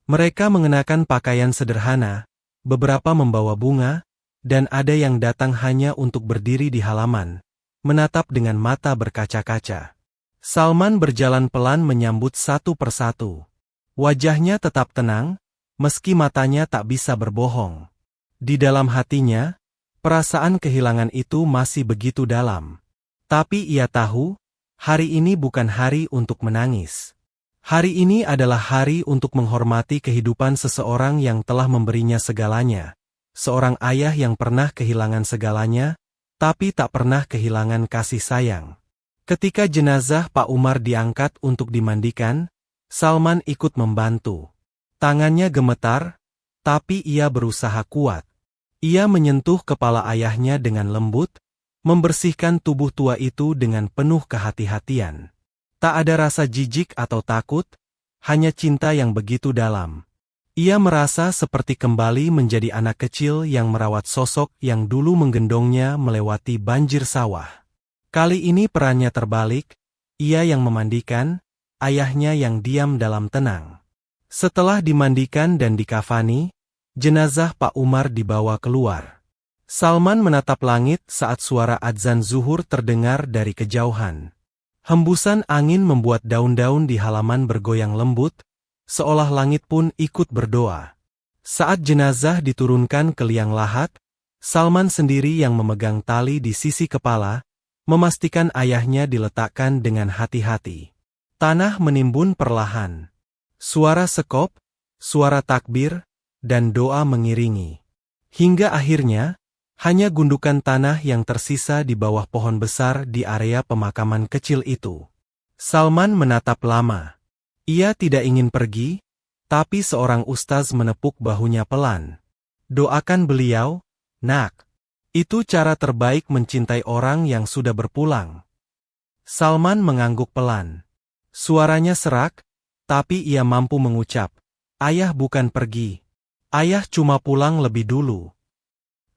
[SPEAKER 1] Mereka mengenakan pakaian sederhana, beberapa membawa bunga, dan ada yang datang hanya untuk berdiri di halaman, menatap dengan mata berkaca-kaca. Salman berjalan pelan menyambut satu persatu. Wajahnya tetap tenang, meski matanya tak bisa berbohong. Di dalam hatinya, perasaan kehilangan itu masih begitu dalam. Tapi ia tahu, hari ini bukan hari untuk menangis. Hari ini adalah hari untuk menghormati kehidupan seseorang yang telah memberinya segalanya. Seorang ayah yang pernah kehilangan segalanya, tapi tak pernah kehilangan kasih sayang. Ketika jenazah Pak Umar diangkat untuk dimandikan, Salman ikut membantu. Tangannya gemetar, tapi ia berusaha kuat. Ia menyentuh kepala ayahnya dengan lembut, membersihkan tubuh tua itu dengan penuh kehati-hatian. Tak ada rasa jijik atau takut, hanya cinta yang begitu dalam. Ia merasa seperti kembali menjadi anak kecil yang merawat sosok yang dulu menggendongnya melewati banjir sawah. Kali ini perannya terbalik, ia yang memandikan, ayahnya yang diam dalam tenang. Setelah dimandikan dan dikafani, jenazah Pak Umar dibawa keluar. Salman menatap langit saat suara adzan zuhur terdengar dari kejauhan. Hembusan angin membuat daun-daun di halaman bergoyang lembut, seolah langit pun ikut berdoa. Saat jenazah diturunkan ke liang lahat, Salman sendiri yang memegang tali di sisi kepala, memastikan ayahnya diletakkan dengan hati-hati. Tanah menimbun perlahan. Suara sekop, suara takbir, dan doa mengiringi. Hingga akhirnya, hanya gundukan tanah yang tersisa di bawah pohon besar di area pemakaman kecil itu. Salman menatap lama. Ia tidak ingin pergi, tapi seorang ustaz menepuk bahunya pelan. "Doakan beliau, nak. Itu cara terbaik mencintai orang yang sudah berpulang." Salman mengangguk pelan. Suaranya serak, tapi ia mampu mengucap, "Ayah bukan pergi. Ayah cuma pulang lebih dulu."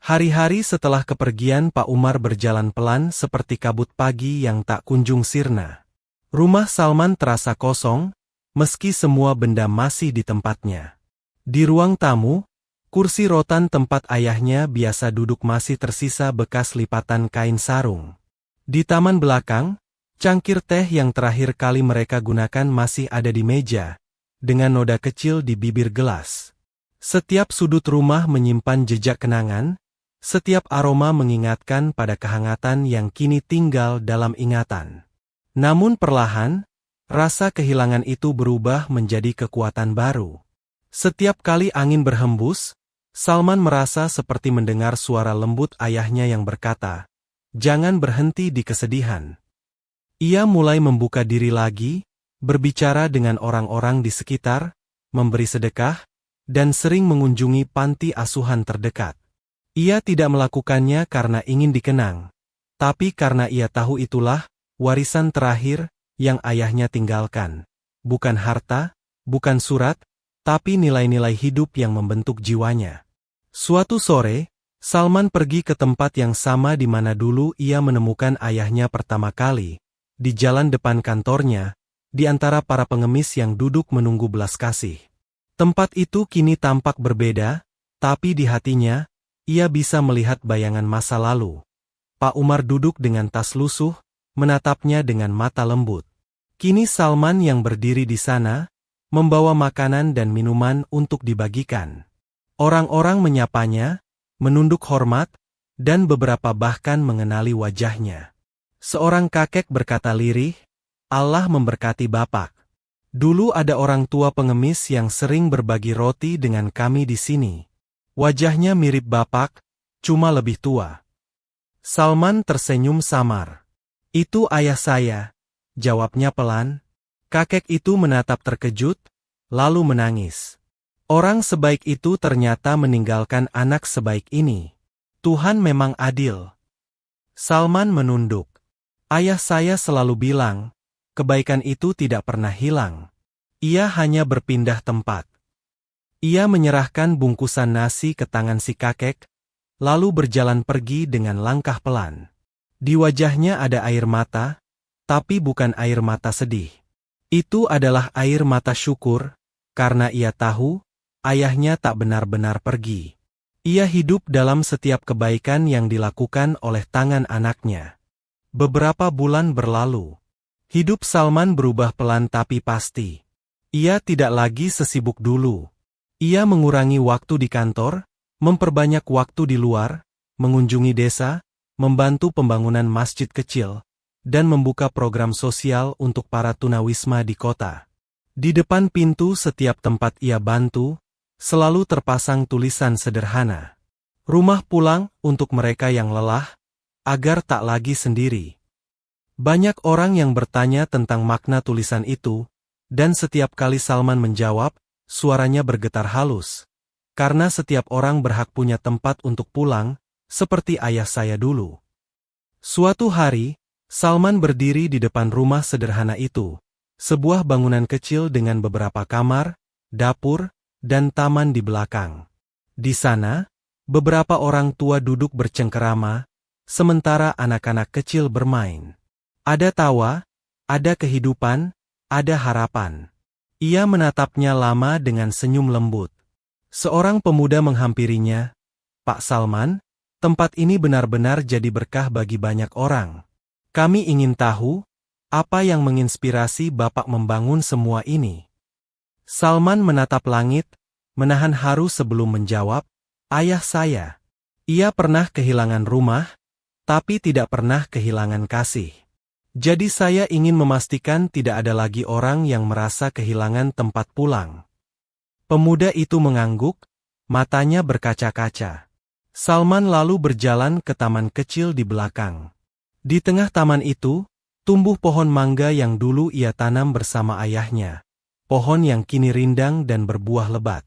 [SPEAKER 1] Hari-hari setelah kepergian Pak Umar berjalan pelan seperti kabut pagi yang tak kunjung sirna. Rumah Salman terasa kosong, meski semua benda masih di tempatnya. Di ruang tamu, kursi rotan tempat ayahnya biasa duduk masih tersisa bekas lipatan kain sarung. Di taman belakang, cangkir teh yang terakhir kali mereka gunakan masih ada di meja, dengan noda kecil di bibir gelas. Setiap sudut rumah menyimpan jejak kenangan, setiap aroma mengingatkan pada kehangatan yang kini tinggal dalam ingatan. Namun perlahan, rasa kehilangan itu berubah menjadi kekuatan baru. Setiap kali angin berhembus, Salman merasa seperti mendengar suara lembut ayahnya yang berkata, "Jangan berhenti di kesedihan." Ia mulai membuka diri lagi, berbicara dengan orang-orang di sekitar, memberi sedekah, dan sering mengunjungi panti asuhan terdekat. Ia tidak melakukannya karena ingin dikenang, tapi karena ia tahu itulah warisan terakhir yang ayahnya tinggalkan. Bukan harta, bukan surat, tapi nilai-nilai hidup yang membentuk jiwanya. Suatu sore, Salman pergi ke tempat yang sama di mana dulu ia menemukan ayahnya pertama kali, di jalan depan kantornya, di antara para pengemis yang duduk menunggu belas kasih. Tempat itu kini tampak berbeda, tapi di hatinya, ia bisa melihat bayangan masa lalu. Pak Umar duduk dengan tas lusuh, menatapnya dengan mata lembut. Kini Salman yang berdiri di sana, membawa makanan dan minuman untuk dibagikan. Orang-orang menyapanya, menunduk hormat, dan beberapa bahkan mengenali wajahnya. Seorang kakek berkata lirih, Allah memberkati Bapak. Dulu ada orang tua pengemis yang sering berbagi roti dengan kami di sini. Wajahnya mirip Bapak, cuma lebih tua. Salman tersenyum samar. Itu ayah saya, jawabnya pelan. Kakek itu menatap terkejut, lalu menangis. Orang sebaik itu ternyata meninggalkan anak sebaik ini. Tuhan memang adil. Salman menunduk. Ayah saya selalu bilang, kebaikan itu tidak pernah hilang. Ia hanya berpindah tempat. Ia menyerahkan bungkusan nasi ke tangan si kakek, lalu berjalan pergi dengan langkah pelan. Di wajahnya ada air mata, tapi bukan air mata sedih. Itu adalah air mata syukur, karena ia tahu, ayahnya tak benar-benar pergi. Ia hidup dalam setiap kebaikan yang dilakukan oleh tangan anaknya. Beberapa bulan berlalu. Hidup Salman berubah pelan tapi pasti. Ia tidak lagi sesibuk dulu. Ia mengurangi waktu di kantor, memperbanyak waktu di luar, mengunjungi desa, membantu pembangunan masjid kecil, dan membuka program sosial untuk para tunawisma di kota. Di depan pintu setiap tempat ia bantu, selalu terpasang tulisan sederhana. Rumah pulang untuk mereka yang lelah, agar tak lagi sendiri. Banyak orang yang bertanya tentang makna tulisan itu, dan setiap kali Salman menjawab, suaranya bergetar halus. Karena setiap orang berhak punya tempat untuk pulang, seperti ayah saya dulu. Suatu hari, Salman berdiri di depan rumah sederhana itu, sebuah bangunan kecil dengan beberapa kamar, dapur, dan taman di belakang. Di sana, beberapa orang tua duduk bercengkerama, sementara anak-anak kecil bermain. Ada tawa, ada kehidupan, ada harapan. Ia menatapnya lama dengan senyum lembut. Seorang pemuda menghampirinya, Pak Salman, tempat ini benar-benar jadi berkah bagi banyak orang. Kami ingin tahu, apa yang menginspirasi Bapak membangun semua ini? Salman menatap langit, menahan haru sebelum menjawab, ayah saya. Ia pernah kehilangan rumah, tapi tidak pernah kehilangan kasih. Jadi saya ingin memastikan tidak ada lagi orang yang merasa kehilangan tempat pulang. Pemuda itu mengangguk, matanya berkaca-kaca. Salman lalu berjalan ke taman kecil di belakang. Di tengah taman itu, tumbuh pohon mangga yang dulu ia tanam bersama ayahnya. Pohon yang kini rindang dan berbuah lebat.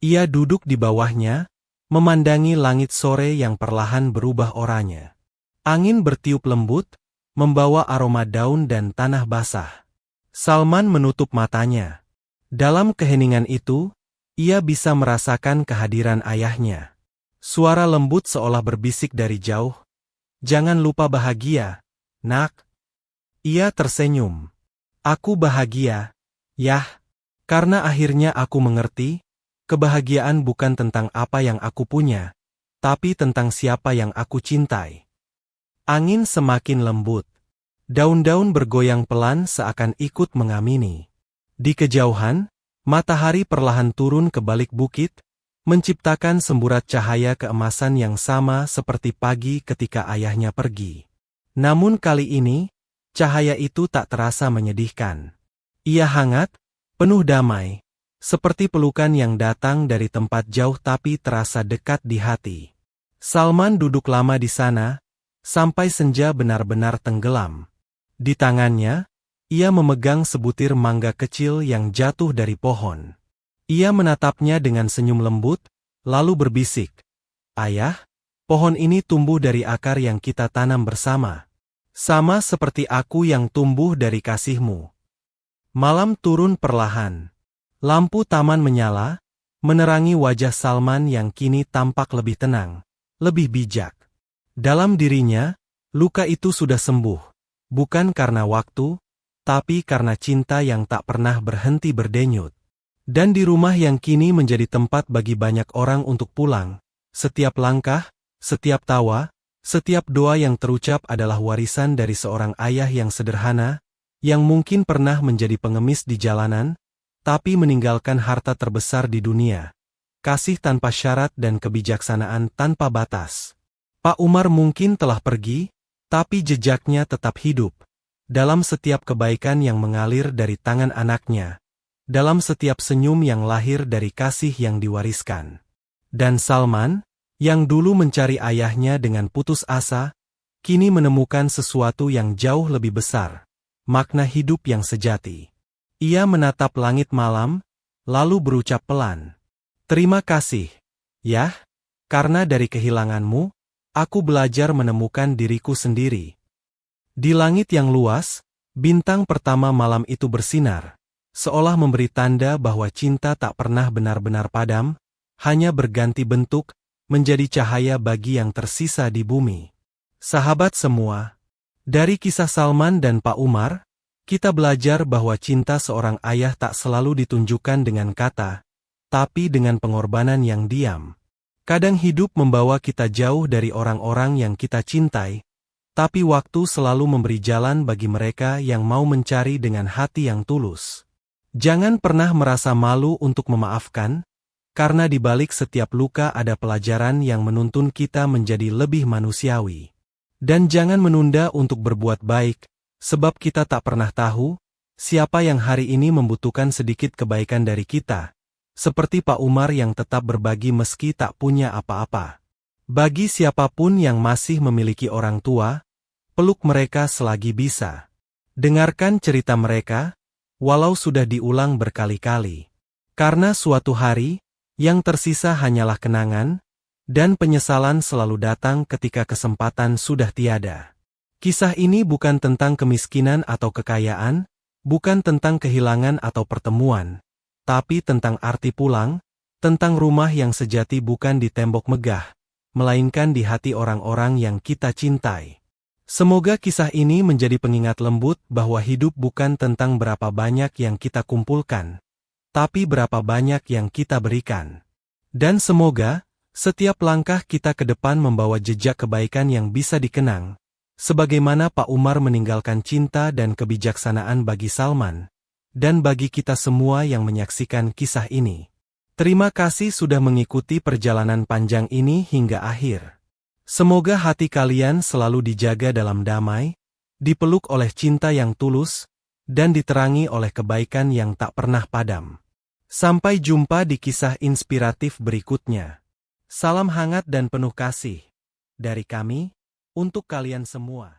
[SPEAKER 1] Ia duduk di bawahnya, memandangi langit sore yang perlahan berubah oranye. Angin bertiup lembut, membawa aroma daun dan tanah basah. Salman menutup matanya. Dalam keheningan itu, ia bisa merasakan kehadiran ayahnya. Suara lembut seolah berbisik dari jauh. Jangan lupa bahagia, nak. Ia tersenyum. Aku bahagia, Yah. Karena akhirnya aku mengerti, kebahagiaan bukan tentang apa yang aku punya, tapi tentang siapa yang aku cintai. Angin semakin lembut. Daun-daun bergoyang pelan seakan ikut mengamini. Di kejauhan, matahari perlahan turun ke balik bukit, menciptakan semburat cahaya keemasan yang sama seperti pagi ketika ayahnya pergi. Namun kali ini, cahaya itu tak terasa menyedihkan. Ia hangat, penuh damai, seperti pelukan yang datang dari tempat jauh tapi terasa dekat di hati. Salman duduk lama di sana, sampai senja benar-benar tenggelam. Di tangannya, ia memegang sebutir mangga kecil yang jatuh dari pohon. Ia menatapnya dengan senyum lembut, lalu berbisik, Ayah, pohon ini tumbuh dari akar yang kita tanam bersama. Sama seperti aku yang tumbuh dari kasihmu. Malam turun perlahan. Lampu taman menyala, menerangi wajah Salman yang kini tampak lebih tenang, lebih bijak. Dalam dirinya, luka itu sudah sembuh, bukan karena waktu, tapi karena cinta yang tak pernah berhenti berdenyut. Dan di rumah yang kini menjadi tempat bagi banyak orang untuk pulang, setiap langkah, setiap tawa, setiap doa yang terucap adalah warisan dari seorang ayah yang sederhana, yang mungkin pernah menjadi pengemis di jalanan, tapi meninggalkan harta terbesar di dunia, kasih tanpa syarat dan kebijaksanaan tanpa batas. Pak Umar mungkin telah pergi, Tapi jejaknya tetap hidup. Dalam setiap kebaikan yang mengalir dari tangan anaknya. Dalam setiap senyum yang lahir dari kasih yang diwariskan. Dan Salman, yang dulu mencari ayahnya dengan putus asa, kini menemukan sesuatu yang jauh lebih besar. Makna hidup yang sejati. Ia menatap langit malam, lalu berucap pelan. Terima kasih, Yah, karena dari kehilanganmu, aku belajar menemukan diriku sendiri. Di langit yang luas, bintang pertama malam itu bersinar, seolah memberi tanda bahwa cinta tak pernah benar-benar padam, hanya berganti bentuk, menjadi cahaya bagi yang tersisa di bumi. Sahabat semua, dari kisah Salman dan Pak Umar, kita belajar bahwa cinta seorang ayah tak selalu ditunjukkan dengan kata, tapi dengan pengorbanan yang diam. Kadang hidup membawa kita jauh dari orang-orang yang kita cintai, tapi waktu selalu memberi jalan bagi mereka yang mau mencari dengan hati yang tulus. Jangan pernah merasa malu untuk memaafkan, karena di balik setiap luka ada pelajaran yang menuntun kita menjadi lebih manusiawi. Dan jangan menunda untuk berbuat baik, sebab kita tak pernah tahu siapa yang hari ini membutuhkan sedikit kebaikan dari kita. Seperti Pak Umar yang tetap berbagi meski tak punya apa-apa. Bagi siapapun yang masih memiliki orang tua, peluk mereka selagi bisa. Dengarkan cerita mereka, walau sudah diulang berkali-kali. Karena suatu hari, yang tersisa hanyalah kenangan, dan penyesalan selalu datang ketika kesempatan sudah tiada. Kisah ini bukan tentang kemiskinan atau kekayaan, bukan tentang kehilangan atau pertemuan, tapi tentang arti pulang, tentang rumah yang sejati bukan di tembok megah, melainkan di hati orang-orang yang kita cintai. Semoga kisah ini menjadi pengingat lembut bahwa hidup bukan tentang berapa banyak yang kita kumpulkan, tapi berapa banyak yang kita berikan. Dan semoga, setiap langkah kita ke depan membawa jejak kebaikan yang bisa dikenang, sebagaimana Pak Umar meninggalkan cinta dan kebijaksanaan bagi Salman, dan bagi kita semua yang menyaksikan kisah ini. Terima kasih sudah mengikuti perjalanan panjang ini hingga akhir. Semoga hati kalian selalu dijaga dalam damai, dipeluk oleh cinta yang tulus, dan diterangi oleh kebaikan yang tak pernah padam. Sampai jumpa di kisah inspiratif berikutnya. Salam hangat dan penuh kasih dari kami untuk kalian semua.